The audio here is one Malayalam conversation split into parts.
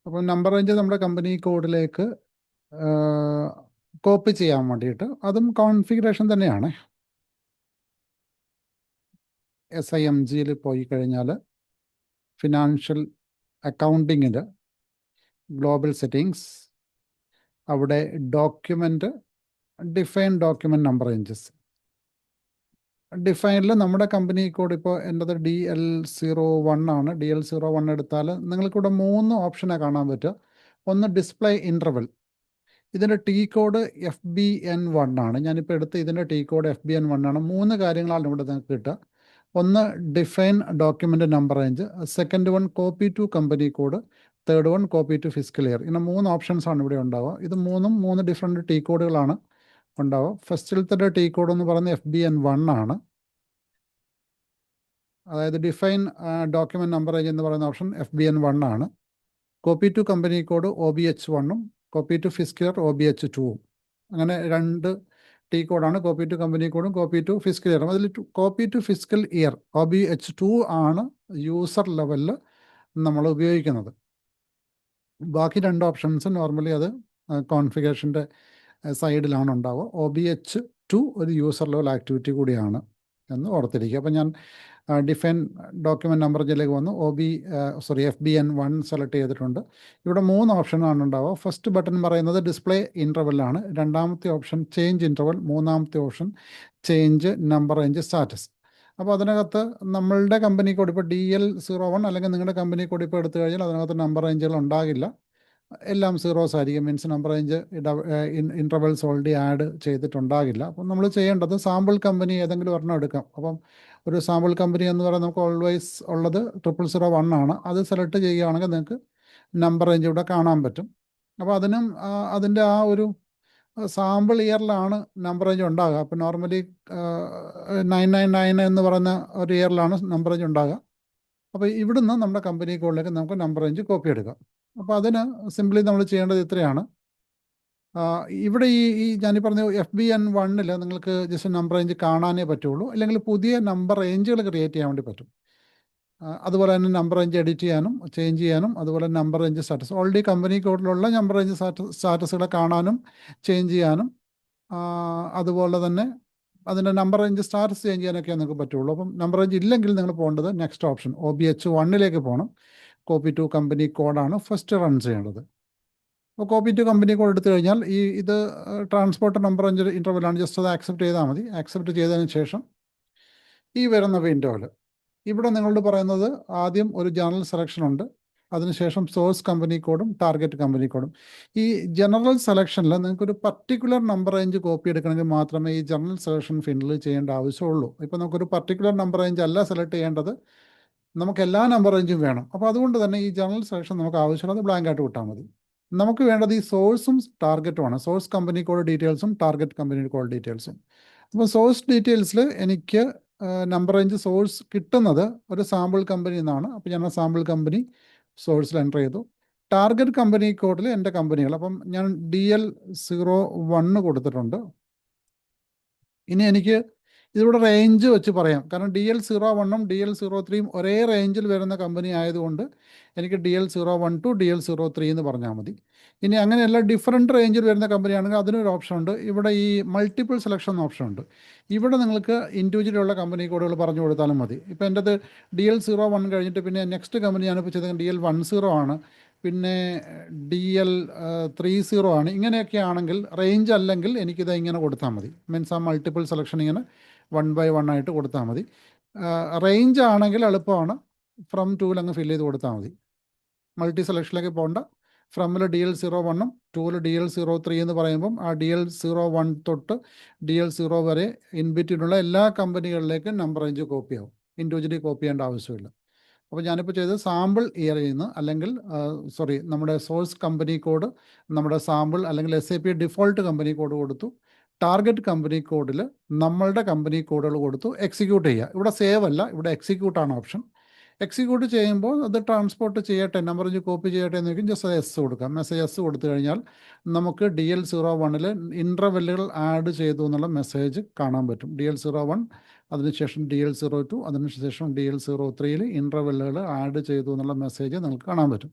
അപ്പോൾ നമ്പർ റേഞ്ച് നമ്മുടെ കമ്പനി കോഡിലേക്ക് കോപ്പി ചെയ്യാൻ വേണ്ടിയിട്ട് അതും കോൺഫിഗറേഷൻ തന്നെയാണ്. SIMGയിൽ പോയി കഴിഞ്ഞാൽ ഫിനാൻഷ്യൽ അക്കൗണ്ടിങ്ങിൽ ഗ്ലോബൽ സെറ്റിങ്സ്, അവിടെ document, define document number ranges. ഡിഫൈനിൽ നമ്മുടെ കമ്പനി കോഡ് ഇപ്പോൾ എൻ്റെത് DL01 ആണ്. DL01 എടുത്താൽ നിങ്ങൾക്കിവിടെ 3 ഓപ്ഷനാണ് കാണാൻ പറ്റുക. ഒന്ന് ഡിസ്പ്ലേ ഇൻ്റർവൽ, ഇതിൻ്റെ T കോഡ് FBN1 ആണ്. ഞാനിപ്പോൾ എടുത്ത് ഇതിൻ്റെ T കോഡ് FBN1 ആണ്. 3 കാര്യങ്ങളാണ് ഇവിടെ നിങ്ങൾക്ക് കിട്ടുക. ഒന്ന് define document number range, second one copy to company code, third one copy to fiscal year. ഇങ്ങനെ 3 ഓപ്ഷൻസാണ് ഇവിടെ ഉണ്ടാവുക. ഇത് 3 ഡിഫറെൻറ്റ് T കോഡുകളാണ് ഉണ്ടാവുക. ഫസ്റ്റിലത്തെ T കോഡ് എന്ന് പറയുന്നത് FBN1 ആണ്. അതായത് ഡിഫൈൻ ഡോക്യുമെൻ്റ് നമ്പർ റേഞ്ച് എന്ന് പറയുന്ന ഓപ്ഷൻ FBN1 ആണ്. കോപ്പി ടു കമ്പനി കോഡ് OBH1ഉം കോപ്പി ടു ഫിസിക്കൽ ഇയർ OBH2ഉം. അങ്ങനെ 2 T കോഡാണ്. കോപ്പി ടു കമ്പനി കോഡും കോപ്പി ടു ഫിസിക്കൽ ഇയറും. അതിൽ copy to fiscal year OBH2 ആണ് യൂസർ ലെവലിൽ നമ്മൾ ഉപയോഗിക്കുന്നത്. ബാക്കി 2 ഓപ്ഷൻസ് നോർമലി അത് കോൺഫിഗറേഷൻ്റെ സൈഡിലാണ് ഉണ്ടാവുക. OBH2 ഒരു യൂസർ ലെവൽ ആക്ടിവിറ്റി കൂടിയാണ് എന്ന് ഓർത്തിരിക്കുക. അപ്പോൾ ഞാൻ ഡിഫൈൻ ഡോക്യുമെൻ്റ് നമ്പർ റേഞ്ചിലേക്ക് വന്നു. FBN1 സെലക്ട് ചെയ്തിട്ടുണ്ട്. ഇവിടെ 3 ഓപ്ഷനാണ് ഉണ്ടാവുക. ഫസ്റ്റ് ബട്ടൺ പറയുന്നത് ഡിസ്പ്ലേ ഇൻ്റർവെല്ലാണ്. രണ്ടാമത്തെ ഓപ്ഷൻ ചേഞ്ച് ഇൻ്റർവെൽ, മൂന്നാമത്തെ option change number range status. അപ്പോൾ അതിനകത്ത് നമ്മളുടെ കമ്പനി കോഡ് ഇപ്പോൾ DL01 അല്ലെങ്കിൽ നിങ്ങളുടെ കമ്പനി കോഡ് ഇപ്പോൾ എടുത്തു കഴിഞ്ഞാൽ അതിനകത്ത് നമ്പർ റേഞ്ചുകൾ ഉണ്ടാകില്ല. എല്ലാം സീറോസ് ആയിരിക്കും. Means number range intervals already add ചെയ്തിട്ടുണ്ടാകില്ല. അപ്പം നമ്മൾ ചെയ്യേണ്ടത് സാമ്പിൾ കമ്പനി ഏതെങ്കിലും ഒരെണ്ണം എടുക്കാം. അപ്പം ഒരു സാമ്പിൾ കമ്പനി എന്ന് പറയുന്നത് നമുക്ക് ഓൾവേസ് ഉള്ളത് 0001 ആണ്. അത് സെലക്ട് ചെയ്യുകയാണെങ്കിൽ നിങ്ങൾക്ക് നമ്പർ റേഞ്ച് ഇവിടെ കാണാൻ പറ്റും. അപ്പോൾ അതിനും അതിൻ്റെ ആ ഒരു സാമ്പിൾ ഇയറിലാണ് നമ്പർ റേഞ്ച് ഉണ്ടാകുക. അപ്പോൾ നോർമലി 999 എന്ന് പറയുന്ന ഒരു ഇയറിലാണ് നമ്പർ റേഞ്ച് ഉണ്ടാകുക. അപ്പോൾ ഇവിടുന്ന് നമ്മുടെ കമ്പനി കോഡിലേക്ക് നമുക്ക് നമ്പർ റേഞ്ച് കോപ്പി എടുക്കാം. അപ്പോൾ അതിന് സിംപ്ലി നമ്മൾ ചെയ്യേണ്ടത് ഇത്രയാണ്. ഇവിടെ ഈ ഞാനീ പറഞ്ഞ FBN1 നിങ്ങൾക്ക് ജസ്റ്റ് നമ്പർ റേഞ്ച് കാണാനേ പറ്റുള്ളൂ, അല്ലെങ്കിൽ പുതിയ നമ്പർ റേഞ്ചുകൾ ക്രിയേറ്റ് ചെയ്യാൻ വേണ്ടി പറ്റും. അതുപോലെ തന്നെ നമ്പർ റേഞ്ച് എഡിറ്റ് ചെയ്യാനും ചേഞ്ച് ചെയ്യാനും, അതുപോലെ number range status already company കോഡിലുള്ള നമ്പർ റേഞ്ച് സ്റ്റാറ്റസുകളെ കാണാനും ചേഞ്ച് ചെയ്യാനും, അതുപോലെ തന്നെ അതിൻ്റെ നമ്പർ റേഞ്ച് സ്റ്റാറ്റസ് ചേഞ്ച് ചെയ്യാനൊക്കെ നിങ്ങൾക്ക് പറ്റുള്ളൂ. അപ്പം നമ്പർ റേഞ്ച് ഇല്ലെങ്കിൽ നിങ്ങൾ പോകേണ്ടത് നെക്സ്റ്റ് ഓപ്ഷൻ OBH1 പോകണം. കോപ്പി ടു കമ്പനി കോഡാണ് ഫസ്റ്റ് റൺ ചെയ്യേണ്ടത്. അപ്പോൾ കോപ്പി ടു കമ്പനി കോഡ് എടുത്തു കഴിഞ്ഞാൽ ഇത് ട്രാൻസ്പോർട്ട് നമ്പർ റേഞ്ച് ഇൻ്റർവെല്ലാണ്. ജസ്റ്റ് അത് ആക്സെപ്റ്റ് ചെയ്താൽ മതി. ആക്സെപ്റ്റ് ചെയ്തതിന് ശേഷം ഈ വരുന്ന വിൻഡോയിൽ ഇവിടെ നിങ്ങളോട് പറയുന്നത് ആദ്യം ഒരു ജനറൽ സെലക്ഷൻ ഉണ്ട്, അതിനുശേഷം സോഴ്സ് കമ്പനി കോഡും ടാർഗറ്റ് കമ്പനി കോഡും. ഈ ജനറൽ സെലക്ഷനിൽ നിങ്ങൾക്കൊരു പർട്ടിക്കുലർ നമ്പർ റേഞ്ച് കോപ്പി എടുക്കണമെങ്കിൽ മാത്രമേ ഈ ജനറൽ സെലക്ഷൻ ഫില്ല് ചെയ്യേണ്ട ആവശ്യമുള്ളൂ. ഇപ്പോൾ നമുക്കൊരു പർട്ടിക്കുലർ നമ്പർ റേഞ്ച് അല്ല സെലക്ട് ചെയ്യേണ്ടത്, നമുക്ക് എല്ലാ നമ്പർ റേഞ്ചും വേണം. അപ്പോൾ അതുകൊണ്ട് തന്നെ ഈ ജനറൽ സെലക്ഷൻ നമുക്ക് ആവശ്യമുള്ളത് ബ്ലാങ്ക് ആയിട്ട് വിട്ടാൽ മതി. നമുക്ക് വേണ്ടത് ഈ സോഴ്സും ടാർഗറ്റുമാണ്. സോഴ്സ് കമ്പനി കോഡ് ഡീറ്റെയിൽസും ടാർഗറ്റ് കമ്പനി കോഡ് ഡീറ്റെയിൽസും. അപ്പോൾ സോഴ്സ് ഡീറ്റെയിൽസിൽ എനിക്ക് നമ്പർ റേഞ്ച് സോഴ്സ് കിട്ടുന്നത് ഒരു സാമ്പിൾ കമ്പനി എന്നാണ്. അപ്പോൾ ഞാൻ ആ സാമ്പിൾ കമ്പനി സോഴ്സിൽ എൻ്റർ ചെയ്തു. ടാർഗറ്റ് കമ്പനി കോഡിൽ എൻ്റെ കമ്പനികൾ, അപ്പം ഞാൻ DL01 കൊടുത്തിട്ടുണ്ട്. ഇനി എനിക്ക് ഇതിവിടെ റേഞ്ച് വെച്ച് പറയാം, കാരണം DL01ഉം DL03യും ഒരേ റേഞ്ചിൽ വരുന്ന കമ്പനി ആയതുകൊണ്ട് എനിക്ക് DL01 to DL03 എന്ന് പറഞ്ഞാൽ മതി. ഇനി അങ്ങനെയല്ല ഡിഫറെൻറ്റ് റേഞ്ചിൽ വരുന്ന കമ്പനിയാണെങ്കിൽ അതിനൊരു ഓപ്ഷൻ ഉണ്ട്. ഇവിടെ ഈ മൾട്ടിപ്പിൾ സെലക്ഷൻ എന്ന ഓപ്ഷൻ ഉണ്ട്. ഇവിടെ നിങ്ങൾക്ക് ഇൻഡിവിജ്വലുള്ള കമ്പനി കോഡുകൾ പറഞ്ഞു കൊടുത്താലും മതി. ഇപ്പോൾ എൻ്റെത് DL01 കഴിഞ്ഞിട്ട് പിന്നെ നെക്സ്റ്റ് കമ്പനി ഞാനിപ്പോൾ ചെയ്തത് DL10 ആണ്, പിന്നെ DL30 ആണ്. ഇങ്ങനെയൊക്കെ ആണെങ്കിൽ റേഞ്ച് അല്ലെങ്കിൽ എനിക്കിത് ഇങ്ങനെ കൊടുത്താൽ മതി. മീൻസ് ആ മൾട്ടിപ്പിൾ സെലക്ഷൻ ഇങ്ങനെ 1 by 1 ആയിട്ട് കൊടുത്താൽ മതി. റേഞ്ച് ആണെങ്കിൽ എളുപ്പമാണ്, ഫ്രം 2 അങ്ങ് ഫില്ല് ചെയ്ത് കൊടുത്താൽ മതി. മൾട്ടി സെലക്ഷനിലേക്ക് പോകേണ്ട. ഫ്രമിൽ DL01ഉം 2ൽ DL03 എന്ന് പറയുമ്പം ആ DL01 തൊട്ട് DL0 വരെ ഇൻബിറ്റ്വീനുള്ള എല്ലാ കമ്പനികളിലേക്കും നമ്പർ റേഞ്ച് കോപ്പി ആവും. ഇൻഡിവിജ്വലി കോപ്പി ചെയ്യേണ്ട ആവശ്യമില്ല. അപ്പോൾ ഞാനിപ്പോൾ ചെയ്തത് സാമ്പിൾ ഇയറിൽ നിന്ന്, അല്ലെങ്കിൽ നമ്മുടെ സോഴ്സ് കമ്പനി കോഡ്, നമ്മുടെ സാമ്പിൾ അല്ലെങ്കിൽ SAP ഡിഫോൾട്ട് കമ്പനി കോഡ് കൊടുത്തു. ടാർഗറ്റ് കമ്പനി കോഡിൽ നമ്മളുടെ കമ്പനി കോഡുകൾ കൊടുത്തു. എക്സിക്യൂട്ട് ചെയ്യുക. ഇവിടെ സേവ് അല്ല, ഇവിടെ എക്സിക്യൂട്ടാണ് ഓപ്ഷൻ. എക്സിക്യൂട്ട് ചെയ്യുമ്പോൾ അത് ട്രാൻസ്പോർട്ട് ചെയ്യട്ടെ, നമ്പർ റേഞ്ച് കോപ്പി ചെയ്യട്ടെ എന്ന് ചോദിക്കും. ജസ്റ്റ് S കൊടുക്കാം. മെസ്സേജ് S കൊടുത്തു കഴിഞ്ഞാൽ നമുക്ക് DL01 ഇൻ്റർവെല്ലുകൾ ആഡ് ചെയ്തു എന്നുള്ള മെസ്സേജ് കാണാൻ പറ്റും. DL01, അതിനുശേഷം DL02, അതിനുശേഷം DL03 ഇൻ്റർവെല്ലുകൾ ആഡ് ചെയ്തു എന്നുള്ള മെസ്സേജ് നിങ്ങൾക്ക് കാണാൻ പറ്റും.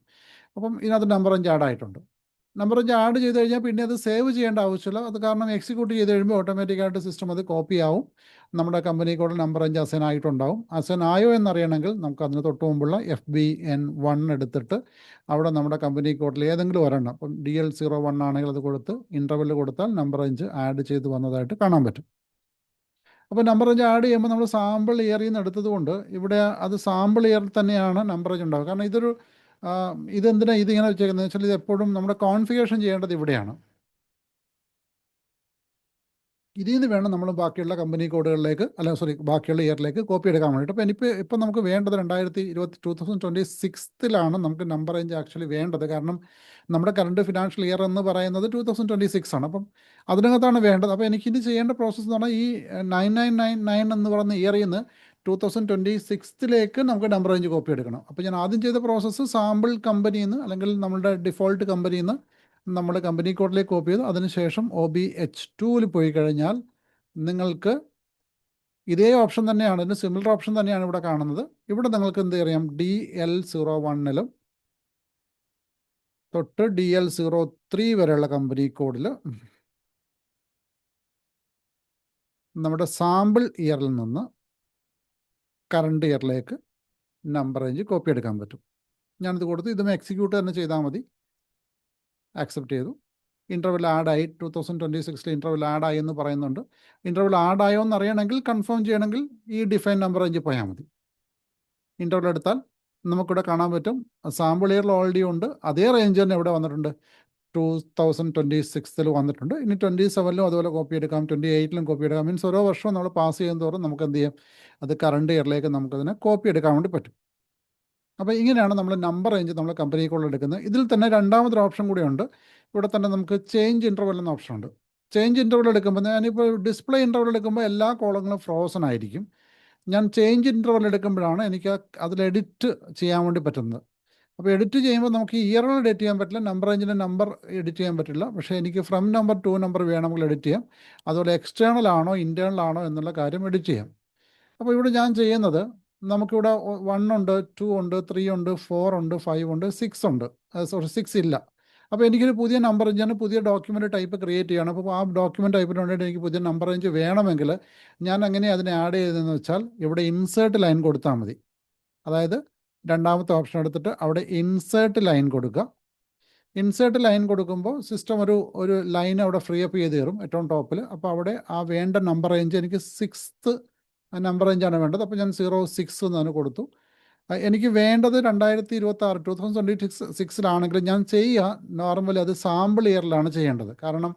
അപ്പം ഇതിനകത്ത് നമ്പർ റേഞ്ച് ആഡ് ആയിട്ടുണ്ട്. നമ്പർ റേഞ്ച് ആഡ് ചെയ്ത് കഴിഞ്ഞാൽ പിന്നെ അത് സേവ് ചെയ്യേണ്ട ആവശ്യമില്ല. അത് കാരണം എക്സിക്യൂട്ട് ചെയ്ത് കഴിയുമ്പോൾ ഓട്ടോമാറ്റിക്കായിട്ട് സിസ്റ്റം അത് കോപ്പി ആവും. നമ്മുടെ company code number range assign ആയിട്ടുണ്ടാവും. അസൈൻ ആയോ എന്നറിയണമെങ്കിൽ നമുക്ക് അതിന് തൊട്ട് മുമ്പുള്ള FBN1 എടുത്തിട്ട് അവിടെ നമ്മുടെ കമ്പനി കോഡിൽ ഏതെങ്കിലും ഒരെണ്ണം, ഇപ്പം DL01 ആണെങ്കിൽ അത് കൊടുത്ത് ഇൻ്റർവെൽ കൊടുത്താൽ നമ്പർ റേഞ്ച് ആഡ് ചെയ്ത് വന്നതായിട്ട് കാണാൻ പറ്റും. അപ്പോൾ നമ്പർ റേഞ്ച് ആഡ് ചെയ്യുമ്പോൾ നമ്മൾ സാമ്പിൾ ഇയറിൽ നിന്ന് എടുത്തത് കൊണ്ട് ഇവിടെ അത് സാമ്പിൾ ഇയറിൽ തന്നെയാണ് നമ്പർ റേഞ്ച് ഉണ്ടാവുക. കാരണം ഇതെന്തിനാണ് ഇതിങ്ങനെ വെച്ചേക്കുന്നത് വെച്ചാൽ ഇത് എപ്പോഴും നമ്മുടെ കോൺഫിഗറേഷൻ ചെയ്യേണ്ടത് ഇവിടെയാണ്. ഇതിൽ നിന്ന് വേണം നമ്മൾ ബാക്കിയുള്ള കമ്പനി കോഡുകളിലേക്ക് ബാക്കിയുള്ള ഇയറിലേക്ക് കോപ്പി എടുക്കാൻ വേണ്ടിയിട്ട്. അപ്പോൾ ഇപ്പം നമുക്ക് വേണ്ടത് 2026 നമുക്ക് നമ്പർ റേഞ്ച് ആക്ച്വലി വേണ്ടത്. കാരണം നമ്മുടെ കറണ്ട് ഫിനാൻഷ്യൽ ഇയർ എന്ന് പറയുന്നത് 2026 ആണ്. അപ്പം അതിനകത്താണ് വേണ്ടത്. അപ്പോൾ എനിക്കിത് ചെയ്യേണ്ട പ്രോസസ്സ് എന്ന് പറഞ്ഞാൽ ഈ 9999 എന്ന് പറയുന്ന ഇയറിൽ നിന്ന് 2026 നമുക്ക് നമ്പർ റേഞ്ച് കോപ്പി എടുക്കണം. അപ്പോൾ ഞാൻ ആദ്യം ചെയ്ത പ്രോസസ്സ് സാമ്പിൾ കമ്പനിയിൽ നിന്ന് അല്ലെങ്കിൽ നമ്മളുടെ ഡിഫോൾട്ട് കമ്പനിയിൽ നിന്ന് നമ്മുടെ കമ്പനി കോഡിലേക്ക് കോപ്പി ചെയ്തു. അതിനുശേഷം OBH2 പോയി കഴിഞ്ഞാൽ നിങ്ങൾക്ക് ഇതേ ഓപ്ഷൻ തന്നെയാണ്, ഇതിന് സിമിലർ ഓപ്ഷൻ തന്നെയാണ് ഇവിടെ കാണുന്നത്. ഇവിടെ നിങ്ങൾക്ക് എന്ത് അറിയാം, DL01 തൊട്ട് DL03 വരെയുള്ള കമ്പനി കോഡിൽ നമ്മുടെ സാമ്പിൾ ഇയറിൽ നിന്ന് കറണ്ട് ഇയറിലേക്ക് നമ്പർ റേഞ്ച് കോപ്പി എടുക്കാൻ പറ്റും. ഞാനിത് കൊടുത്ത് ഇതും എക്സിക്യൂട്ട് തന്നെ ചെയ്താൽ മതി. ആക്സെപ്റ്റ് ചെയ്തു. ഇൻ്റർവെൽ ആഡായി, 2026 ഇൻ്റർവെൽ ആഡായി എന്ന് പറയുന്നുണ്ട്. ഇൻ്റർവെൽ ആഡായോ എന്ന് അറിയണമെങ്കിൽ, കൺഫേം ചെയ്യണമെങ്കിൽ ഈ ഡിഫൈൻ നമ്പർ റേഞ്ച് പോയാൽ മതി. ഇൻ്റർവെൽ എടുത്താൽ നമുക്കിവിടെ കാണാൻ പറ്റും സാമ്പിൾ ഇയറിൽ ഓൾറെഡി ഉണ്ട്. അതേ റേഞ്ച് തന്നെ ഇവിടെ വന്നിട്ടുണ്ട്, 2026 വന്നിട്ടുണ്ട്. ഇനി 27 അതുപോലെ കോപ്പി എടുക്കാം, 28 കോപ്പി എടുക്കാം. മീൻസ് ഓരോ വർഷവും നമ്മൾ പാസ് ചെയ്യുന്ന തോറും നമുക്ക് എന്ത് ചെയ്യാം, അത് കറണ്ട് ഇയറിലേക്ക് നമുക്കതിനെ കോപ്പി എടുക്കാൻ വേണ്ടി പറ്റും. അപ്പോൾ ഇങ്ങനെയാണ് നമ്മൾ നമ്പർ റേഞ്ച് നമ്മൾ കമ്പനി കോഡിൽ എടുക്കുന്നത്. ഇതിൽ തന്നെ രണ്ടാമതൊരു ഓപ്ഷൻ കൂടിയുണ്ട്. ഇവിടെ തന്നെ നമുക്ക് ചേഞ്ച് ഇൻ്റർവെൽ എന്ന ഓപ്ഷൻ ഉണ്ട്. ചേഞ്ച് ഇൻ്റർവെൽ എടുക്കുമ്പോൾ ഞാനിപ്പോൾ ഡിസ്പ്ലേ ഇൻ്റർവെൽ എടുക്കുമ്പോൾ എല്ലാ കോളങ്ങളും ഫ്രോസൺ ആയിരിക്കും. ഞാൻ ചേഞ്ച് ഇൻ്റർവെൽ എടുക്കുമ്പോഴാണ് എനിക്ക് അതിൽ എഡിറ്റ് ചെയ്യാൻ വേണ്ടി പറ്റുന്നത്. അപ്പോൾ എഡിറ്റ് ചെയ്യുമ്പോൾ നമുക്ക് ഇയറുകൾ എഡിറ്റ് ചെയ്യാൻ പറ്റില്ല, നമ്പർ റേഞ്ചിൻ്റെ നമ്പർ എഡിറ്റ് ചെയ്യാൻ പറ്റില്ല. പക്ഷേ എനിക്ക് ഫ്രം നമ്പർ ടു നമ്പർ വേണമെങ്കിൽ എഡിറ്റ് ചെയ്യാം. അതുപോലെ എക്സ്റ്റേണൽ ആണോ ഇൻറ്റേർണൽ ആണോ എന്നുള്ള കാര്യം എഡിറ്റ് ചെയ്യാം. അപ്പോൾ ഇവിടെ ഞാൻ ചെയ്യുന്നത്, നമുക്കിവിടെ 1 ഉണ്ട്, 2 ഉണ്ട്, 3 ഉണ്ട്, 4 ഉണ്ട്, 5 ഉണ്ട്, 6 ഉണ്ട്. 6 ഇല്ല. അപ്പോൾ എനിക്കൊരു പുതിയ നമ്പർ റേഞ്ച്, ഞാൻ പുതിയ ഡോക്യുമെൻ്റ് ടൈപ്പ് ക്രിയേറ്റ് ചെയ്യണം. അപ്പോൾ ആ ഡോക്യുമെൻ്റ് ടൈപ്പിന് വേണ്ടിയിട്ട് എനിക്ക് പുതിയ നമ്പർ റേഞ്ച് വേണമെങ്കിൽ ഞാൻ അങ്ങനെ അതിനെ ആഡ് ചെയ്തതെന്ന് വെച്ചാൽ ഇവിടെ ഇൻസേർട്ട് ലൈൻ കൊടുത്താൽ മതി. അതായത് രണ്ടാമത്തെ ഓപ്ഷൻ എടുത്തിട്ട് അവിടെ ഇൻസേർട്ട് ലൈൻ കൊടുക്കുക. ഇൻസേർട്ട് ലൈൻ കൊടുക്കുമ്പോൾ സിസ്റ്റം ഒരു ലൈൻ അവിടെ ഫ്രീ അപ്പ് ചെയ്ത് തരും ഏറ്റവും ടോപ്പിൽ. അപ്പോൾ അവിടെ ആ വേണ്ട നമ്പർ റേഞ്ച് എനിക്ക് 6th നമ്പർ റേഞ്ചാണ് വേണ്ടത്. അപ്പോൾ ഞാൻ 06 എന്നാണ് കൊടുത്തു. എനിക്ക് വേണ്ടത് 2026 ഞാൻ ചെയ്യുക നോർമലി അത് സാമ്പിൾ ഇയറിലാണ് ചെയ്യേണ്ടത്. കാരണം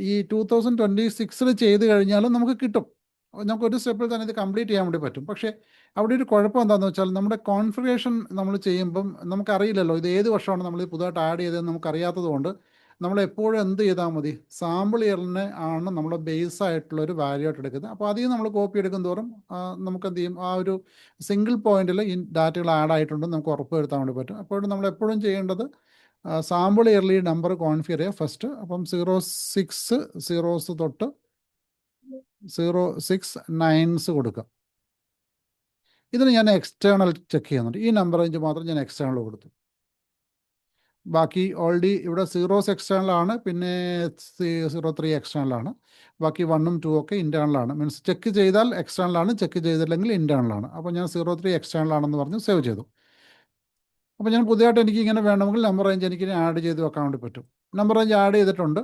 ഈ 2026 ചെയ്ത് കഴിഞ്ഞാലും നമുക്ക് കിട്ടും, നമുക്കൊരു സ്റ്റെപ്പിൽ തന്നെ ഇത് കംപ്ലീറ്റ് ചെയ്യാൻ വേണ്ടി പറ്റും. പക്ഷേ അവിടെ ഒരു കുഴപ്പം എന്താണെന്ന് വെച്ചാൽ നമ്മുടെ കോൺഫിഗറേഷൻ നമ്മൾ ചെയ്യുമ്പം നമുക്കറിയില്ലല്ലോ ഇത് ഏത് വർഷമാണ് നമ്മൾ പുതുതായിട്ട് ആഡ് ചെയ്തതെന്ന് നമുക്കറിയാത്തത് കൊണ്ട് നമ്മൾ എപ്പോഴും എന്ത് ചെയ്താൽ മതി, സാമ്പിൾ ഇയറിനെ ആണ് നമ്മുടെ ബേസ് ആയിട്ടുള്ളൊരു വാല്യൂ ആയിട്ട് എടുക്കുന്നത്. അപ്പോൾ അതിൽ നമ്മൾ കോപ്പി എടുക്കും തോറും നമുക്ക് എന്ത് ചെയ്യും, ആ ഒരു സിംഗിൾ പോയിന്റിൽ ഈ ഡാറ്റകൾ ആഡ് ആയിട്ടുണ്ടെന്ന് നമുക്ക് ഉറപ്പ് വരുത്താൻ വേണ്ടി പറ്റും. അപ്പോഴും നമ്മൾ എപ്പോഴും ചെയ്യേണ്ടത് സാമ്പിൾ ഇയറിൽ ഈ നമ്പർ കോൺഫിഗർ ചെയ്യുക ഫസ്റ്റ്. അപ്പം 06 സീറോസ് തൊട്ട് 06 കൊടുക്കുക. ഇതിന് ഞാൻ എക്സ്റ്റേണൽ ചെക്ക് ചെയ്യുന്നുണ്ട്. ഈ നമ്പർ റേഞ്ച് മാത്രം ഞാൻ എക്സ്റ്റേണൽ കൊടുത്തു. ബാക്കി ഓൾറെഡി ഇവിടെ 0s എക്സ്റ്റേണലാണ്, പിന്നെ 03 എക്സ്റ്റേണലാണ്. ബാക്കി 1ഉം 2ഉം ഒക്കെ ഇൻറ്റേർണലാണ്. മീൻസ് ചെക്ക് ചെയ്താൽ എക്സ്റ്റേണലാണ്, ചെക്ക് ചെയ്തില്ലെങ്കിൽ ഇൻറ്റേർണലാണ്. അപ്പോൾ ഞാൻ 03 എക്സ്റ്റേണലാണെന്ന് പറഞ്ഞ് സേവ് ചെയ്തു. അപ്പോൾ ഞാൻ പുതിയതായിട്ട് എനിക്ക് ഇങ്ങനെ വേണമെങ്കിൽ നമ്പർ റേഞ്ച് എനിക്ക് ആഡ് ചെയ്ത് വെക്കാൻ വേണ്ടി പറ്റും. നമ്പർ റേഞ്ച് ആഡ് ചെയ്തിട്ടുണ്ട്.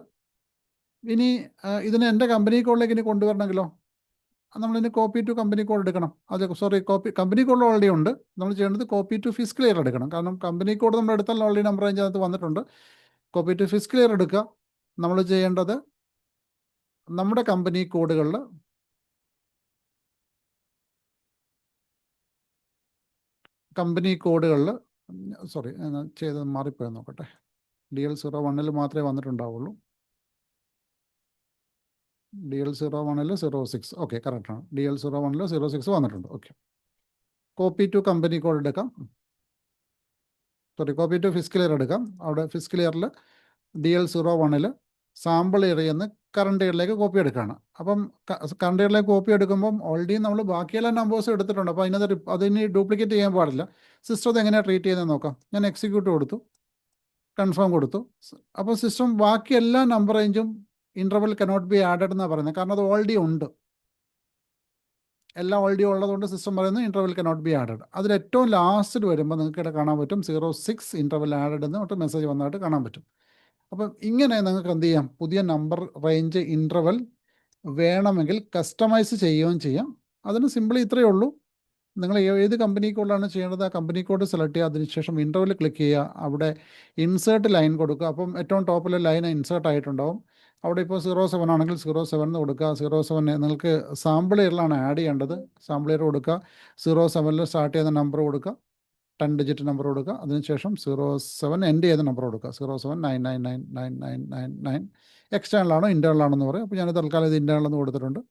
ഇനി ഇതിന് എൻ്റെ കമ്പനി കോഡിലേക്ക് ഇനി കൊണ്ടുവരണമെങ്കിലോ, നമ്മളിനി കോപ്പി ടു കമ്പനി കോഡ് എടുക്കണം. കമ്പനി കോഡ് ഓൾറെഡി ഉണ്ട്. നമ്മൾ ചെയ്യേണ്ടത് കോപ്പി ടു ഫിസ്ക്കൽ ഇയർ എടുക്കണം. കാരണം കമ്പനി കോഡ് നമ്മൾ എടുത്താൽ ഓൾറെഡി നമ്പർ റേഞ്ച് അതിനകത്ത് വന്നിട്ടുണ്ട്. കോപ്പി ടു ഫിസ്ക്കൽ ഇയർ എടുക്കുക. നമ്മൾ ചെയ്യേണ്ടത് നമ്മുടെ കമ്പനി കോഡുകളിൽ ചെയ്ത് മാറിപ്പോയി നോക്കട്ടെ. DL01 മാത്രമേ വന്നിട്ടുണ്ടാവുള്ളൂ. DL01 06. ഓക്കെ, കറക്റ്റാണ്. DL01 06 വന്നിട്ടുണ്ട്. Okay, copy to company code എടുക്കാം. കോപ്പി ടു ഫിസ്ക്കൽ ഇയർ എടുക്കാം. അവിടെ ഫിസ്ക്കൽ ഇയറിൽ DL01 സാമ്പിൾ ഇയറിൽ നിന്ന് കറണ്ട് ഇയറിലേക്ക് കോപ്പി എടുക്കുകയാണ്. അപ്പം കറണ്ട് ഇയറിലേക്ക് കോപ്പി എടുക്കുമ്പം ഓൾറെഡി നമ്മൾ ബാക്കിയെല്ലാം നമ്പേഴ്സ് എടുത്തിട്ടുണ്ട്. അപ്പോൾ അതിന് ഡ്യൂപ്ലിക്കേറ്റ് ചെയ്യാൻ പാടില്ല. സിസ്റ്റം അത് എങ്ങനെയാണ് ട്രീറ്റ് ചെയ്യുന്നത് നോക്കാം. ഞാൻ എക്സിക്യൂട്ട് കൊടുത്തു. കൺഫേം കൊടുത്തു. അപ്പോൾ സിസ്റ്റം ബാക്കി എല്ലാ നമ്പർ റേഞ്ചും ഇൻ്റർവൽ കനോട്ട് ബി ആഡഡ് എന്നാണ് പറയുന്നത്. കാരണം അത് ഓൾറെഡി ഉണ്ട്, എല്ലാം ഓൾറെഡി ഉള്ളതുകൊണ്ട് സിസ്റ്റം പറയുന്നത് ഇൻ്റർവൽ കനോട്ട് ബി ആഡഡ്. അതിൽ ഏറ്റവും ലാസ്റ്റിൽ വരുമ്പോൾ നിങ്ങൾക്ക് ഇവിടെ കാണാൻ പറ്റും 06 ഇൻ്റർവൽ ആഡഡ് എന്ന് തൊട്ട് മെസ്സേജ് വന്നതായിട്ട് കാണാൻ പറ്റും. അപ്പം ഇങ്ങനെ നിങ്ങൾക്ക് എന്ത് ചെയ്യാം, പുതിയ നമ്പർ റേഞ്ച് ഇൻ്റർവൽ വേണമെങ്കിൽ കസ്റ്റമൈസ് ചെയ്യുകയും ചെയ്യാം. അതിന് സിമ്പിളി ഇത്രയേ ഉള്ളൂ. നിങ്ങൾ ഏത് കമ്പനി കോഡിലാണ് ചെയ്യേണ്ടത്, ആ കമ്പനി കോഡ് സെലക്ട് ചെയ്യുക, അതിനുശേഷം ഇൻ്റർവൽ ക്ലിക്ക് ചെയ്യുക, അവിടെ ഇൻസേർട്ട് ലൈൻ കൊടുക്കുക. അപ്പം ഏറ്റവും ടോപ്പിലെ ലൈൻ ഇൻസേർട്ട് ആയിട്ടുണ്ടാവും. അവിടെ ഇപ്പോൾ 07 ആണെങ്കിൽ 07 എന്ന് കൊടുക്കുക. 07 നിങ്ങൾക്ക് സാമ്പിൾ ഇയറിലാണ് ആഡ് ചെയ്യേണ്ടത്, സാമ്പിൾ ഇയർ കൊടുക്കുക. 07 സ്റ്റാർട്ട് ചെയ്യുന്ന നമ്പർ കൊടുക്കുക, 10 ഡിജിറ്റ് നമ്പർ കൊടുക്കുക. അതിനുശേഷം 07 എൻഡ് ചെയ്യുന്ന നമ്പർ കൊടുക്കുക, 0799999999. എക്സ്റ്റേണൽ ആണോ ഇൻറ്റേണൽ ആണോ എന്ന് പറയും. അപ്പോൾ ഞാൻ തൽക്കാലം ഇത് ഇൻറ്റേണൽ എന്ന് കൊടുത്തിട്ടുണ്ട്.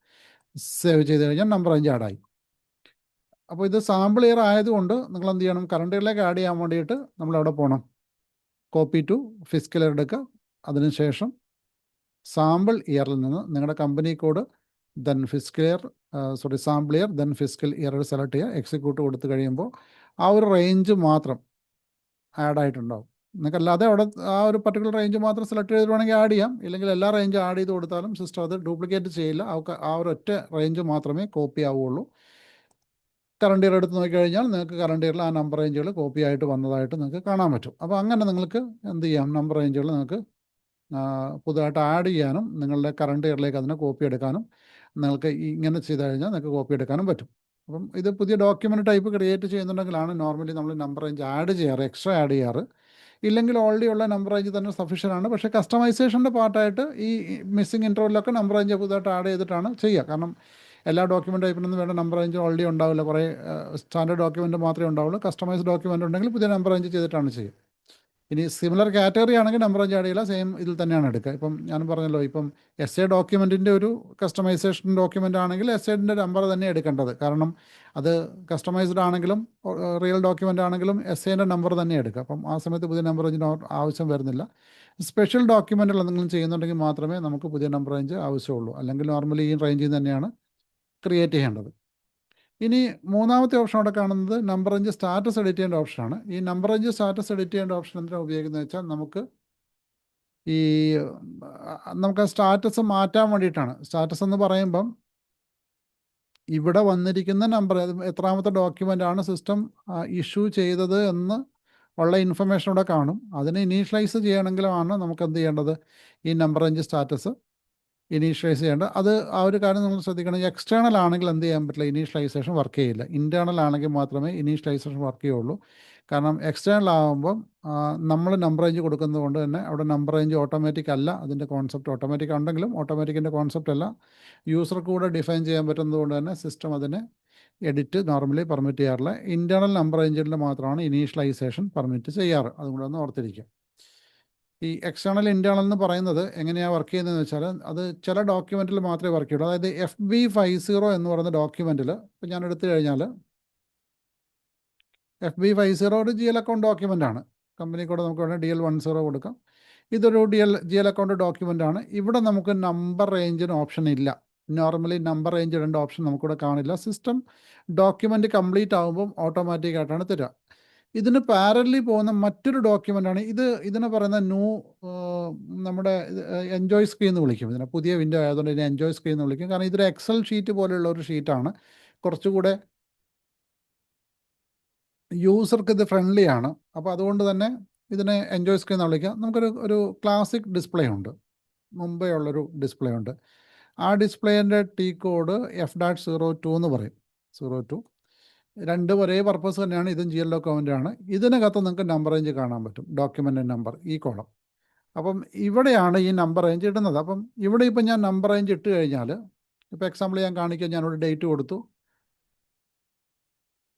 സേവ് ചെയ്ത് കഴിഞ്ഞാൽ നമ്പർ റേഞ്ച് ആഡായി. അപ്പോൾ ഇത് സാമ്പിൾ ഇയർ ആയതുകൊണ്ട് നിങ്ങൾ എന്ത് ചെയ്യണം, കറണ്ട് ഇയറിലേക്ക് ആഡ് ചെയ്യാൻ വേണ്ടിയിട്ട് നമ്മൾ എവിടെ പോകണം, കോപ്പി ടു ഫിസിക്കൽ ഇയർ എടുക്കുക. അതിനുശേഷം സാമ്പിൾ ഇയറിൽ നിന്ന് നിങ്ങളുടെ company code, then physical year, sample year, then physical year select ചെയ്യുക. എക്സിക്യൂട്ട് കൊടുത്തു കഴിയുമ്പോൾ ആ ഒരു റേഞ്ച് മാത്രം ആഡ് ആയിട്ടുണ്ടാവും. നിങ്ങൾക്ക് അല്ലാതെ അവിടെ ആ ഒരു പർട്ടിക്കുലർ റേഞ്ച് മാത്രം സെലക്ട് ചെയ്ത് വേണമെങ്കിൽ ആഡ് ചെയ്യാം. ഇല്ലെങ്കിൽ എല്ലാ റേഞ്ചും ആഡ് ചെയ്ത് കൊടുത്താലും സിസ്റ്റം അത് ഡ്യൂപ്ലിക്കേറ്റ് ചെയ്യില്ല. ആ ഒരു ഒറ്റ റേഞ്ച് മാത്രമേ കോപ്പി ആവുകയുള്ളൂ. കറണ്ട് ഇയർ എടുത്ത് നോക്കിക്കഴിഞ്ഞാൽ നിങ്ങൾക്ക് കറണ്ട് ഇയറിൽ ആ നമ്പർ റേഞ്ചുകൾ കോപ്പി ആയിട്ട് വന്നതായിട്ട് നിങ്ങൾക്ക് കാണാൻ പറ്റും. അപ്പോൾ അങ്ങനെ നിങ്ങൾക്ക് എന്ത് ചെയ്യാം, നമ്പർ റേഞ്ചുകൾ നിങ്ങൾക്ക് പുതുതായിട്ട് ആഡ് ചെയ്യാനും നിങ്ങളുടെ കറണ്ട് ഇയറിലേക്ക് അതിനെ കോപ്പി എടുക്കാനും നിങ്ങൾക്ക് ഇങ്ങനെ ചെയ്ത് കഴിഞ്ഞാൽ നിങ്ങൾക്ക് കോപ്പി എടുക്കാനും പറ്റും. അപ്പം ഇത് പുതിയ ഡോക്യുമെൻ്റ് ടൈപ്പ് ക്രിയേറ്റ് ചെയ്യുന്നുണ്ടെങ്കിലാണ് നോർമലി നമ്മൾ നമ്പർ റേഞ്ച് ആഡ് ചെയ്യാറ്, എക്സ്ട്രാ ആഡ് ചെയ്യാറ്. ഇല്ലെങ്കിൽ ഓൾറെഡി ഉള്ള നമ്പർ റേഞ്ച് തന്നെ സഫീഷ്യൻ്റ് ആണ്. പക്ഷേ കസ്റ്റമൈസേഷൻ്റെ പാർട്ടായിട്ട് ഈ മിസ്സിംഗ് ഇൻ്റർവെല്ലൊക്കെ നമ്പർ റേഞ്ച് പുതുതായിട്ട് ആഡ് ചെയ്തിട്ടാണ് ചെയ്യുക. കാരണം എല്ലാ ഡോക്യുമെൻ്റ് ടൈപ്പിനൊന്നും വേണ്ട നമ്പർ റേഞ്ച് ഓൾറെഡി ഉണ്ടാവില്ല. കുറേ സ്റ്റാൻഡേർഡ് ഡോക്യുമെൻ്റ് മാത്രമേ ഉണ്ടാവുള്ളൂ. കസ്റ്റമൈസ് ഡോക്യുമെൻ്റ് ഉണ്ടെങ്കിൽ പുതിയ നമ്പർ റേഞ്ച് ചെയ്തിട്ടാണ് ചെയ്യുക. ഇനി സിമിലർ കാറ്റഗറി ആണെങ്കിൽ നമ്പർ റേഞ്ച് ആഡ് ചെയ്യില്ല, സെയിം ഇതിൽ തന്നെയാണ് എടുക്കുക. ഇപ്പം ഞാൻ പറഞ്ഞല്ലോ, ഇപ്പം എസ് എ ഡോക്യുമെൻറ്റിൻ്റെ ഒരു കസ്റ്റമൈസേഷൻ ഡോക്യുമെൻ്റ് ആണെങ്കിൽ എസ് എഡിൻ്റെ നമ്പർ തന്നെ എടുക്കേണ്ടത്. കാരണം അത് കസ്റ്റമൈസ്ഡ് ആണെങ്കിലും റിയൽ ഡോക്യുമെൻ്റ് ആണെങ്കിലും എസ് എൻ്റെ നമ്പർ തന്നെ എടുക്കുക. അപ്പം ആ സമയത്ത് പുതിയ നമ്പർ റേഞ്ചിന് ആവശ്യം വരുന്നില്ല. സ്പെഷ്യൽ ഡോക്യുമെൻറ്റുകൾ എന്തെങ്കിലും ചെയ്യുന്നുണ്ടെങ്കിൽ മാത്രമേ നമുക്ക് പുതിയ നമ്പർ റേഞ്ച് ആവശ്യമുള്ളൂ. അല്ലെങ്കിൽ നോർമലി ഈ റേഞ്ചിൽ തന്നെയാണ് ക്രിയേറ്റ് ചെയ്യേണ്ടത്. ഇനി മൂന്നാമത്തെ ഓപ്ഷൻ അവിടെ കാണുന്നത് നമ്പർ റേഞ്ച് സ്റ്റാറ്റസ് എഡിറ്റ് ചെയ്യേണ്ട ഓപ്ഷനാണ്. ഈ നമ്പർ റേഞ്ച് സ്റ്റാറ്റസ് എഡിറ്റ് ചെയ്യേണ്ട ഓപ്ഷൻ എന്തിനാണ് ഉപയോഗിക്കുന്നത് വെച്ചാൽ നമുക്ക് നമുക്ക് സ്റ്റാറ്റസ് മാറ്റാൻ വേണ്ടിയിട്ടാണ്. സ്റ്റാറ്റസ് എന്ന് പറയുമ്പം ഇവിടെ വന്നിരിക്കുന്ന നമ്പർ, എത്രാമത്തെ ഡോക്യുമെൻ്റ് ആണ് സിസ്റ്റം ഇഷ്യൂ ചെയ്തത് എന്ന് ഉള്ള ഇൻഫർമേഷൻ ഇവിടെ കാണും. അതിനെ ഇനീഷ്യലൈസ് ചെയ്യണമെങ്കിലാണ് നമുക്ക് എന്ത് ചെയ്യേണ്ടത്, ഈ നമ്പർ റേഞ്ച് സ്റ്റാറ്റസ് ഇനീഷ്യലൈസ് ചെയ്യേണ്ടത്. അത് ആ ഒരു കാര്യം നമ്മൾ ശ്രദ്ധിക്കണം. എക്സ്റ്റേണൽ ആണെങ്കിൽ എന്ത് ചെയ്യാൻ പറ്റില്ല, ഇനീഷ്യലൈസേഷൻ വർക്ക് ചെയ്യില്ല. ഇൻറ്റേർണൽ ആണെങ്കിൽ മാത്രമേ ഇനീഷ്യലൈസേഷൻ വർക്ക് ചെയ്യുള്ളൂ. കാരണം എക്സ്റ്റേണൽ ആകുമ്പം നമ്മൾ നമ്പർ റേഞ്ച് കൊടുക്കുന്നത് കൊണ്ട് തന്നെ അവിടെ നമ്പർ റേഞ്ച് ഓട്ടോമാറ്റിക് അല്ല. അതിൻ്റെ കോൺസെപ്റ്റ് ഓട്ടോമാറ്റിക് ഉണ്ടെങ്കിലും ഓട്ടോമാറ്റിക്കിൻ്റെ കോൺസെപ്റ്റ് അല്ല, യൂസർക്ക് കൂടെ ഡിഫൈൻ ചെയ്യാൻ പറ്റുന്നത് കൊണ്ട് തന്നെ സിസ്റ്റം അതിനെ എഡിറ്റ് നോർമലി പെർമിറ്റ് ചെയ്യാറില്ല. ഇൻറ്റേർണൽ നമ്പർ റേഞ്ചിൽ മാത്രമാണ് ഇനീഷ്യലൈസേഷൻ പെർമിറ്റ് ചെയ്യാറ്. അതും കൂടെ ഒന്ന് ഓർത്തിരിക്കുക. ഈ എക്സ്റ്റേണൽ ഇൻറ്റേർണൽ എന്ന് പറയുന്നത് എങ്ങനെയാണ് വർക്ക് ചെയ്യുന്നതെന്ന് വെച്ചാൽ അത് ചില ഡോക്യുമെൻറ്റിൽ മാത്രമേ വർക്ക് ചെയ്യുള്ളൂ. അതായത് FB50 എന്ന് പറയുന്ന ഡോക്യുമെൻറ്റിൽ ഇപ്പം ഞാൻ എടുത്തു കഴിഞ്ഞാൽ FB50 ഒരു GL അക്കൗണ്ട് ഡോക്യുമെൻ്റ് ആണ്. കമ്പനി കൂടെ നമുക്ക് വേണമെങ്കിൽ DL10 കൊടുക്കാം. ഇതൊരു GL അക്കൗണ്ട് ഡോക്യുമെൻ്റ് ആണ്. ഇവിടെ നമുക്ക് നമ്പർ റേഞ്ചിന് ഓപ്ഷൻ ഇല്ല. നോർമലി നമ്പർ റേഞ്ച് ഇടേണ്ട ഓപ്ഷൻ നമുക്കിവിടെ കാണില്ല. സിസ്റ്റം ഡോക്യുമെൻ്റ് കംപ്ലീറ്റ് ആകുമ്പം ഓട്ടോമാറ്റിക്കായിട്ടാണ് തരിക. ഇതിന് പാരലി പോകുന്ന മറ്റൊരു ഡോക്യുമെൻ്റാണ് ഇതിനെ പറയുന്ന നമ്മുടെ എൻജോയ് സ്ക്രീൻ എന്ന് വിളിക്കും. ഇതിനെ പുതിയ വിൻഡോ ആയതുകൊണ്ട് ഇതിനെ എൻജോയ് സ്ക്രീൻ എന്ന് വിളിക്കും. കാരണം ഇതൊരു എക്സൽ ഷീറ്റ് പോലെയുള്ള ഒരു ഷീറ്റാണ്. കുറച്ചുകൂടെ യൂസർക്ക് ഇത് ഫ്രണ്ട്ലി ആണ്. അപ്പോൾ അതുകൊണ്ട് തന്നെ ഇതിനെ എൻജോയ് സ്ക്രീൻ എന്ന് വിളിക്കാം. നമുക്കൊരു ക്ലാസിക് ഡിസ്പ്ലേ ഉണ്ട്, മുമ്പേ ഉള്ളൊരു ഡിസ്പ്ലേ ഉണ്ട്. ആ ഡിസ്പ്ലേൻ്റെ T കോഡ് F.02 എന്ന് പറയും, 02. രണ്ടും ഒരേ പർപ്പസ് തന്നെയാണ്. ഇതും GL ഡോക്യുമെൻ്റ് ആണ്. ഇതിനകത്ത് നിങ്ങൾക്ക് നമ്പർ റേഞ്ച് കാണാൻ പറ്റും, ഡോക്യുമെൻ്റ് നമ്പർ, ഈ കോളം. അപ്പം ഇവിടെയാണ് ഈ നമ്പർ റേഞ്ച് ഇടുന്നത്. അപ്പം ഇവിടെ ഇപ്പം ഞാൻ നമ്പർ റേഞ്ച് ഇട്ട് കഴിഞ്ഞാൽ, ഇപ്പോൾ എക്സാമ്പിൾ ഞാൻ കാണിക്കാൻ, ഞാനൊരു ഡേറ്റ് കൊടുത്തു,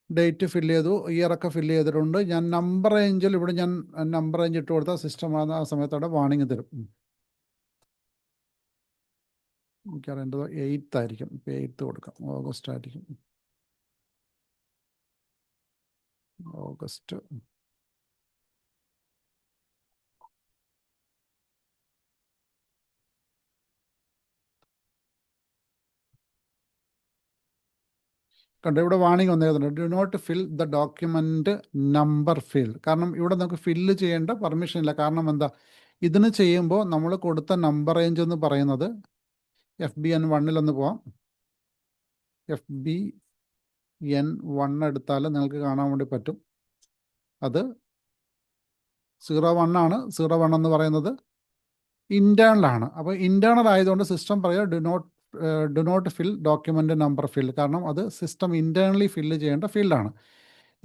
ഡേറ്റ് ഫില്ല് ചെയ്തു, ഇയറൊക്കെ ഫില്ല് ചെയ്തിട്ടുണ്ട്. ഞാൻ നമ്പർ റേഞ്ചിൽ ഇവിടെ ഞാൻ നമ്പർ റേഞ്ച് ഇട്ട് കൊടുത്താൽ സിസ്റ്റം ആ സമയത്തോടെ വാണിംഗ് തരും. എനിക്കറിയേണ്ടത് 8th ആയിരിക്കും. ഇപ്പോൾ 8th കൊടുക്കാം, ഓഗസ്റ്റ് ആയിരിക്കും, ഓഗസ്റ്റ്. കണ്ടോ, ഇവിടെ വാണിംഗ് വന്നേക്കുന്നുണ്ട്, do not fill the document number field. കാരണം ഇവിടെ നമുക്ക് ഫില്ല് ചെയ്യേണ്ട പെർമിഷൻ ഇല്ല. കാരണം എന്താ, ഇതിന് ചെയ്യുമ്പോൾ നമ്മൾ കൊടുത്ത നമ്പർ റേഞ്ച് എന്ന് പറയുന്നത് FBN1 പോവാം. FBN1 എടുത്താൽ നിങ്ങൾക്ക് കാണാൻ വേണ്ടി പറ്റും, അത് 01 ആണ്. 01 എന്ന് പറയുന്നത് ഇൻറ്റേർണൽ ആണ്. അപ്പോൾ ഇൻറ്റേർണൽ ആയതുകൊണ്ട് സിസ്റ്റം പറയുക do not fill document number field. കാരണം അത് സിസ്റ്റം ഇൻറ്റേർണലി ഫില്ല് ചെയ്യേണ്ട ഫീൽഡാണ്.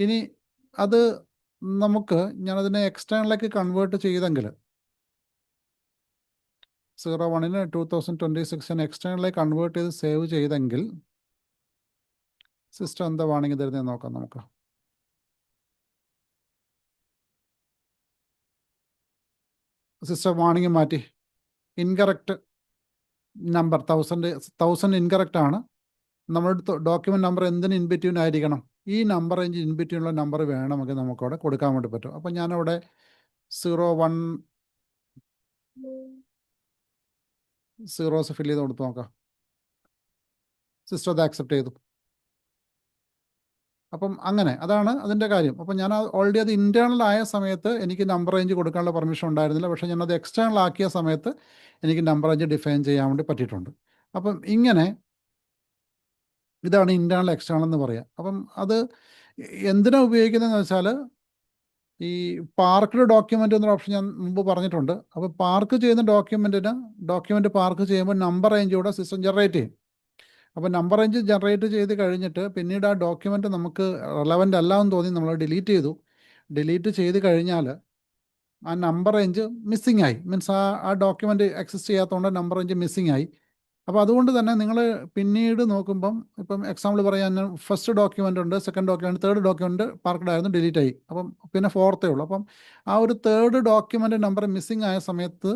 ഇനി അത് നമുക്ക്, ഞാനതിനെ എക്സ്റ്റേണലിലേക്ക് കൺവേർട്ട് ചെയ്തെങ്കിൽ 01-ന് 2026 എക്സ്റ്റേണലിലേക്ക് കൺവേർട്ട് ചെയ്ത് സേവ് ചെയ്തെങ്കിൽ സിസ്റ്റം എന്താ വാണിംഗ് തരുന്നതെന്ന് നോക്കാം നമുക്ക്. സിസ്റ്റം വാണിംഗ് മാറ്റി, ഇൻകറക്റ്റ് നമ്പർ 1000 ഇൻകറക്റ്റ് ആണ്. നമ്മുടെ ഡോക്യുമെൻ്റ് നമ്പർ എന്തിന് ഇൻബിറ്റ്വീൻ ആയിരിക്കണം, ഈ നമ്പർ റേഞ്ച് ഇൻബിറ്റ്വീനുള്ള നമ്പർ വേണമെങ്കിൽ നമുക്കവിടെ കൊടുക്കാൻ വേണ്ടി പറ്റും. അപ്പം ഞാനവിടെ 01 സീറോസ് ഫില്ല് ചെയ്ത് കൊടുത്ത് നോക്കാം. സിസ്റ്റം അത് ആക്സെപ്റ്റ് ചെയ്തു. അപ്പം അങ്ങനെ അതാണ് അതിൻ്റെ കാര്യം. അപ്പം ഞാൻ ഓൾറെഡി അത് ഇൻറ്റേർണൽ ആയ സമയത്ത് എനിക്ക് നമ്പർ റേഞ്ച് കൊടുക്കാനുള്ള പെർമിഷൻ ഉണ്ടായിരുന്നില്ല. പക്ഷേ ഞാനത് എക്സ്റ്റേണൽ ആക്കിയ സമയത്ത് എനിക്ക് നമ്പർ റേഞ്ച് ഡിഫൈൻ ചെയ്യാൻ വേണ്ടി പറ്റിയിട്ടുണ്ട്. അപ്പം ഇങ്ങനെ ഇതാണ് ഇൻറ്റേർണൽ എക്സ്റ്റേണൽ എന്ന് പറയുക. അപ്പം അത് എന്തിനാണ് ഉപയോഗിക്കുന്നതെന്ന് വെച്ചാൽ, ഈ പാർക്ക്ഡ് ഡോക്യുമെൻ്റ് എന്നൊരു ഓപ്ഷൻ ഞാൻ മുമ്പ് പറഞ്ഞിട്ടുണ്ട്. അപ്പോൾ പാർക്ക് ചെയ്യുന്ന ഡോക്യുമെൻ്റ് പാർക്ക് ചെയ്യുമ്പോൾ നമ്പർ റേഞ്ച് കൂടെ സിസ്റ്റം ജനറേറ്റ് ചെയ്യും. അപ്പോൾ നമ്പർ റേഞ്ച് ജനറേറ്റ് ചെയ്ത് കഴിഞ്ഞിട്ട് പിന്നീട് ആ ഡോക്യുമെൻ്റ് നമുക്ക് റെലവൻ്റ് അല്ല എന്ന് തോന്നി നമ്മൾ ഡിലീറ്റ് ചെയ്തു. ഡിലീറ്റ് ചെയ്ത് കഴിഞ്ഞാൽ ആ നമ്പർ റേഞ്ച് മിസ്സിംഗ് ആയി. മീൻസ് ആ ഡോക്യുമെൻ്റ് എക്സിസ്റ്റ് ചെയ്യാത്തതുകൊണ്ട് നമ്പർ റേഞ്ച് മിസ്സിംഗ് ആയി. അപ്പോൾ അതുകൊണ്ട് തന്നെ നിങ്ങൾ പിന്നീട് നോക്കുമ്പം, ഇപ്പം എക്സാമ്പിൾ പറയാൻ, ഫസ്റ്റ് ഡോക്യുമെൻ്റ് ഉണ്ട്, second document, third document parked ആയിരുന്നു, ഡിലീറ്റ് ആയി. അപ്പം പിന്നെ ഫോർത്തേ ഉള്ളൂ. അപ്പം ആ ഒരു തേർഡ് ഡോക്യുമെൻ്റ് നമ്പർ മിസ്സിംഗ് ആയ സമയത്ത്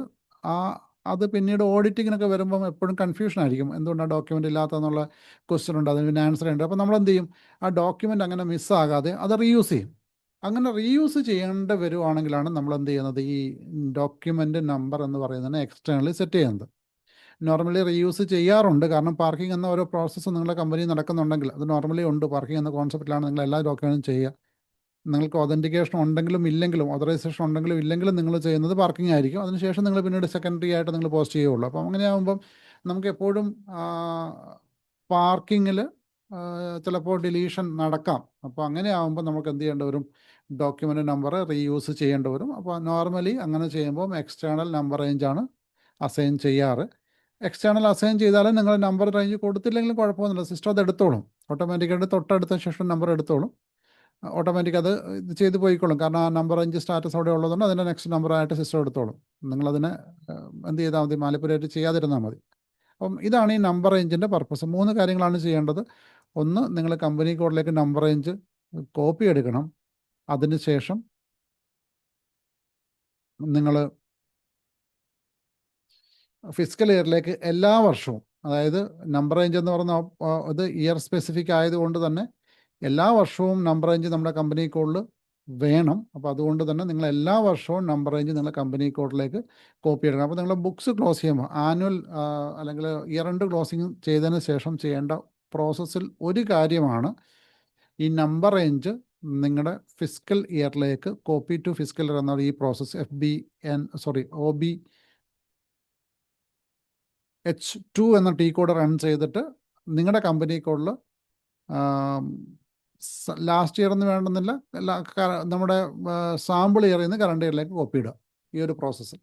അത് പിന്നീട് ഓഡിറ്റിങ്ങിനൊക്കെ വരുമ്പം എപ്പോഴും കൺഫ്യൂഷൻ ആയിരിക്കും, എന്തുകൊണ്ടാണ് ഡോക്യുമെൻ്റ് ഇല്ലാത്തതെന്നുള്ള ക്വസ്റ്റ്യൻ ഉണ്ട്, അതിന് പിന്നെ ആൻസർ ഉണ്ട്. അപ്പോൾ നമ്മൾ എന്ത് ചെയ്യും, ആ ഡോക്യുമെൻ്റ് അങ്ങനെ മിസ്സാകാതെ അത് റീയൂസ് ചെയ്യും. അങ്ങനെ റീയൂസ് ചെയ്യേണ്ടി വരുവാണെങ്കിലാണ് നമ്മൾ എന്ത് ചെയ്യുന്നത്, ഈ ഡോക്യുമെൻ്റ് നമ്പർ എന്ന് പറയുന്നതിനെ എക്സ്റ്റേണലി സെറ്റ് ചെയ്യുന്നത്. നോർമലി റീയൂസ് ചെയ്യാറുണ്ട്. കാരണം പാർക്കിംഗ് എന്ന ഓരോ പ്രോസസ്സ് നിങ്ങളുടെ കമ്പനി നടക്കുന്നുണ്ടെങ്കിൽ അത് നോർമലി ഉണ്ട്. പാർക്കിംഗ് എന്ന കോൺസെപ്റ്റിലാണ് നിങ്ങൾ എല്ലാ ഡോക്യുമെൻറ്റും ചെയ്യുക. നിങ്ങൾക്ക് ഒതൻറ്റിക്കേഷൻ ഉണ്ടെങ്കിലും ഇല്ലെങ്കിലും, ഓതറൈസേഷൻ ഉണ്ടെങ്കിലും ഇല്ലെങ്കിലും നിങ്ങൾ ചെയ്യുന്നത് പാർക്കിംഗ് ആയിരിക്കും. അതിനുശേഷം നിങ്ങൾ പിന്നീട് സെക്കൻഡറി ആയിട്ട് നിങ്ങൾ പോസ്റ്റ് ചെയ്യുള്ളൂ. അപ്പം അങ്ങനെയാകുമ്പം നമുക്ക് എപ്പോഴും പാർക്കിങ്ങിൽ ചിലപ്പോൾ ഡിലീഷൻ നടക്കാം. അപ്പോൾ അങ്ങനെ ആകുമ്പോൾ നമുക്ക് എന്ത് ചെയ്യേണ്ടി വരും, ഡോക്യുമെൻ്റ് നമ്പർ റീയൂസ് ചെയ്യേണ്ടി വരും. അപ്പോൾ നോർമലി അങ്ങനെ ചെയ്യുമ്പോൾ എക്സ്റ്റേണൽ നമ്പർ റേഞ്ചാണ് അസൈൻ ചെയ്യാറ്. എക്സ്റ്റേണൽ അസൈൻ ചെയ്താലും നിങ്ങൾ നമ്പർ റേഞ്ച് കൊടുത്തില്ലെങ്കിലും കുഴപ്പമൊന്നുമില്ല, സിസ്റ്റം അത് എടുത്തോളും. ഓട്ടോമാറ്റിക്കായിട്ട് തൊട്ടടുത്ത ശേഷം നമ്പർ എടുത്തോളും. ഓട്ടോമാറ്റിക് അത് ഇത് ചെയ്ത് പോയിക്കോളും. കാരണം ആ നമ്പർ റേഞ്ച് സ്റ്റാറ്റസ് അവിടെ ഉള്ളതുകൊണ്ട് അതിൻ്റെ നെക്സ്റ്റ് നമ്പറായിട്ട് സിസ്റ്റം എടുത്തോളും. നിങ്ങളതിനെ എന്ത് ചെയ്താൽ മതി, മാനിപ്പുലേറ്റ് ചെയ്യാതിരുന്നാൽ മതി. അപ്പം ഇതാണ് ഈ നമ്പർ റേഞ്ചിൻ്റെ പർപ്പസ്. 3 കാര്യങ്ങളാണ് ചെയ്യേണ്ടത്. ഒന്ന്, നിങ്ങൾ കമ്പനി കോഡിലേക്ക് നമ്പർ റേഞ്ച് കോപ്പി എടുക്കണം. അതിനുശേഷം നിങ്ങൾ ഫിസിക്കൽ ഇയറിലേക്ക് എല്ലാ വർഷവും, അതായത് നമ്പർ റേഞ്ച് എന്ന് പറയുന്ന ഇത് ഇയർ സ്പെസിഫിക് ആയതുകൊണ്ട് തന്നെ എല്ലാ വർഷവും നമ്പർ റേഞ്ച് നമ്മുടെ കമ്പനി കോഡിൽ വേണം. അപ്പോൾ അതുകൊണ്ട് തന്നെ നിങ്ങൾ എല്ലാ വർഷവും നമ്പർ റേഞ്ച് നിങ്ങളുടെ കമ്പനി കോഡിലേക്ക് കോപ്പി എടുക്കണം. അപ്പോൾ നിങ്ങൾ ബുക്സ് ക്ലോസ് ചെയ്യുമ്പോൾ ആനുവൽ അല്ലെങ്കിൽ ഇയർ എൻഡ് ക്ലോസിങ് ചെയ്തതിന് ശേഷം ചെയ്യേണ്ട പ്രോസസ്സിൽ ഒരു കാര്യമാണ് ഈ നമ്പർ റേഞ്ച് നിങ്ങളുടെ ഫിസിക്കൽ ഇയറിലേക്ക് കോപ്പി ടു ഫിസിക്കൽ ഇയർ എന്ന ഈ പ്രോസസ്സ് OBH2 എന്ന T കോഡ് റൺ ചെയ്തിട്ട് നിങ്ങളുടെ കമ്പനി കോഡിൽ ലാസ്റ്റ് ഇയർ എന്ന് വേണമെന്നില്ല, നമ്മുടെ സാമ്പിൾ ഇയറിൽ നിന്ന് കറണ്ട് ഇയറിലേക്ക് കോപ്പി ഇടുക. ഈ ഒരു പ്രോസസ്സ്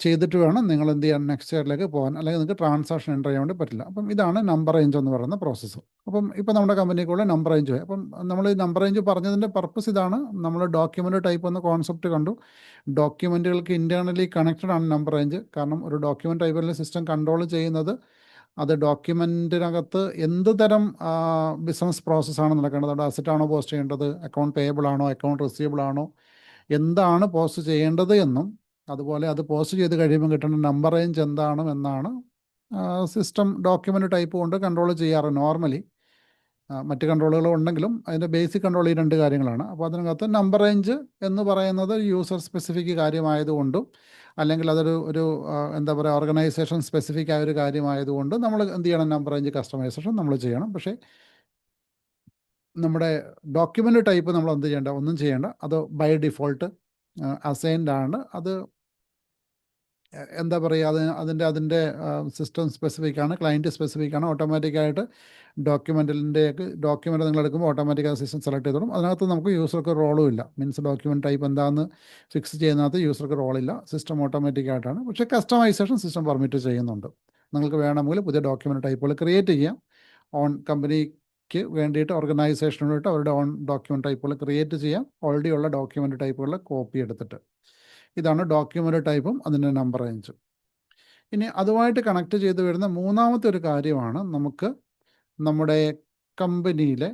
ചെയ്തിട്ട് വേണം നിങ്ങൾ എന്ത് ചെയ്യാൻ, നെക്സ്റ്റ് ഇയറിലേക്ക് പോകാൻ. അല്ലെങ്കിൽ നിങ്ങൾക്ക് ട്രാൻസാക്ഷൻ എൻ്റർ ചെയ്യാൻ വേണ്ടി പറ്റില്ല. അപ്പം ഇതാണ് നമ്പർ റേഞ്ച് എന്ന് പറയുന്ന പ്രോസസ്സ്. അപ്പം ഇപ്പം നമ്മുടെ കമ്പനിക്കുള്ള നമ്പർ റേഞ്ച് പോയി. അപ്പം നമ്മൾ ഈ നമ്പർ റേഞ്ച് പറഞ്ഞതിൻ്റെ പർപ്പസ് ഇതാണ്. നമ്മൾ ഡോക്യുമെൻ്റ് ടൈപ്പ് എന്ന കോൺസെപ്റ്റ് കണ്ടു. ഡോക്യുമെൻറ്റുകൾക്ക് ഇൻറ്റേർണലി കണക്റ്റഡ് ആണ് നമ്പർ റേഞ്ച്. കാരണം ഒരു ഡോക്യുമെൻ്റ് ടൈപ്പിൽ സിസ്റ്റം കൺട്രോൾ ചെയ്യുന്നത് അത് ഡോക്യുമെൻറ്റിനകത്ത് എന്ത് തരം ബിസിനസ് പ്രോസസ്സാണ് നടക്കേണ്ടത്, അവിടെ അസറ്റാണോ പോസ്റ്റ് ചെയ്യേണ്ടത്, അക്കൗണ്ട് പേയബിൾ ആണോ, അക്കൗണ്ട് റിസീവബിൾ ആണോ, എന്താണ് പോസ്റ്റ് ചെയ്യേണ്ടത് എന്നും, അതുപോലെ അത് പോസ്റ്റ് ചെയ്ത് കഴിയുമ്പോൾ കിട്ടുന്ന നമ്പർ റേഞ്ച് എന്താണ് എന്നാണ് സിസ്റ്റം ഡോക്യുമെൻ്റ് ടൈപ്പ് കൊണ്ട് കൺട്രോൾ ചെയ്യാറ് നോർമലി. മറ്റ് കൺട്രോളുകൾ ഉണ്ടെങ്കിലും അതിൻ്റെ ബേസിക് കൺട്രോൾ ഈ രണ്ട് കാര്യങ്ങളാണ്. അപ്പോൾ അതിനകത്ത് നമ്പർ റേഞ്ച് എന്ന് പറയുന്നത് യൂസർ സ്പെസിഫിക് കാര്യമായതുകൊണ്ടും അല്ലെങ്കിൽ അതൊരു ഒരു എന്താ പറയുക ഓർഗനൈസേഷൻ സ്പെസിഫിക് ആയ ഒരു കാര്യമായതുകൊണ്ട് നമ്മൾ എന്ത് ചെയ്യണം, നമ്പർ റേഞ്ച് കസ്റ്റമൈസേഷൻ നമ്മൾ ചെയ്യണം. പക്ഷേ നമ്മുടെ ഡോക്യുമെൻ്റ് ടൈപ്പ് നമ്മൾ എന്ത് ചെയ്യേണ്ട, ഒന്നും ചെയ്യേണ്ട, അത് ബൈ ഡിഫോൾട്ട് അസൈൻഡ് ആണ്. അത് എന്താ പറയുക, അതിൻ്റെ സിസ്റ്റം സ്പെസിഫിക് ആണ്, ക്ലയൻറ്റ് സ്പെസിഫിക് ആണ്. ഓട്ടോമാറ്റിക്കായിട്ട് ഡോക്യുമെൻ്റ് നിങ്ങൾ എടുക്കുമ്പോൾ ഓട്ടോമാറ്റിക്കായി സിസ്റ്റം സെലക്ട് ചെയ്തോളും. അതിനകത്ത് നമുക്ക് യൂസർക്ക് റോളും ഇല്ല. മീൻസ് ഡോക്യുമെൻ്റ് ടൈപ്പ് എന്താണെന്ന് ഫിക്സ് ചെയ്യുന്നതിനകത്ത് യൂസർക്ക് റോളില്ല, സിസ്റ്റം ഓട്ടോമാറ്റിക്കായിട്ടാണ്. പക്ഷേ കസ്റ്റമൈസേഷൻ സിസ്റ്റം പെർമിറ്റ് ചെയ്യുന്നുണ്ട്. നിങ്ങൾക്ക് വേണമെങ്കിൽ പുതിയ ഡോക്യുമെൻ്റ് ടൈപ്പുകൾ ക്രിയേറ്റ് ചെയ്യാം. ഓൺ കമ്പനിക്ക് വേണ്ടിയിട്ട് ഓർഗനൈസേഷന് വേണ്ടിയിട്ട് അവരുടെ ഓൺ ഡോക്യുമെൻ്റ് ടൈപ്പുകൾ ക്രിയേറ്റ് ചെയ്യാം, ഓൾറെഡി ഉള്ള ഡോക്യുമെൻ്റ് ടൈപ്പുകളുടെ കോപ്പി എടുത്തിട്ട്. ഇതാണ് ഡോക്യുമെൻ്റ് ടൈപ്പും അതിൻ്റെ നമ്പർ റേഞ്ചും. ഇനി അതുമായിട്ട് കണക്ട് ചെയ്ത് വരുന്ന മൂന്നാമത്തെ ഒരു കാര്യമാണ് നമുക്ക് നമ്മുടെ കമ്പനിയിലെ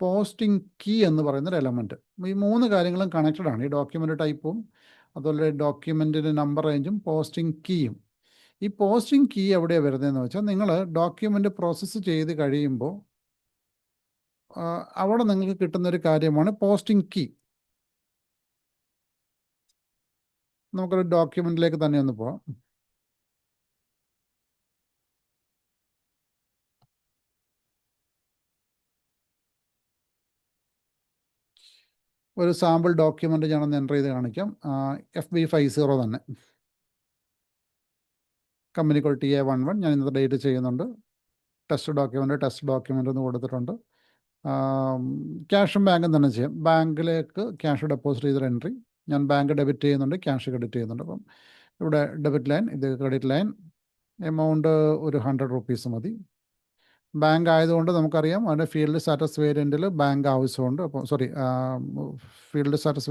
പോസ്റ്റിംഗ് കീ എന്ന് പറയുന്നൊരു എലമെൻറ്റ്. ഈ മൂന്ന് കാര്യങ്ങളും കണക്റ്റഡ് ആണ്, ഈ ഡോക്യുമെൻ്റ് ടൈപ്പും അതുപോലെ ഡോക്യുമെൻറ്റിൻ്റെ നമ്പർ റേഞ്ചും പോസ്റ്റിംഗ് കീയും. ഈ പോസ്റ്റിംഗ് കീ എവിടെയാണ് വരുന്നതെന്ന് വെച്ചാൽ, നിങ്ങൾ ഡോക്യുമെൻ്റ് പ്രോസസ്സ് ചെയ്ത് കഴിയുമ്പോൾ അവിടെ നിങ്ങൾക്ക് കിട്ടുന്നൊരു കാര്യമാണ് പോസ്റ്റിംഗ് കീ. നമുക്കൊരു ഡോക്യുമെൻറ്റിലേക്ക് തന്നെ ഒന്ന് പോവാം. ഒരു സാമ്പിൾ ഡോക്യുമെൻ്റ് ഞാനൊന്ന് എൻ്റർ ചെയ്ത് കാണിക്കാം. FB50 തന്നെ, കമ്പനി കോഡ് TA11. ഞാൻ ഇന്നത്തെ ഡേറ്റ് ചെയ്യുന്നുണ്ട്. ടെസ്റ്റ് ഡോക്യുമെൻ്റ് എന്ന് കൊടുത്തിട്ടുണ്ട്. ക്യാഷും ബാങ്കും തന്നെ ചെയ്യാം. ബാങ്കിലേക്ക് ക്യാഷ് ഡെപ്പോസിറ്റ് ചെയ്തൊരു എൻട്രി, ഞാൻ ബാങ്ക് ഡെബിറ്റ് ചെയ്യുന്നുണ്ട്, ക്യാഷ് ക്രെഡിറ്റ് ചെയ്യുന്നുണ്ട്. അപ്പം ഇവിടെ ഡെബിറ്റ് ലൈൻ, ഇത് ക്രെഡിറ്റ് ലൈൻ. എമൗണ്ട് ഒരു 100 റുപ്പീസ് മതി. ബാങ്ക് ആയതുകൊണ്ട് നമുക്കറിയാം അതിൻ്റെ ഫീൽഡ് സ്റ്റാറ്റസ് വേരിയൻറ്റിൽ ബാങ്ക് ആവശ്യമുണ്ട്. അപ്പോൾ ഫീൽഡ് സ്റ്റാറ്റസ്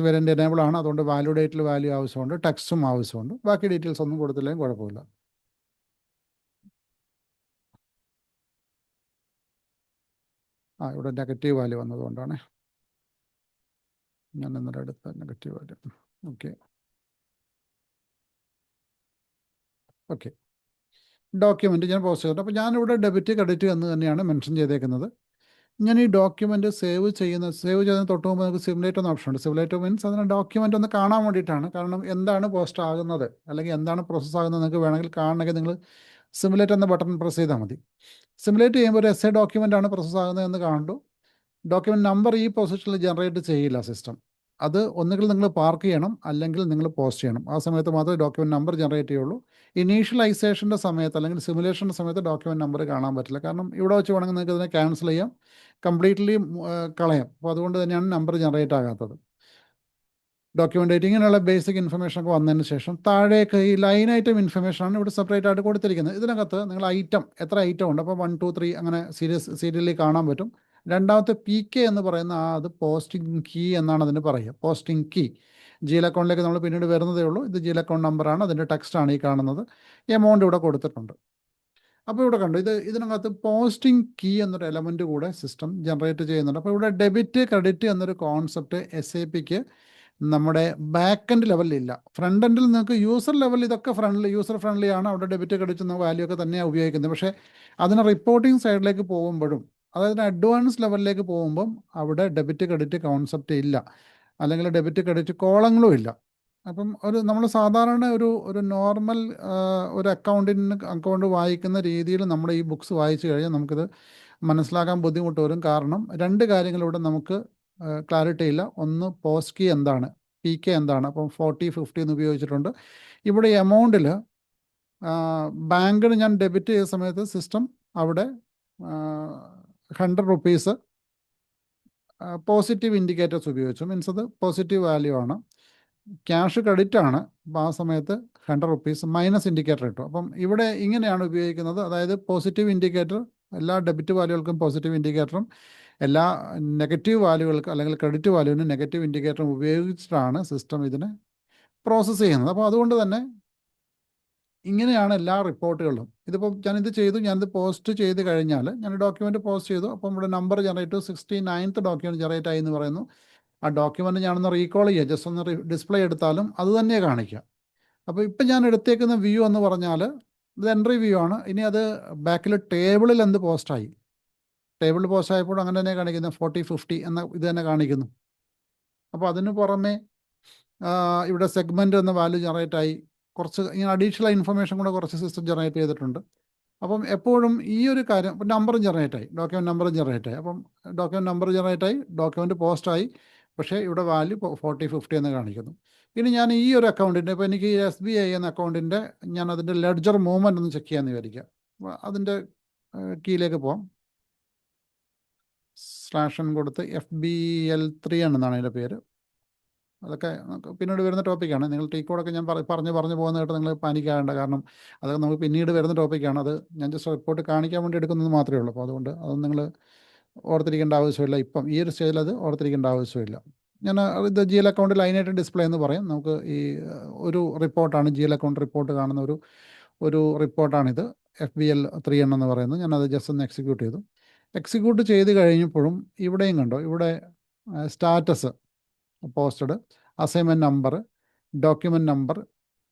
വേരിയൻ്റ് എനേബിൾ ആണ്. അതുകൊണ്ട് വാല്യൂ ഡേറ്റിൽ വാല്യൂ ആവശ്യമുണ്ട്, ടെക്സ്റ്റും ആവശ്യമുണ്ട്. ബാക്കി ഡീറ്റെയിൽസ് ഒന്നും കൊടുത്തില്ലെങ്കിൽ കുഴപ്പമില്ല. ഇവിടെ നെഗറ്റീവ് വാല്യൂ വന്നതുകൊണ്ടാണ് ഞാൻ ഇന്നലെ എടുത്ത നെഗറ്റീവ് വാല്യൂ. ഓക്കെ ഡോക്യുമെൻ്റ് ഞാൻ പോസ്റ്റ് ചെയ്തിട്ടുണ്ട്. അപ്പോൾ ഞാനിവിടെ ഡെബിറ്റ് ക്രെഡിറ്റ് എന്ന് തന്നെയാണ് മെൻഷൻ ചെയ്തേക്കുന്നത്. ഞാൻ ഈ ഡോക്യുമെൻ്റ് സേവ് ചെയ്യുന്നതിന് തൊട്ട് മുമ്പ് നമുക്ക് സിമുലേറ്റ് എന്ന ഓപ്ഷൻ ഉണ്ട്. സിമുലേറ്റ് മീൻസ് അതിന് ഡോക്യുമെൻ്റ് ഒന്ന് കാണാൻ വേണ്ടിയിട്ടാണ്. കാരണം എന്താണ് പോസ്റ്റ് ആകുന്നത് അല്ലെങ്കിൽ എന്താണ് പ്രോസസ്സ് ആകുന്നത് നിങ്ങൾക്ക് വേണമെങ്കിൽ കാണണമെങ്കിൽ നിങ്ങൾ സിമുലേറ്റ് എന്ന ബട്ടൺ പ്രസ് ചെയ്താൽ മതി. സിമുലേറ്റ് ചെയ്യുമ്പോൾ ഒരു എസ്എ ഡോക്യുമെൻ്റ് ആണ് പ്രോസസ്സ് ആകുന്നതെന്ന് കണ്ടു. ഡോക്യുമെൻ്റ് നമ്പർ ഈ പൊസിഷനിൽ ജനറേറ്റ് ചെയ്യില്ല സിസ്റ്റം. അത് ഒന്നുകിൽ നിങ്ങൾ പാർക്ക് ചെയ്യണം അല്ലെങ്കിൽ നിങ്ങൾ പോസ്റ്റ് ചെയ്യണം. ആ സമയത്ത് മാത്രമേ ഡോക്യുമെൻ്റ് നമ്പർ ജനറേറ്റ് ചെയ്യുള്ളൂ. ഇനീഷ്യലൈസേഷൻ്റെ സമയത്ത് അല്ലെങ്കിൽ സിമുലേഷൻ്റെ സമയത്ത് ഡോക്യുമെൻ്റ് നമ്പർ കാണാൻ പറ്റില്ല. കാരണം ഇവിടെ വെച്ച് വേണമെങ്കിൽ നിങ്ങൾക്ക് ഇതിനെ ക്യാൻസൽ ചെയ്യാം, കംപ്ലീറ്റ്ലി കളയാം. അപ്പോൾ അതുകൊണ്ട് തന്നെയാണ് നമ്പർ ജനറേറ്റ് ആകാത്തത്. ഡോക്യുമെൻ്റ് ഇങ്ങനെയുള്ള ബേസിക് ഇൻഫർമേഷനൊക്കെ വന്നതിന് ശേഷം താഴേക്ക് ഈ ലൈൻ ഐറ്റം ഇൻഫർമേഷനാണ് ഇവിടെ സെപ്പറേറ്റ് ആയിട്ട് കൊടുത്തിരിക്കുന്നത്. ഇതിനകത്ത് നിങ്ങൾ എത്ര ഐറ്റം ഉണ്ട്, അപ്പോൾ 1 2 3 അങ്ങനെ സീരിയലി കാണാൻ പറ്റും. രണ്ടാമത്തെ PK എന്ന് പറയുന്ന അത് പോസ്റ്റിംഗ് കീ എന്നാണ് അതിന് പറയുക. പോസ്റ്റിംഗ് കീ ജിമെയിൽ അക്കൗണ്ടിലേക്ക് നമ്മൾ പിന്നീട് വരുന്നതേ ഉള്ളൂ. ഇത് ജിമെയിൽ അക്കൗണ്ട് നമ്പറാണ്, അതിൻ്റെ ടെക്സ്റ്റാണ് ഈ കാണുന്നത്. എമൗണ്ട് ഇവിടെ കൊടുത്തിട്ടുണ്ട്. അപ്പോൾ ഇവിടെ കണ്ടു, ഇതിനകത്ത് പോസ്റ്റിംഗ് കീ എന്നൊരു എലമെൻറ്റ് കൂടെ സിസ്റ്റം ജനറേറ്റ് ചെയ്യുന്നുണ്ട്. അപ്പോൾ ഇവിടെ ഡെബിറ്റ് ക്രെഡിറ്റ് എന്നൊരു കോൺസെപ്റ്റ് SAPക്ക് നമ്മുടെ ബാക്ക് എൻഡ് ലെവലിലില്ല. ഫ്രണ്ട് എൻഡിൽ നിങ്ങൾക്ക് യൂസർ ലെവലിൽ ഇതൊക്കെ യൂസർ ഫ്രണ്ട്ലി ആണ്. അവിടെ ഡെബിറ്റ് ക്രെഡിറ്റ് എന്ന വാല്യൂ ഒക്കെ തന്നെയാണ് ഉപയോഗിക്കുന്നത്. പക്ഷേ അതിന് റിപ്പോർട്ടിംഗ് സൈഡിലേക്ക് പോകുമ്പോഴും അതായത് അഡ്വാൻസ് ലെവലിലേക്ക് പോകുമ്പം അവിടെ ഡെബിറ്റ് ക്രെഡിറ്റ് കോൺസെപ്റ്റ് ഇല്ല, അല്ലെങ്കിൽ ഡെബിറ്റ് ക്രെഡിറ്റ് കോളങ്ങളും ഇല്ല. അപ്പം നമ്മൾ സാധാരണ ഒരു നോർമൽ ഒരു അക്കൗണ്ട് വായിക്കുന്ന രീതിയിൽ നമ്മൾ ഈ ബുക്സ് വായിച്ചു കഴിഞ്ഞാൽ നമുക്കിത് മനസ്സിലാക്കാൻ ബുദ്ധിമുട്ട് വരും. കാരണം രണ്ട് കാര്യങ്ങളിവിടെ നമുക്ക് ക്ലാരിറ്റി ഇല്ല. ഒന്ന് പോസ്റ്റ് കീ എന്താണ്, PK എന്താണ്. അപ്പം 40 50 എന്ന് ഉപയോഗിച്ചിട്ടുണ്ട്. ഇവിടെ എമൗണ്ടിൽ ബാങ്കിന് ഞാൻ ഡെബിറ്റ് ചെയ്ത സമയത്ത് സിസ്റ്റം അവിടെ 100 റുപ്പീസ് പോസിറ്റീവ് ഇൻഡിക്കേറ്റേഴ്സ് ഉപയോഗിച്ചു. മീൻസ് അത് പോസിറ്റീവ് വാല്യൂ ആണ്. ക്യാഷ് ക്രെഡിറ്റ് ആണ്, അപ്പോൾ ആ സമയത്ത് 100 റുപ്പീസ് മൈനസ് ഇൻഡിക്കേറ്റർ ഇട്ടു. അപ്പം ഇവിടെ ഇങ്ങനെയാണ് ഉപയോഗിക്കുന്നത്. അതായത് പോസിറ്റീവ് ഇൻഡിക്കേറ്റർ, എല്ലാ ഡെബിറ്റ് വാല്യൂകൾക്കും പോസിറ്റീവ് ഇൻഡിക്കേറ്ററും എല്ലാ നെഗറ്റീവ് വാല്യൂകൾക്ക് അല്ലെങ്കിൽ ക്രെഡിറ്റ് വാല്യൂവിനും നെഗറ്റീവ് ഇൻഡിക്കേറ്ററും ഉപയോഗിച്ചിട്ടാണ് സിസ്റ്റം ഇതിനെ പ്രോസസ്സ് ചെയ്യുന്നത്. അപ്പോൾ അതുകൊണ്ട് തന്നെ ഇങ്ങനെയാണ് എല്ലാ റിപ്പോർട്ടുകളും. ഇതിപ്പോൾ ഞാനിത് ചെയ്തു, ഞാനിത് പോസ്റ്റ് ചെയ്ത് കഴിഞ്ഞാൽ ഞാൻ ഡോക്യുമെൻ്റ് പോസ്റ്റ് ചെയ്തു. അപ്പം ഇവിടെ number generate 69th document generate ആയി എന്ന് പറയുന്നു. ആ ഡോക്യുമെൻ്റ് ഞാനൊന്ന് റീകോൾ ചെയ്യുക, ജസ്റ്റ് ഒന്ന് ഡിസ്പ്ലേ എടുത്താലും അത് തന്നെ കാണിക്കുക. അപ്പോൾ ഇപ്പം ഞാൻ എടുത്തേക്കുന്ന വ്യൂ എന്ന് പറഞ്ഞാൽ ഇത് എൻട്രി വ്യൂ ആണ്. ഇനി അത് ബാക്കിൽ ടേബിളിൽ എന്ത് പോസ്റ്റായി, ടേബിൾ പോസ്റ്റ് ആയപ്പോഴും അങ്ങനെ തന്നെ കാണിക്കുന്നത് 40-50 എന്ന ഇത് തന്നെ കാണിക്കുന്നു. അപ്പോൾ അതിന് പുറമെ ഇവിടെ സെഗ്മെൻ്റ് എന്ന വാല്യൂ ജനറേറ്റ് ആയി, കുറച്ച് ഇങ്ങനെ അഡീഷണൽ ഇൻഫർമേഷൻ കൂടെ കുറച്ച് സിസ്റ്റം ജനറേറ്റ് ചെയ്തിട്ടുണ്ട്. അപ്പം എപ്പോഴും ഈ ഒരു കാര്യം, നമ്പറും ജനറേറ്റ് ആയി, ഡോക്യുമെൻ്റ് നമ്പറും ജനറേറ്റ് ആയി. അപ്പം ഡോക്യുമെൻ്റ് നമ്പർ ജനറേറ്റ് ആയി, ഡോക്യുമെൻ്റ് പോസ്റ്റായി, പക്ഷേ ഇവിടെ വാല്യൂ 40-50 എന്ന് കാണിക്കുന്നു. ഇനി ഞാൻ ഈ ഒരു അക്കൗണ്ടിൻ്റെ, ഇപ്പോൾ എനിക്ക് SBI എന്ന അക്കൗണ്ടിൻ്റെ ഞാൻ അതിൻ്റെ ലെഡ്ജർ മൂവ്മെൻ്റ് ഒന്ന് ചെക്ക് ചെയ്യാമെന്ന് വിചാരിക്കുക. അതിൻ്റെ കീയിലേക്ക് പോകാം. /n കൊടുത്ത് FBL3 എന്നാണ് അതിൻ്റെ പേര്. അതൊക്കെ പിന്നീട് വരുന്ന ടോപ്പിക്കാണ്. നിങ്ങൾ ടീ കോഡൊക്കെ ഞാൻ പറഞ്ഞു പോകുന്നതായിട്ട് നിങ്ങൾ പാനിക്കാകേണ്ട, കാരണം അതൊക്കെ നമുക്ക് പിന്നീട് വരുന്ന ടോപ്പിക്കാണ്. അത് ഞാൻ ജസ്റ്റ് റിപ്പോർട്ട് കാണിക്കാൻ വേണ്ടി എടുക്കുന്നത് മാത്രമേ ഉള്ളൂ. അപ്പോൾ അതുകൊണ്ട് അതൊന്നും നിങ്ങൾ ഓർത്തിരിക്കേണ്ട ആവശ്യമില്ല. ഇപ്പം ഈ ഒരു സ്റ്റേജിൽ അത് ഓർത്തിരിക്കേണ്ട ആവശ്യമില്ല. ഞാൻ ഇത് GL അക്കൗണ്ട് ലൈനായിട്ട് ഡിസ്പ്ലേ എന്ന് പറയും. നമുക്ക് ഈ ഒരു റിപ്പോർട്ടാണ്, GL അക്കൗണ്ട് റിപ്പോർട്ട് കാണുന്ന ഒരു റിപ്പോർട്ടാണിത്, FBL3 എന്ന് പറയുന്നത്. ഞാനത് ജസ്റ്റ് ഒന്ന് എക്സിക്യൂട്ട് ചെയ്തു. എക്സിക്യൂട്ട് ചെയ്ത് കഴിഞ്ഞപ്പോഴും ഇവിടെയും കണ്ടോ, ഇവിടെ status posted, assignment number, document number,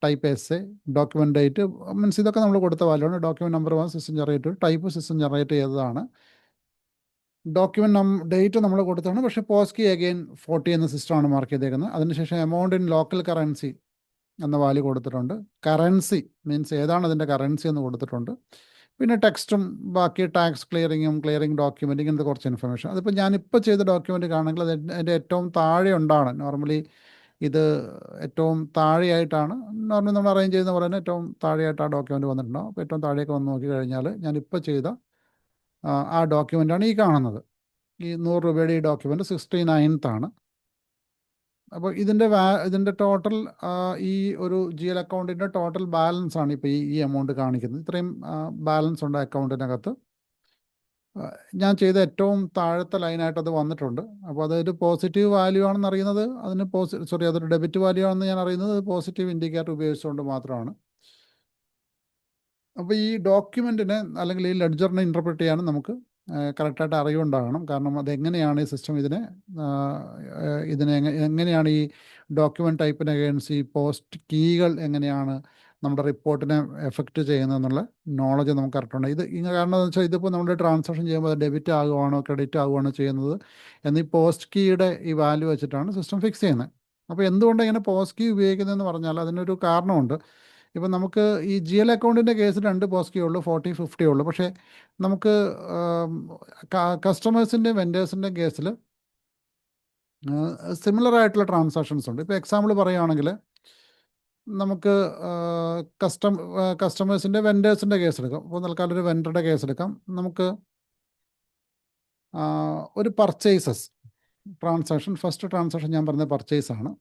type SA, document date, means ഇതൊക്കെ നമ്മൾ കൊടുത്ത വാല്യൂണ്. Document number system generate, type system generate ചെയ്തതാണ്. ഡോക്യുമെൻറ്റ് ഡേറ്റ് നമ്മൾ കൊടുത്താണ്, പക്ഷേ പോസ്റ്റ് കീ അഗെയിൻ 40 എന്ന സിസ്റ്റമാണ് മാർക്ക് ചെയ്തേക്കുന്നത്. അതിനുശേഷം എമൗണ്ട് ഇൻ ലോക്കൽ കറൻസി എന്ന വാല്യൂ കൊടുത്തിട്ടുണ്ട്. കറൻസി മീൻസ് ഏതാണ് അതിൻ്റെ കറൻസി എന്ന് കൊടുത്തിട്ടുണ്ട്. പിന്നെ ടെക്സ്റ്റും ബാക്കി ടാക്സ് ക്ലിയറിംഗ് ഡോക്യുമെൻറ്റ്, ഇങ്ങനത്തെ കുറച്ച് ഇൻഫർമേഷൻ. അതിപ്പോൾ ഞാനിപ്പോൾ ചെയ്ത ഡോക്യുമെൻറ്റ് കാണണമെങ്കിൽ അതിൻ്റെ ഏറ്റവും താഴെ ഉണ്ടാണ്. നോർമലി ഇത് ഏറ്റവും താഴെയായിട്ടാണ് നോർമലി നമ്മൾ അറേഞ്ച് ചെയ്യുന്ന പോലെ തന്നെ ഏറ്റവും താഴെയായിട്ട് ആ ഡോക്യുമെൻറ്റ് വന്നിട്ടുണ്ടാവും. അപ്പോൾ ഏറ്റവും താഴേക്ക് വന്ന് നോക്കി കഴിഞ്ഞാൽ ഞാനിപ്പോൾ ചെയ്ത ആ ഡോക്യുമെൻ്റാണ് ഈ കാണുന്നത്. ഈ 100 രൂപയുടെ ഈ ഡോക്യുമെൻറ്റ് 69th ആണ്. അപ്പോൾ ഇതിൻ്റെ ടോട്ടൽ ഈ ഒരു GL അക്കൗണ്ടിൻ്റെ ടോട്ടൽ ബാലൻസ് ആണ് ഇപ്പോൾ ഈ എമൗണ്ട് കാണിക്കുന്നത്. ഇത്രയും ബാലൻസ് ഉണ്ട് അക്കൗണ്ടിനകത്ത്. ഞാൻ ചെയ്ത ഏറ്റവും താഴത്തെ ലൈനായിട്ട് അത് വന്നിട്ടുണ്ട്. അപ്പോൾ അതൊരു പോസിറ്റീവ് വാല്യൂ ആണെന്ന് അറിയുന്നത്, അതൊരു ഡെബിറ്റ് വാല്യൂ ആണെന്ന് ഞാൻ അറിയുന്നത് പോസിറ്റീവ് ഇൻഡിക്കേറ്റർ ഉപയോഗിച്ചുകൊണ്ട് മാത്രമാണ്. അപ്പോൾ ഈ ഡോക്യുമെൻറ്റിനെ അല്ലെങ്കിൽ ഈ ലെഡ്ജറിനെ ഇൻ്റർപ്രറ്റ് ചെയ്യാനും നമുക്ക് കറക്റ്റായിട്ട് അറിവുണ്ടാകണം. കാരണം അതെങ്ങനെയാണ് ഈ സിസ്റ്റം ഇതിനെ എങ്ങനെയാണ് ഈ ഡോക്യുമെൻറ്റ് ടൈപ്പിന് അഗെയിൻസ്റ്റ് ഈ പോസ്റ്റ് കീകൾ എങ്ങനെയാണ് നമ്മുടെ റിപ്പോർട്ടിനെ എഫക്റ്റ് ചെയ്യുന്നതെന്നുള്ള നോളജ് നമുക്ക് കറക്റ്റുണ്ട്. കാരണം എന്താണെന്ന് വെച്ചാൽ ഇതിപ്പോൾ നമ്മൾ ട്രാൻസാക്ഷൻ ചെയ്യുമ്പോൾ ഡെബിറ്റ് ആകുവാണോ ക്രെഡിറ്റ് ആകുവാണോ ചെയ്യുന്നത് എന്നീ പോസ്റ്റ് കീയുടെ ഈ വാല്യൂ വെച്ചിട്ടാണ് സിസ്റ്റം ഫിക്സ് ചെയ്യുന്നത്. അപ്പോൾ എന്തുകൊണ്ട് ഇങ്ങനെ പോസ്റ്റ് കീ ഉപയോഗിക്കുന്നതെന്ന് പറഞ്ഞാൽ അതിനൊരു കാരണമുണ്ട്. ഇപ്പം നമുക്ക് ഈ GL അക്കൗണ്ടിൻ്റെ കേസിൽ 2 പോസ്റ്റ് കീ ഉള്ളൂ, 40-50 ഉള്ളൂ. പക്ഷേ നമുക്ക് കസ്റ്റമേഴ്സിൻ്റെയും വെൻഡേഴ്സിൻ്റെയും കേസിൽ സിമിലർ ആയിട്ടുള്ള ട്രാൻസാക്ഷൻസ് ഉണ്ട്. ഇപ്പോൾ എക്സാമ്പിൾ പറയുകയാണെങ്കിൽ നമുക്ക് കസ്റ്റമേഴ്സിൻ്റെ വെൻഡേഴ്സിൻ്റെ കേസ് എടുക്കാം. ഇപ്പോൾ തൽക്കാലം ഒരു വെൻഡറുടെ കേസ് എടുക്കാം. നമുക്ക് ഒരു പർച്ചേസസ് ട്രാൻസാക്ഷൻ, ഫസ്റ്റ് ട്രാൻസാക്ഷൻ ഞാൻ പറഞ്ഞ പർച്ചേസ് ആണ്.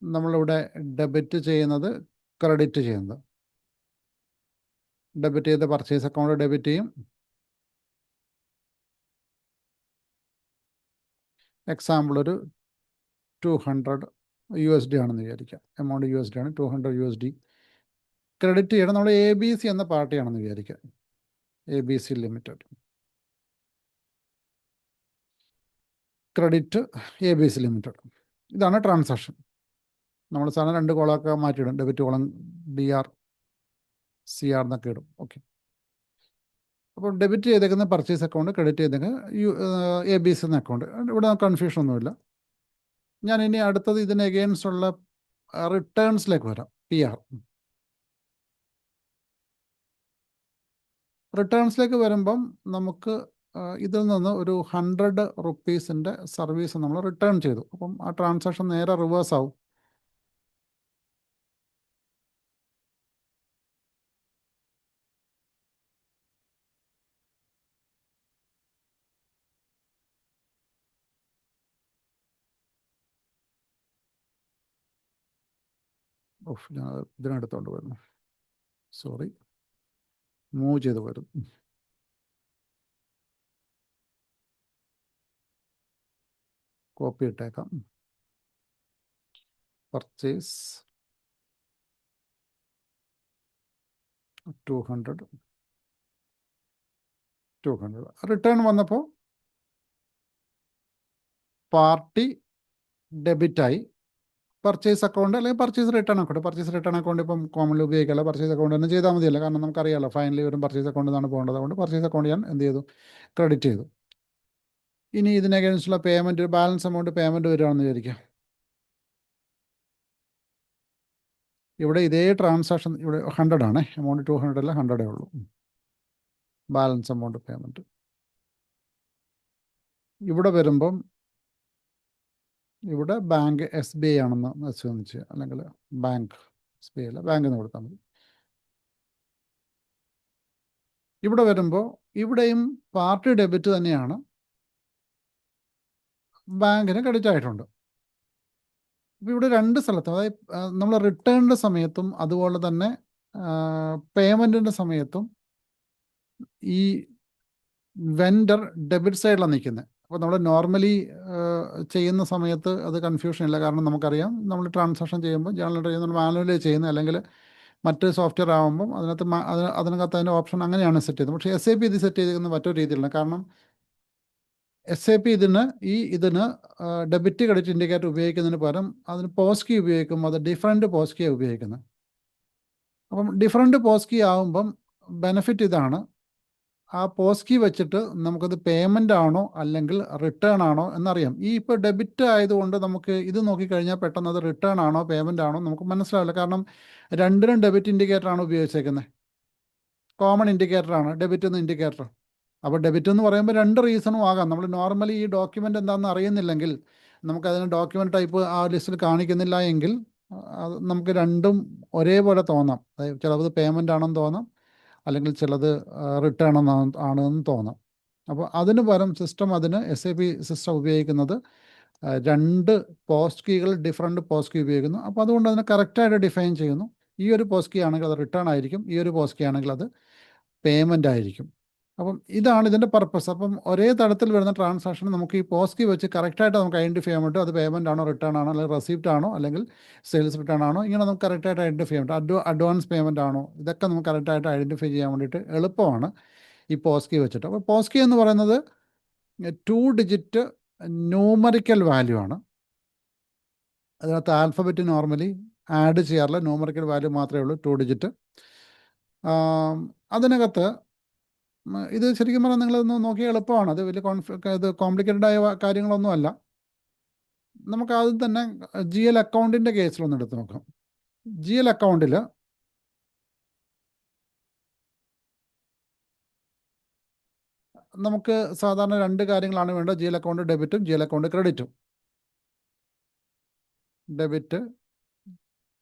നമ്മളിവിടെ ഡെബിറ്റ് ചെയ്യുന്നത്, ക്രെഡിറ്റ് ചെയ്യുന്നത്. ഡെബിറ്റ് ചെയ്ത് പർച്ചേസ് അക്കൗണ്ട് ഡെബിറ്റ് ചെയ്യും. എക്സാമ്പിൾ ഒരു 200 USD ആണെന്ന് വിചാരിക്കാം. എമൗണ്ട് USD ആണ്, 200 USD. ക്രെഡിറ്റ് ചെയ്യണം നമ്മൾ ABC എന്ന പാർട്ടിയാണെന്ന് വിചാരിക്കാം, ABC limited. Credit ABC limited, ഇതാണ് ട്രാൻസാക്ഷൻ. നമ്മൾ സാധനം 2 കോളമൊക്കെ മാറ്റിയിടും, ഡെബിറ്റ് കോളം DR CR എന്നൊക്കെ ഇടും. ഓക്കെ, അപ്പോൾ ഡെബിറ്റ് ചെയ്തേക്കുന്ന പർച്ചേസ് അക്കൗണ്ട്, ക്രെഡിറ്റ് ചെയ്തേക്കുന്ന ABC എന്ന അക്കൗണ്ട്. ഇവിടെ കൺഫ്യൂഷൻ ഒന്നുമില്ല. ഞാൻ ഇനി അടുത്തത് ഇതിന് എഗെയിൻസ്റ്റ് ഉള്ള റിട്ടേൺസിലേക്ക് വരാം. PR റിട്ടേൺസിലേക്ക് വരുമ്പം നമുക്ക് ഇതിൽ നിന്ന് ഒരു 100 റുപ്പീസിൻ്റെ സർവീസ് നമ്മൾ റിട്ടേൺ ചെയ്തു. അപ്പം ആ ട്രാൻസാക്ഷൻ നേരെ റിവേഴ്സ് ആവും. ഞാൻ ഇതിനടുത്തോണ്ട് വരുന്നു, സോറി, മൂവ് ചെയ്ത് വരും. കോപ്പി ഇട്ടേക്കാം. പർച്ചേസ് 200 റിട്ടേൺ വന്നപ്പോൾ പാർട്ടി ഡെബിറ്റായി, പർച്ചേസ് അക്കൗണ്ട് അല്ലെങ്കിൽ പർച്ചേസ് റിട്ടേൺ അക്കൗണ്ട് ഇപ്പം കോമൺലി ഉപയോഗിക്കാമല്ലോ. പർച്ചേസ് അക്കൗണ്ട് തന്നെ ചെയ്താൽ മതിയല്ലോ, കാരണം നമുക്കറിയാമല്ലോ ഫൈനലി വരും പർച്ചേസ് അക്കൗണ്ട് നിന്നാണ് പോകേണ്ടത്. അതുകൊണ്ട് പർച്ചേസ് അക്കൗണ്ട് ഞാൻ എന്ത് ചെയ്തു, ക്രെഡിറ്റ് ചെയ്തു. ഇനി ഇതിന് അഗേൻസ്റ്റുള്ള പേയ്മെൻറ്റ്, ബാലൻസ് എമൗണ്ട് പേയ്മെൻറ്റ് വരികയാണെന്ന് വിചാരിക്കുക. ഇവിടെ ഇതേ ട്രാൻസാക്ഷൻ ഇവിടെ 100 ആണ്, എമൗണ്ട് 200 അല്ല 100 ഉള്ളൂ. ബാലൻസ് എമൗണ്ട് പേയ്മെൻറ്റ് ഇവിടെ വരുമ്പം ഇവിടെ ബാങ്ക് SBI ആണെന്ന് വെച്ച്, അല്ലെങ്കിൽ ബാങ്ക് SBI അല്ല, ബാങ്കിൽ നിന്ന് കൊടുത്താൽ മതി. ഇവിടെ വരുമ്പോൾ ഇവിടെയും പാർട്ടി ഡെബിറ്റ് തന്നെയാണ്, ബാങ്കിന് ക്രെഡിറ്റ് ആയിട്ടുണ്ട്. അപ്പോൾ ഇവിടെ രണ്ട് സ്ഥലത്ത്, അതായത് നമ്മൾ റിട്ടേണിൻ്റെ സമയത്തും അതുപോലെ തന്നെ പേയ്മെൻറ്റിൻ്റെ സമയത്തും ഈ വെൻഡർ ഡെബിറ്റ് സൈഡിലാണ് നിൽക്കുന്നത്. അപ്പോൾ നമ്മൾ നോർമലി ചെയ്യുന്ന സമയത്ത് അത് കൺഫ്യൂഷൻ ഇല്ല, കാരണം നമുക്കറിയാം നമ്മൾ ട്രാൻസാക്ഷൻ ചെയ്യുമ്പോൾ ജേണൽ എൻട്രി ചെയ്യുന്ന മാനുവലി ചെയ്യുന്നത്, അല്ലെങ്കിൽ മറ്റ് സോഫ്റ്റ്വെയർ ആകുമ്പം അതിനകത്ത് അതിൻ്റെ ഓപ്ഷൻ അങ്ങനെയാണ് സെറ്റ് ചെയ്തത്. പക്ഷേ SAP ഇത് സെറ്റ് ചെയ്തിരിക്കുന്നത് മറ്റൊരു രീതിയിലാണ്. കാരണം SAP ഇതിന് ഡെബിറ്റ് ക്രെഡിറ്റ് ഇൻഡിക്കേറ്റർ ഉപയോഗിക്കുന്നതിന് പകരം അതിന് പോസ്റ്റ് കീ ഉപയോഗിക്കുമ്പോൾ അത് ഡിഫറൻറ്റ് പോസ്റ്റ് കീ ഉപയോഗിക്കുന്നത്. അപ്പം ഡിഫറൻറ്റ് പോസ്റ്റ് കീ ആകുമ്പം ബെനിഫിറ്റ് ഇതാണ്, ആ പോസ്റ്റ് കീ വെച്ചിട്ട് നമുക്കത് പേയ്മെൻ്റ് ആണോ അല്ലെങ്കിൽ റിട്ടേൺ ആണോ എന്നറിയാം. ഇപ്പോൾ ഡെബിറ്റ് ആയതുകൊണ്ട് നമുക്ക് ഇത് നോക്കിക്കഴിഞ്ഞാൽ പെട്ടെന്ന് അത് റിട്ടേൺ ആണോ പേയ്മെൻ്റ് ആണോ നമുക്ക് മനസ്സിലാവില്ല, കാരണം രണ്ടിനും ഡെബിറ്റ് ഇൻഡിക്കേറ്ററാണ് ഉപയോഗിച്ചേക്കുന്നത്. കോമൺ ഇൻഡിക്കേറ്ററാണ് ഡെബിറ്റ് എന്ന ഇൻഡിക്കേറ്റർ. അപ്പോൾ ഡെബിറ്റ് എന്ന് പറയുമ്പോൾ രണ്ട് റീസണും ആകാം. നമ്മൾ നോർമലി ഈ ഡോക്യുമെൻ്റ് എന്താണെന്ന് അറിയുന്നില്ലെങ്കിൽ, നമുക്കതിന് ഡോക്യുമെൻ്റ് ടൈപ്പ് ആ ലിസ്റ്റിൽ കാണിക്കുന്നില്ല എങ്കിൽ നമുക്ക് രണ്ടും ഒരേപോലെ തോന്നാം. അതായത് ചിലത് പേയ്മെൻ്റ് ആണെന്ന് തോന്നാം, അല്ലെങ്കിൽ ചിലത് റിട്ടേൺ ആണെന്ന് തോന്നാം. അപ്പോൾ അതിന് പകരം അതിന് SAP സിസ്റ്റം ഉപയോഗിക്കുന്നത് രണ്ട് പോസ്റ്റ് കീകൾ, ഡിഫറൻറ്റ് പോസ്റ്റ് കീ ഉപയോഗിക്കുന്നു. അപ്പോൾ അതുകൊണ്ട് അതിനെ കറക്റ്റായിട്ട് ഡിഫൈൻ ചെയ്യുന്നു. ഈ ഒരു പോസ്റ്റ് കീ ആണെങ്കിൽ അത് റിട്ടേൺ ആയിരിക്കും, ഈ ഒരു പോസ്റ്റ് കീ ആണെങ്കിൽ അത് പേയ്മെൻ്റ് ആയിരിക്കും. അപ്പം ഇതാണ് ഇതിൻ്റെ പർപ്പസ്. അപ്പം ഒരേ തരത്തിൽ വരുന്ന ട്രാൻസാക്ഷൻ നമുക്ക് ഈ പോസ്റ്റ് കീ വെച്ച് കറക്റ്റായിട്ട് നമുക്ക് ഐഡൻറ്റിഫൈ ചെയ്യാൻ പറ്റും. അത് പേയ്മെൻ്റ് ആണോ റിട്ടേൺ ആണോ, അല്ലെങ്കിൽ റെസിപ്റ്റ് ആണോ, അല്ലെങ്കിൽ സെയിൽസ് റിട്ടേൺ ആണോ, ഇങ്ങനെ നമുക്ക് കറക്റ്റായിട്ട് ഐഡൻറ്റിഫൈ ചെയ്യാൻ പറ്റും. അഡ്വാൻസ് പേയ്മെൻ്റ് ആണോ, ഇതൊക്കെ നമുക്ക് കറക്റ്റായിട്ട് ഐഡൻറ്റിഫൈ ചെയ്യാൻ വേണ്ടിയിട്ട് എളുപ്പമാണ് ഈ പോസ്റ്റ് കീ വെച്ചിട്ട്. അപ്പോൾ പോസ്റ്റ് കീ എന്ന് പറയുന്നത് 2 ഡിജിറ്റ് ന്യൂമറിക്കൽ വാല്യൂ ആണ്. അതിനകത്ത് ആൽഫബറ്റ് നോർമലി ആഡ് ചെയ്യാറില്ല, ന്യൂമറിക്കൽ വാല്യൂ മാത്രമേ ഉള്ളൂ 2 ഡിജിറ്റ്. അതിനകത്ത് ഇത് ശരിക്കും പറഞ്ഞാൽ നിങ്ങളൊന്ന് നോക്കിയാൽ എളുപ്പമാണ്. അത് വലിയ കോംപ്ലിക്കേറ്റഡ് ആയ കാര്യങ്ങളൊന്നുമല്ല. നമുക്ക് ആദ്യം തന്നെ GL അക്കൗണ്ടിൻ്റെ കേസിലൊന്ന് എടുത്ത് നോക്കാം. GL അക്കൗണ്ടിൽ നമുക്ക് സാധാരണ രണ്ട് കാര്യങ്ങളാണ് വേണ്ടത്. GL അക്കൗണ്ട് ഡെബിറ്റും GL അക്കൗണ്ട് ക്രെഡിറ്റും. Debit,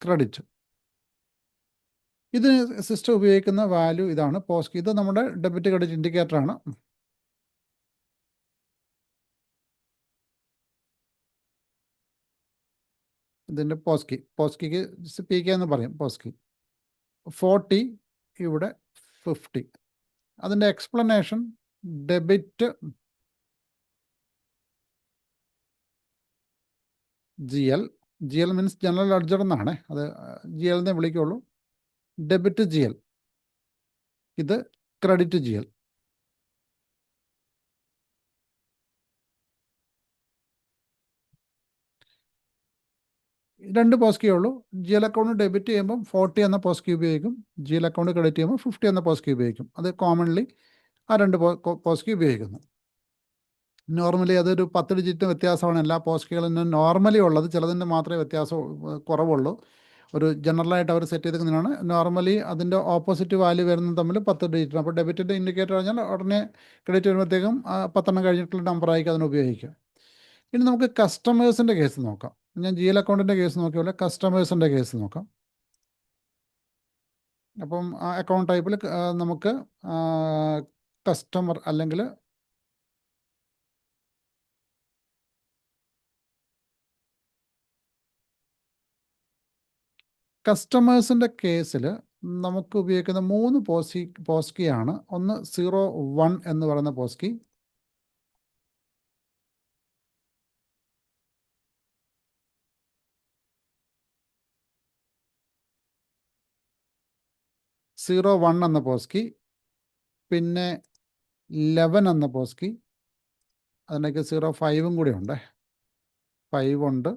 credit. ഇതിന് സിസ്റ്റം ഉപയോഗിക്കുന്ന വാല്യൂ ഇതാണ്, പോസ്റ്റ്. ഇത് നമ്മുടെ ഡെബിറ്റ് ക്രെഡിറ്റ് ഇൻഡിക്കേറ്ററാണ്. ഇതിൻ്റെ പോസ്റ്റ് കീക്ക് PK എന്ന് പറയും. പോസ്റ്റ് കീ 40, ഇവിടെ 50. അതിൻ്റെ explanation debit GL means general ledger എന്നാണ്, അത് GL എന്നേ വിളിക്കുള്ളൂ. ഡെബിറ്റ് GL, ഇത് ക്രെഡിറ്റ് GL. രണ്ട് പോസ്റ്റ് കീ ഉള്ളൂ. GL അക്കൗണ്ട് ഡെബിറ്റ് ചെയ്യുമ്പം 40 എന്ന പോസ്റ്റ് കീ ഉപയോഗിക്കും, GL അക്കൗണ്ട് ക്രെഡിറ്റ് ചെയ്യുമ്പോൾ 50 എന്ന പോസ്റ്റ് കീ ഉപയോഗിക്കും. അത് കോമൺലി ആ രണ്ട് പോസ്റ്റ് കീ ഉപയോഗിക്കുന്നു. നോർമലി അതൊരു 10 ഡിജിറ്റ് വ്യത്യാസമാണ് എല്ലാ പോസ്റ്റ് കീകളിലും നോർമലി ഉള്ളത്. ചിലതിൻ്റെ മാത്രമേ വ്യത്യാസം കുറവുള്ളൂ. ഒരു ജനറലായിട്ട് അവർ സെറ്റ് ചെയ്തിരിക്കുന്നതാണ്. നോർമലി അതിൻ്റെ ഓപ്പോസിറ്റ് വാല്യൂ വരുന്നത് തമ്മിൽ 10 ഡിജിറ്റ്. അപ്പോൾ ഡെബിറ്റിൻ്റെ ഇൻഡിക്കേറ്റർ കഴിഞ്ഞാൽ ഉടനെ ക്രെഡിറ്റ് വരുമ്പോഴത്തേക്കും 10 കഴിഞ്ഞിട്ടുള്ള നമ്പറായിരിക്കും അതിന് ഉപയോഗിക്കുക. ഇനി നമുക്ക് കസ്റ്റമേഴ്സിൻ്റെ കേസ് നോക്കാം. ഞാൻ GL അക്കൗണ്ടിൻ്റെ കേസ് നോക്കിയ പോലെ കസ്റ്റമേഴ്സിൻ്റെ കേസ് നോക്കാം. അപ്പം ആ അക്കൗണ്ട് ടൈപ്പിൽ നമുക്ക് കസ്റ്റമർ അല്ലെങ്കിൽ കസ്റ്റമേഴ്സിൻ്റെ കേസിൽ നമുക്ക് ഉപയോഗിക്കുന്ന 3 പോസ്റ്റ് കീ ആണ്. ഒന്ന് 01 എന്ന് പറയുന്ന പോസ്റ്റ് കീ, എന്ന പോസ്റ്റ് കീ, പിന്നെ 11 എന്ന പോസ്റ്റ് കീ, അതിനൊക്കെ 05 കൂടി ഉണ്ട്, 5 ഉണ്ട്,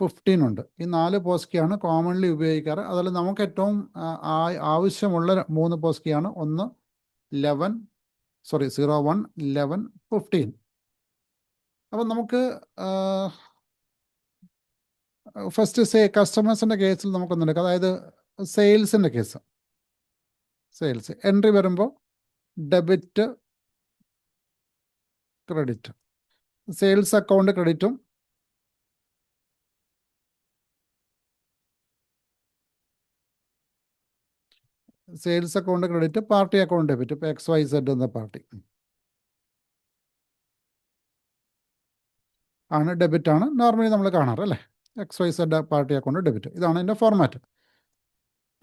15 ഉണ്ട്. ഈ 4 പോസ്റ്റ് കീയാണ് കോമൺലി ഉപയോഗിക്കാറ്. അതിൽ നമുക്ക് ഏറ്റവും ആവശ്യമുള്ള 3 പോസ്റ്റ് കീയാണ് 01, 11, 15. അപ്പം നമുക്ക് ഫസ്റ്റ് കസ്റ്റമേഴ്സിൻ്റെ കേസിൽ നമുക്കൊന്ന് എടുക്കാം. അതായത് സെയിൽസിൻ്റെ കേസ്. സെയിൽസ് എൻട്രി വരുമ്പോൾ ഡെബിറ്റ്, ക്രെഡിറ്റ്. സെയിൽസ് അക്കൗണ്ട് ക്രെഡിറ്റും sales account credit, party account debit. ഇപ്പോൾ XYZ എന്ന പാർട്ടി ആണ്, ഡെബിറ്റ് ആണ് നോർമലി നമ്മൾ കാണാറ് അല്ലേ. XYZ party account debit. ഇതാണ് ഇതിൻ്റെ ഫോർമാറ്റ്.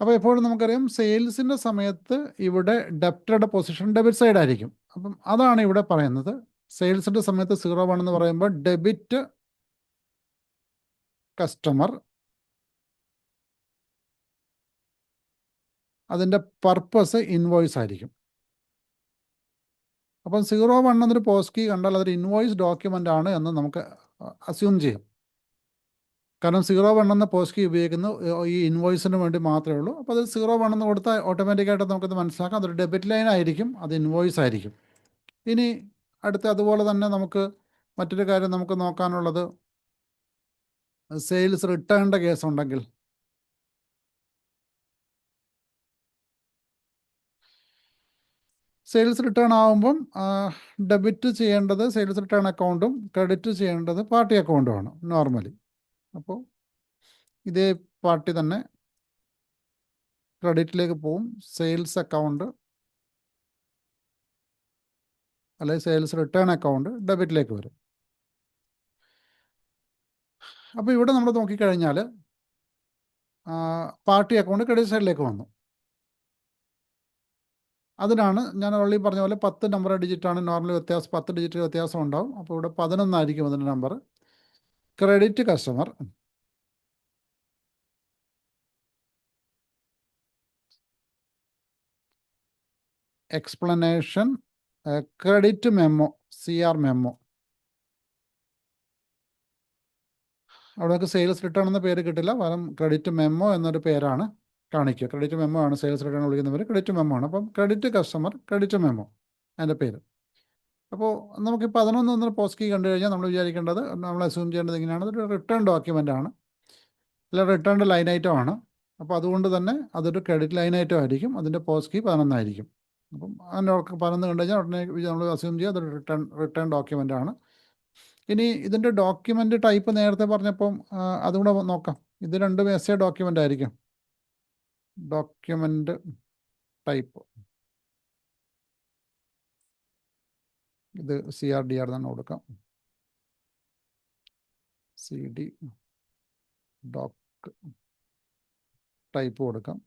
അപ്പോൾ എപ്പോഴും നമുക്കറിയാം സെയിൽസിൻ്റെ സമയത്ത് ഇവിടെ ഡെപ്റ്ററുടെ പൊസിഷൻ ഡെബിറ്റ് സൈഡ് ആയിരിക്കും. അപ്പം അതാണ് ഇവിടെ പറയുന്നത്. സെയിൽസിൻ്റെ സമയത്ത് 01 എന്ന് പറയുമ്പോൾ ഡെബിറ്റ് കസ്റ്റമർ, അതിൻ്റെ പർപ്പസ് ഇൻവോയ്സ് ആയിരിക്കും. അപ്പം 01 എന്നൊരു പോസ്റ്റ് കീ കണ്ടാൽ അതൊരു ഇൻവോയ്സ് ഡോക്യുമെൻ്റ് ആണ് എന്ന് നമുക്ക് അസ്യൂം ചെയ്യാം. കാരണം 01 എന്ന പോസ്റ്റ് കീ ഉപയോഗിക്കുന്നത് ഈ ഇൻവോയ്സിന് വേണ്ടി മാത്രമേ ഉള്ളൂ. അപ്പോൾ അത് 01 എന്ന് കൊടുത്താൽ ഓട്ടോമാറ്റിക്കായിട്ട് നമുക്കത് മനസ്സിലാക്കാം. അതൊരു ഡെബിറ്റ് ലൈൻ ആയിരിക്കും, അത് ഇൻവോയ്സ് ആയിരിക്കും. ഇനി അടുത്ത അതുപോലെ തന്നെ നമുക്ക് മറ്റൊരു കാര്യം നമുക്ക് നോക്കാനുള്ളത്, സെയിൽസ് റിട്ടേണിൻ്റെ കേസ് ഉണ്ടെങ്കിൽ സെയിൽസ് റിട്ടേൺ ആകുമ്പം ഡെബിറ്റ് ചെയ്യേണ്ടത് സെയിൽസ് റിട്ടേൺ അക്കൗണ്ടും ക്രെഡിറ്റ് ചെയ്യേണ്ടത് പാർട്ടി അക്കൗണ്ടുമാണ് നോർമലി. അപ്പോൾ ഇതേ പാർട്ടി തന്നെ ക്രെഡിറ്റിലേക്ക് പോവും. സെയിൽസ് അക്കൗണ്ട് അല്ലെങ്കിൽ സെയിൽസ് റിട്ടേൺ അക്കൗണ്ട് ഡെബിറ്റിലേക്ക് വരും. അപ്പോൾ ഇവിടെ നമ്മൾ നോക്കിക്കഴിഞ്ഞാൽ പാർട്ടി അക്കൗണ്ട് ക്രെഡിറ്റ് സൈഡിലേക്ക് വന്നു. അതിനാണ് ഞാൻ ഓൾറെഡി പറഞ്ഞ പോലെ 10 നമ്പർ ഡിജിറ്റാണ് നോർമലി വ്യത്യാസം, 10 ഡിജിറ്റ് വ്യത്യാസം ഉണ്ടാവും. അപ്പോൾ ഇവിടെ 11 ആയിരിക്കും അതിൻ്റെ number. Credit customer, explanation, credit memo, CR memo. അവിടെ നമുക്ക് സെയിൽസ് റിട്ടേൺ എന്ന പേര് കിട്ടില്ല, പകരം ക്രെഡിറ്റ് മെമ്മോ എന്നൊരു പേരാണ് കാണിക്കുക. ക്രെഡിറ്റ് മെമ്മോ ആണ് സെയിൽസ് റിട്ടേൺ വിളിക്കുന്നവർ, ക്രെഡിറ്റ് മെമ്മോ ആണ്. അപ്പം ക്രെഡിറ്റ് കസ്റ്റമർ, ക്രെഡിറ്റ് മെമ്മോ അതിൻ്റെ പേര്. അപ്പോൾ നമുക്ക് 11 എന്നൊരു പോസ്റ്റ് കീ കണ്ടു കഴിഞ്ഞാൽ നമ്മൾ വിചാരിക്കേണ്ടത്, നമ്മൾ അസ്യൂം ചെയ്യേണ്ടത് ഇങ്ങനെയാണ്, അതൊരു റിട്ടേൺ ഡോക്യുമെൻ്റ് ആണ്, അല്ല റിട്ടേൺഡ് ലൈൻ ഐറ്റം ആണ്. അപ്പോൾ അതുകൊണ്ട് തന്നെ അതൊരു ക്രെഡിറ്റ് ലൈൻ ഐറ്റം ആയിരിക്കും. അതിൻ്റെ പോസ്റ്റ് കീ 11 ആയിരിക്കും. അപ്പം അതിൻ്റെ 11 കണ്ടു കഴിഞ്ഞാൽ ഉടനെ നമ്മൾ അസ്യൂം ചെയ്യുക അതൊരു റിട്ടേൺ ഡോക്യുമെൻ്റ് ആണ്. ഇനി ഇതിൻ്റെ ഡോക്യുമെൻ്റ് ടൈപ്പ് നേരത്തെ പറഞ്ഞപ്പം അതും കൂടെ നോക്കാം. ഇത് രണ്ടും എസ്എ ഡോക്യുമെൻ്റ് ആയിരിക്കും. ഡോക്യുമെൻ്റ് ടൈപ്പ് ഇത് CRDR തന്നെ കൊടുക്കാം. CD ഡോക്ക് ടൈപ്പ് കൊടുക്കാം.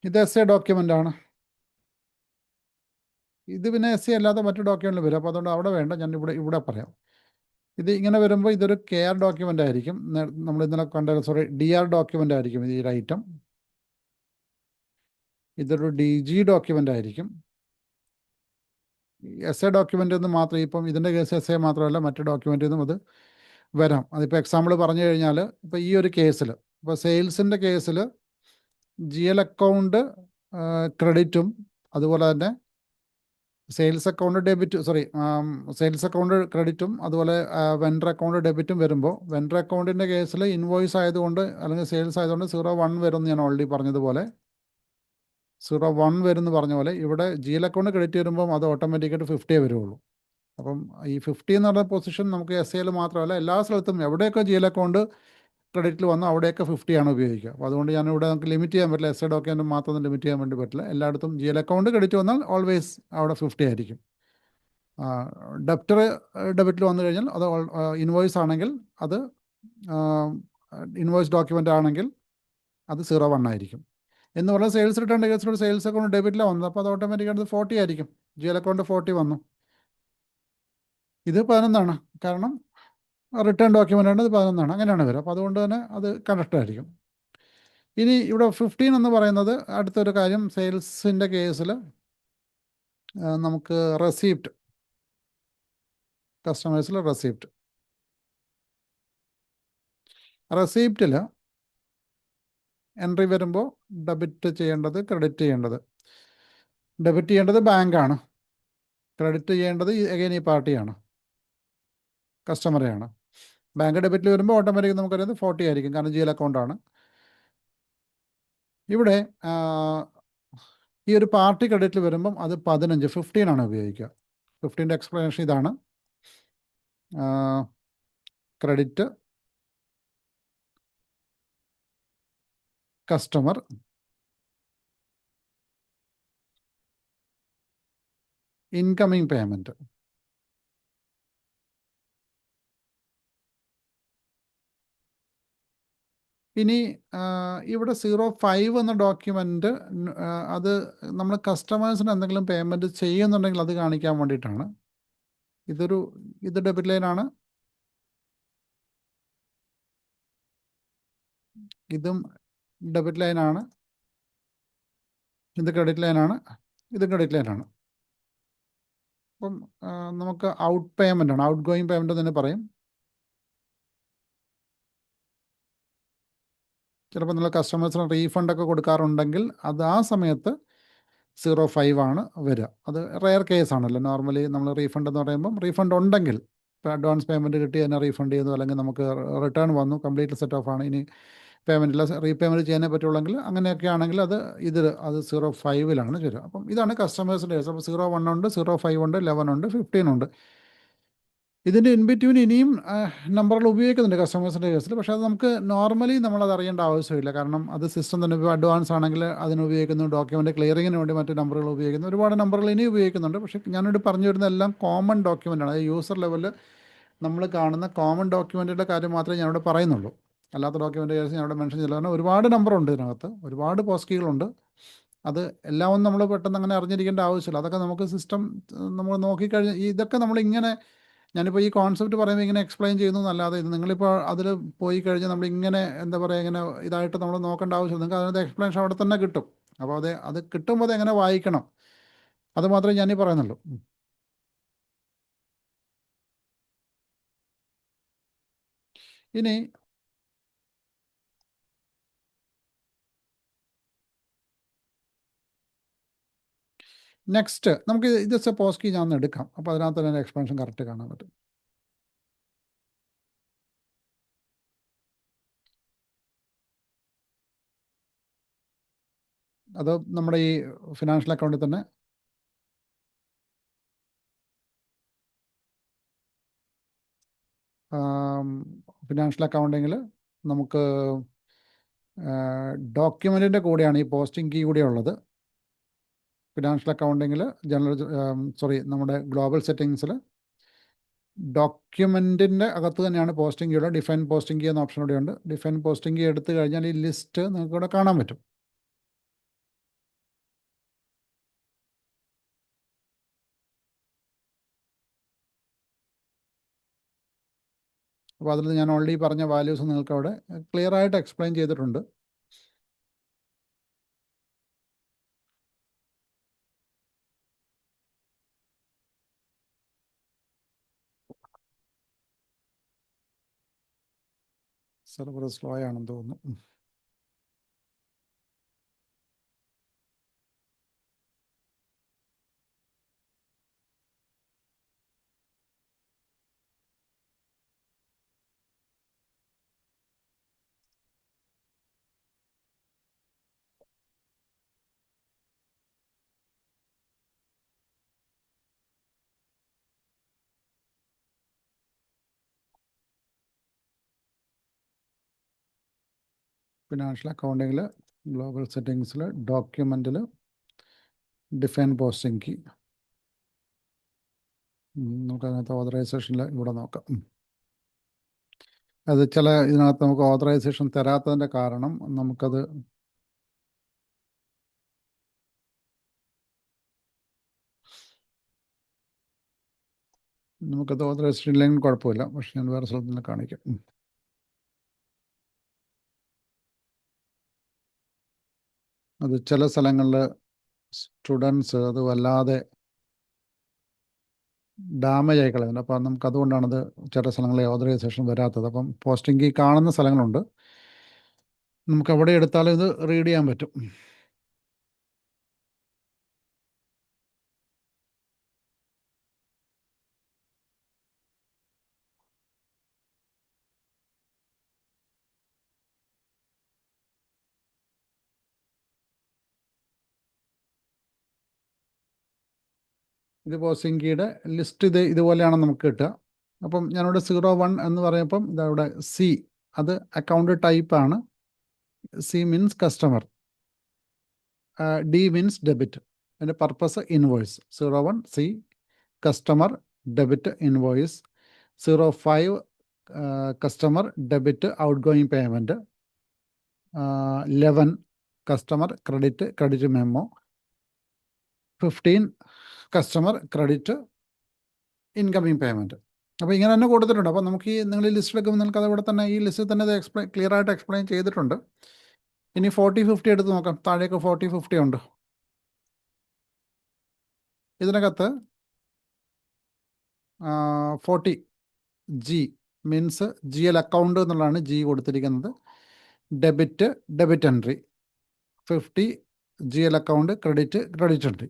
ഇത് എസ്എ ഡോക്യുമെൻ്റ് ആണ്. ഇത് പിന്നെ എസ്എ അല്ലാതെ മറ്റു ഡോക്യുമെൻറ്റിൽ വരും. അപ്പോൾ അതുകൊണ്ട് അവിടെ വേണ്ട, ഞാൻ ഇവിടെ പറയാം. ഇത് ഇങ്ങനെ വരുമ്പോൾ ഇതൊരു KR ഡോക്യുമെൻ്റ് ആയിരിക്കും. നമ്മൾ ഇന്നലെ കണ്ട DR ഡോക്യുമെൻ്റ് ആയിരിക്കും ഈ ഐറ്റം. ഇതൊരു DG ഡോക്യുമെൻ്റ് ആയിരിക്കും. എസ്എ ഡോക്യുമെൻ്റ് എന്ന് മാത്രം, ഇപ്പം ഇതിൻ്റെ കേസ് എസ്എ മാത്രമല്ല മറ്റു ഡോക്യുമെൻറ്റിൽ നിന്നും അത് വരാം. അതിപ്പോൾ എക്സാമ്പിൾ പറഞ്ഞു കഴിഞ്ഞാൽ, ഇപ്പോൾ ഈ ഒരു കേസിൽ, ഇപ്പോൾ സെയിൽസിൻ്റെ കേസിൽ GL അക്കൗണ്ട് ക്രെഡിറ്റും അതുപോലെ തന്നെ സെയിൽസ് അക്കൗണ്ട് സെയിൽസ് അക്കൗണ്ട് ക്രെഡിറ്റും അതുപോലെ വെൻഡർ അക്കൗണ്ട് ഡെബിറ്റും വരുമ്പോൾ, വെൻഡർ അക്കൗണ്ടിൻ്റെ കേസിൽ ഇൻവോയ്സ് ആയതുകൊണ്ട് അല്ലെങ്കിൽ സെയിൽസ് ആയതുകൊണ്ട് 01 വരുമെന്ന് ഞാൻ ഓൾറെഡി പറഞ്ഞതുപോലെ 01 വരുമെന്ന് പറഞ്ഞ പോലെ ഇവിടെ GL അക്കൗണ്ട് ക്രെഡിറ്റ് വരുമ്പം അത് ഓട്ടോമാറ്റിക്കായിട്ട് 50 വരുള്ളൂ. അപ്പം ഈ 50 എന്ന് പറഞ്ഞ പൊസിഷൻ നമുക്ക് SAയിൽ മാത്രമല്ല എല്ലാ സ്ഥലത്തും എവിടെയൊക്കെ GL അക്കൗണ്ട് ക്രെഡിറ്റിൽ വന്നോ അവിടെയൊക്കെ 50 ആണ് ഉപയോഗിക്കുക. അപ്പോൾ അതുകൊണ്ട് ഞാനിവിടെ നമുക്ക് ലിമിറ്റ് ചെയ്യാൻ പറ്റില്ല, എസ്എ ഡോക്യുമെൻ്റ് മാത്രം ലിമിറ്റ് ചെയ്യാൻ വേണ്ടി പറ്റില്ല. എല്ലായിടത്തും GL അക്കൗണ്ട് ക്രെഡിറ്റ് വന്നാൽ ഓൾവേസ് അവിടെ 50 ആയിരിക്കും. ഡെപ്റ്റർ ഡെബിറ്റിൽ വന്നു കഴിഞ്ഞാൽ അത് ഇൻവോയ്സ് ആണെങ്കിൽ, അത് ഇൻവോയ്സ് ഡോക്യുമെൻ്റ് ആണെങ്കിൽ അത് 01 ആയിരിക്കും. എന്ന് പറഞ്ഞാൽ സെയിൽസ് റിട്ടേൺ കേസിലൂടെ സെയിൽസ് അക്കൗണ്ട് ഡെബിറ്റിലാണ് വന്നത്, അപ്പോൾ അത് ഓട്ടോമാറ്റിക്കായിട്ട് 40 ആയിരിക്കും. GL അക്കൗണ്ട് 40 വന്നു. ഇത് 11 ആണ്, കാരണം റിട്ടേൺ ഡോക്യുമെൻ്റ് ആണ്, ഇത് 11 ആണ്, അങ്ങനെയാണ് വരിക. അപ്പോൾ അതുകൊണ്ട് തന്നെ അത് കറക്റ്റ് ആയിരിക്കും. ഇനി ഇവിടെ 15 എന്ന് പറയുന്നത് അടുത്തൊരു കാര്യം, സെയിൽസിൻ്റെ കേസിൽ നമുക്ക് റെസിപ്റ്റ്, കസ്റ്റമേഴ്സിൽ റെസിപ്റ്റ്. റെസിപ്റ്റിൽ എൻട്രി വരുമ്പോൾ ഡെബിറ്റ് ചെയ്യേണ്ടത് ക്രെഡിറ്റ് ചെയ്യേണ്ടത്, ഡെബിറ്റ് ചെയ്യേണ്ടത് ബാങ്കാണ്, ക്രെഡിറ്റ് ചെയ്യേണ്ടത് എഗെയിൻ ഈ പാർട്ടിയാണ്, കസ്റ്റമറെയാണ്. ബാങ്ക് ഡെബിറ്റിൽ വരുമ്പോൾ ഓട്ടോമാറ്റിക് നമുക്കറിയാം 40 ആയിരിക്കും, കാരണം GL അക്കൗണ്ടാണ്. ഇവിടെ ഈ ഒരു പാർട്ടി ക്രെഡിറ്റിൽ വരുമ്പം അത് 15 ആണ് ഉപയോഗിക്കുക. 15ൻ്റെ എക്സ്പ്ലനേഷൻ ഇതാണ്. Credit customer incoming payment. ഇനി ഇവിടെ 05 എന്ന ഡോക്യുമെൻ്റ് അത് നമ്മൾ കസ്റ്റമേഴ്സിന് എന്തെങ്കിലും പേയ്മെൻറ്റ് ചെയ്യുന്നുണ്ടെങ്കിൽ അത് കാണിക്കാൻ വേണ്ടിയിട്ടാണ്. ഇത് ഡെബിറ്റ് ലൈനാണ്, ഇതും ഡെബിറ്റ് ലൈനാണ്, ഇത് ക്രെഡിറ്റ് ലൈനാണ്, ഇത് ക്രെഡിറ്റ് ലൈനാണ്. അപ്പം നമുക്ക് ഔട്ട് പേയ്മെൻ്റ് ആണ്, ഔട്ട് ഗോയിങ് പേയ്മെൻറ്റ് തന്നെ പറയും. ചിലപ്പോൾ നിങ്ങൾ കസ്റ്റമേഴ്സിന് റീഫണ്ടൊക്കെ കൊടുക്കാറുണ്ടെങ്കിൽ അത് ആ സമയത്ത് 05 ആണ് വരിക. അത് റെയർ കേസാണല്ലോ. നോർമലി നമ്മൾ റീഫണ്ട് എന്ന് പറയുമ്പം റീഫണ്ട് ഉണ്ടെങ്കിൽ, ഇപ്പോൾ അഡ്വാൻസ് പേയ്മെൻറ്റ് കിട്ടി തന്നെ റീഫണ്ട് ചെയ്യുന്നു, അല്ലെങ്കിൽ നമുക്ക് റിട്ടേൺ വന്നു കംപ്ലീറ്റ് സെറ്റ് ഓഫ് ആണ്, ഇനി പേയ്മെൻറ്റില്ല റീപേയ്മെൻറ്റ് ചെയ്യാനേ പറ്റുള്ളെങ്കിൽ, അങ്ങനെയൊക്കെ ആണെങ്കിൽ അത് 05 വരിക. അപ്പം ഇതാണ് കസ്റ്റമേഴ്സിൻ്റെ കേസ്. അപ്പോൾ 01 ഉണ്ട്, 05 ഉണ്ട്, 11 ഉണ്ട്, 15 ഉണ്ട്. ഇതിൻ്റെ ഇൻബിറ്റ്വീൻ ഇനിയും നമ്പറുകൾ ഉപയോഗിക്കുന്നുണ്ട് കസ്റ്റമേഴ്സിൻ്റെ കേസിൽ. പക്ഷേ അത് നമുക്ക് നോർമലി നമ്മളത് അറിയേണ്ട ആവശ്യമില്ല, കാരണം അത് സിസ്റ്റം തന്നെ. ഇപ്പോൾ അഡ്വാൻസ് ആണെങ്കിൽ അതിന് ഉപയോഗിക്കുന്നു, ഡോക്യുമെൻ്റ് ക്ലിയറിങ്ങിന് വേണ്ടി മറ്റ് നമ്പറുകൾ ഉപയോഗിക്കുന്നു, ഒരുപാട് നമ്പറുകൾ ഇനി ഉപയോഗിക്കുന്നുണ്ട്. പക്ഷേ ഞാനിവിടെ പറഞ്ഞു വരുന്ന എല്ലാം കോമൺ ഡോക്യുമെൻ്റാണ്. അത് യൂസർ ലെവലിൽ നമ്മൾ കാണുന്ന കോമൺ ഡോക്യുമെൻറ്റിൻ്റെ കാര്യം മാത്രമേ ഞാനിവിടെ പറയുന്നുള്ളൂ. അല്ലാത്ത ഡോക്യുമെൻ്റ് കേസ് ഞാനിവിടെ മെൻഷൻ ചെയ്യില്ല, കാരണം ഒരുപാട് നമ്പറുണ്ട് ഇതിനകത്ത്, ഒരുപാട് പോസ്റ്റ് കീകളുണ്ട്. അത് എല്ലാം ഒന്നും നമ്മൾ പെട്ടെന്ന് അങ്ങനെ അറിഞ്ഞിരിക്കേണ്ട ആവശ്യമില്ല. അതൊക്കെ നമുക്ക് സിസ്റ്റം നമ്മൾ നോക്കിക്കഴിഞ്ഞാൽ ഇതൊക്കെ നമ്മളിങ്ങനെ, ഞാനിപ്പോൾ ഈ കോൺസെപ്റ്റ് പറയുമ്പോൾ ഇങ്ങനെ എക്സ്പ്ലെയിൻ ചെയ്യുന്നു എന്നല്ലാതെ, ഇത് നിങ്ങളിപ്പോൾ അതിൽ പോയി കഴിഞ്ഞാൽ നമ്മളിങ്ങനെ എന്താ പറയുക, ഇങ്ങനെ ഇതായിട്ട് നമ്മൾ നോക്കേണ്ട ആവശ്യമില്ല. നിങ്ങൾക്ക് അതിനകത്ത് എക്സ്പ്ലനേഷൻ അവിടെ തന്നെ കിട്ടും. അപ്പോൾ അത് കിട്ടുമ്പോൾ അത് എങ്ങനെ വായിക്കണം, അത് മാത്രമേ ഞാനീ പറയുന്നുള്ളൂ. ഇനി നെക്സ്റ്റ് നമുക്ക് ഇത് പോസ്റ്റ് കീ ഞാൻ എടുക്കാം. അപ്പോൾ അതിനകത്ത് തന്നെ എക്സ്പ്ലനേഷൻ കറക്റ്റ് കാണാൻ പറ്റും. അത് നമ്മുടെ ഈ ഫിനാൻഷ്യൽ അക്കൗണ്ടിൽ തന്നെ ഫിനാൻഷ്യൽ അക്കൗണ്ടിങ്ങിൽ നമുക്ക് ഡോക്യുമെൻറ്റിൻ്റെ കൂടെയാണ് ഈ പോസ്റ്റിംഗ് കീ കൂടെ ഉള്ളത്. ഫിനാൻഷ്യൽ അക്കൗണ്ടിങ്ങിൽ നമ്മുടെ ഗ്ലോബൽ സെറ്റിങ്സിൽ ഡോക്യുമെൻറ്റിൻ്റെ അകത്ത് തന്നെയാണ് പോസ്റ്റിംഗ് കീയുടെ ഡിഫൈൻ പോസ്റ്റിംഗ് കീ എന്ന ഓപ്ഷൻ കൂടെ ഉണ്ട്. ഡിഫൈൻ പോസ്റ്റിംഗ് കീ എടുത്തു കഴിഞ്ഞാൽ ഈ ലിസ്റ്റ് നിങ്ങൾക്ക് ഇവിടെ കാണാൻ പറ്റും. അപ്പോൾ അതിൽ ഞാൻ ഓൾറെഡി പറഞ്ഞ വാല്യൂസ് നിങ്ങൾക്ക് അവിടെ ക്ലിയർ ആയിട്ട് എക്സ്പ്ലെയിൻ ചെയ്തിട്ടുണ്ട്. സെർവർ സ്ലോ ആണെന്ന് തോന്നുന്നു. ഫിനാൻഷ്യൽ അക്കൗണ്ടിങ്ങിൽ ഗ്ലോബൽ സെറ്റിങ്സിൽ ഡോക്യുമെൻറ്റിൽ ഡിഫൈൻ പോസ്റ്റിംഗ് കീ നമുക്കതിനകത്ത് ഓതറൈസേഷനിൽ ഇവിടെ നോക്കാം. അത് ഇതിനകത്ത് നമുക്ക് ഓതറൈസേഷൻ തരാത്തതിൻ്റെ കാരണം നമുക്കത് ഓതറൈസേഷൻ ഇല്ലെങ്കിൽ കുഴപ്പമില്ല. പക്ഷെ ഞാൻ വേറെ സ്ഥലത്ത് നിന്ന് കാണിക്കാം. അത് ചില സ്ഥലങ്ങളിൽ സ്റ്റുഡൻസ് അത് വല്ലാതെ ഡാമേജ് ആയി കളയുന്നുണ്ട്. അപ്പോൾ നമുക്ക് അതുകൊണ്ടാണത് ചില സ്ഥലങ്ങളിൽ ഓതറൈസേഷൻ വരാത്തത്. അപ്പം പോസ്റ്റിംഗ് കീ കാണുന്ന സ്ഥലങ്ങളുണ്ട്, നമുക്ക് എവിടെ എടുത്താലും ഇത് റീഡ് ചെയ്യാൻ പറ്റും. ഇത് പോസ്റ്റിംഗ് കീയുടെ ലിസ്റ്റ് ഇതുപോലെയാണ് നമുക്ക് കിട്ടുക. അപ്പം ഞാനിവിടെ 01 എന്ന് പറയുമ്പം ഇതവിടെ സി, അത് അക്കൗണ്ട് ടൈപ്പാണ്. C means customer, D means debit. അതിൻ്റെ purpose invoice. 01 C customer debit invoice. 05 customer debit outgoing payment. 11 customer credit memo. 15 customer credit incoming payment. അപ്പോൾ ഇങ്ങനെ തന്നെ കൊടുത്തിട്ടുണ്ട്. അപ്പോൾ നമുക്ക് നിങ്ങൾ ഈ ലിസ്റ്റ് എടുക്കുമ്പോൾ നിങ്ങൾക്ക് അതവിടെ തന്നെ ഈ ലിസ്റ്റിൽ തന്നെ ഇത് ക്ലിയർ ആയിട്ട് എക്സ്പ്ലെയിൻ ചെയ്തിട്ടുണ്ട്. ഇനി 40, 50 എടുത്ത് നോക്കാം. താഴേക്ക് 40, 50 ഉണ്ട്. ഇതിനകത്ത് 40 G means G L account എന്നുള്ളതാണ് ജി കൊടുത്തിരിക്കുന്നത്. Debit entry. 50 G L account credit entry.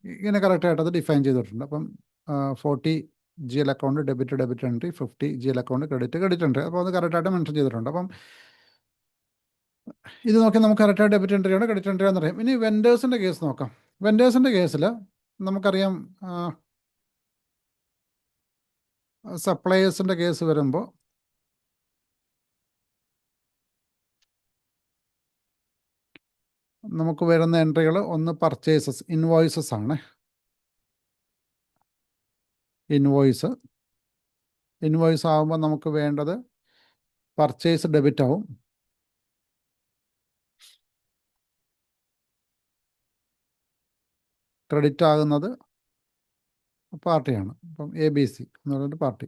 ഇങ്ങനെ കറക്റ്റായിട്ട് അത് ഡിഫൈൻ ചെയ്തിട്ടുണ്ട്. അപ്പം 40 G L account debit entry, 50 G L account credit entry. അപ്പോൾ അത് കറക്റ്റായിട്ട് മെൻഷൻ ചെയ്തിട്ടുണ്ട്. അപ്പം ഇത് നോക്കി നമുക്ക് കറക്റ്റായിട്ട് ഡെബിറ്റ് എൻട്രിയാണ് ക്രെഡിറ്റ് എൻട്രി എന്ന് പറയും. ഇനി വെൻഡേഴ്സിൻ്റെ കേസ് നോക്കാം. വെൻഡേഴ്സിൻ്റെ കേസിൽ നമുക്കറിയാം, സപ്ലയേഴ്സിൻ്റെ കേസ് വരുമ്പോൾ നമുക്ക് വരുന്ന എൻട്രികൾ ഒന്ന് പർച്ചേസസ്, ഇൻവോയ്സസ് ആണ്. ഇൻവോയ്സ് ആകുമ്പോൾ നമുക്ക് വേണ്ടത് പർച്ചേസ് ഡെബിറ്റ് ആവും. ക്രെഡിറ്റ് ആകുന്നത് പാർട്ടിയാണ്. അപ്പം ABC എന്ന് പറഞ്ഞിട്ട് പാർട്ടി.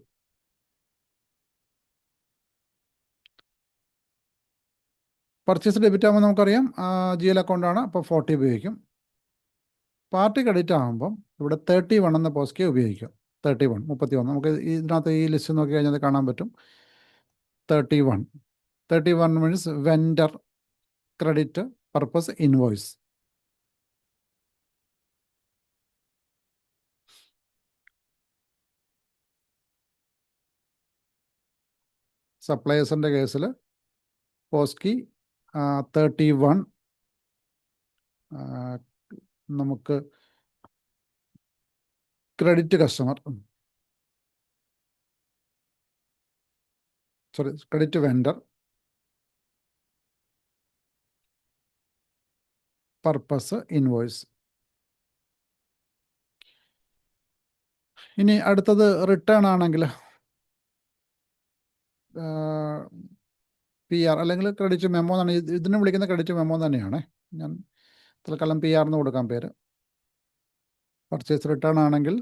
പർച്ചേസ് ഡെബിറ്റ് ആകുമ്പോൾ നമുക്കറിയാം ജി എൽ അക്കൗണ്ടാണ്, അപ്പോൾ 40 ഉപയോഗിക്കും. പാർട്ടി ക്രെഡിറ്റ് ആകുമ്പം ഇവിടെ 31 എന്ന പോസ്റ്റ് കീ ഉപയോഗിക്കും. 31 നമുക്ക് ഇതിനകത്ത് ഈ ലിസ്റ്റ് നോക്കി കഴിഞ്ഞാൽ കാണാൻ പറ്റും. 31 means vendor credit purpose invoice. സപ്ലയേഴ്സിൻ്റെ കേസിൽ പോസ്റ്റ് കീ 31 നമുക്ക് ക്രെഡിറ്റ് വെൻഡർ പർപ്പസ് ഇൻവോയ്സ്. ഇനി അടുത്തത് റിട്ടേൺ ആണെങ്കിൽ PR അല്ലെങ്കിൽ ക്രെഡിറ്റ് മെമ്മോ എന്നാണ് ഇതിന് വിളിക്കുന്ന. ക്രെഡിറ്റ് മെമ്മോ തന്നെയാണ്. ഞാൻ തൽക്കാലം PR എന്ന് കൊടുക്കാൻ പേര്. പർച്ചേസ് റിട്ടേൺ ആണെങ്കിൽ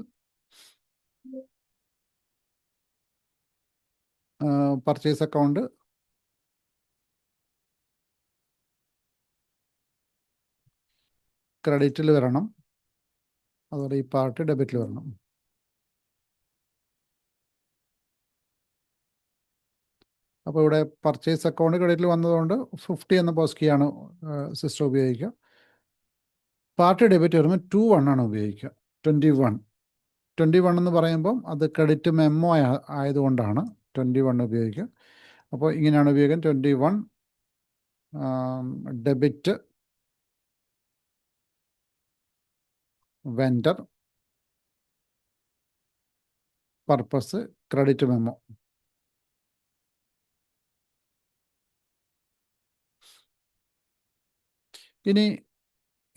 പർച്ചേസ് അക്കൗണ്ട് ക്രെഡിറ്റിൽ വരണം, അതുപോലെ ഈ പാർട്ടി ഡെബിറ്റിൽ വരണം. അപ്പോൾ ഇവിടെ പർച്ചേസ് അക്കൗണ്ട് ക്രെഡിറ്റിൽ വന്നതുകൊണ്ട് 50 എന്ന പോസ്റ്റ് കീ ആണ് സിസ്റ്റം ഉപയോഗിക്കുക. പാർട്ടി ഡെബിറ്റ് വരുമ്പോൾ 21 ആണ് ഉപയോഗിക്കുക. 21 എന്ന് പറയുമ്പം അത് ക്രെഡിറ്റ് മെമ്മോ ആയതുകൊണ്ടാണ് 21 ഉപയോഗിക്കുക. അപ്പോൾ ഇങ്ങനെയാണ് ഉപയോഗിക്കാൻ. 21 debit vendor purpose credit memo. ഇനി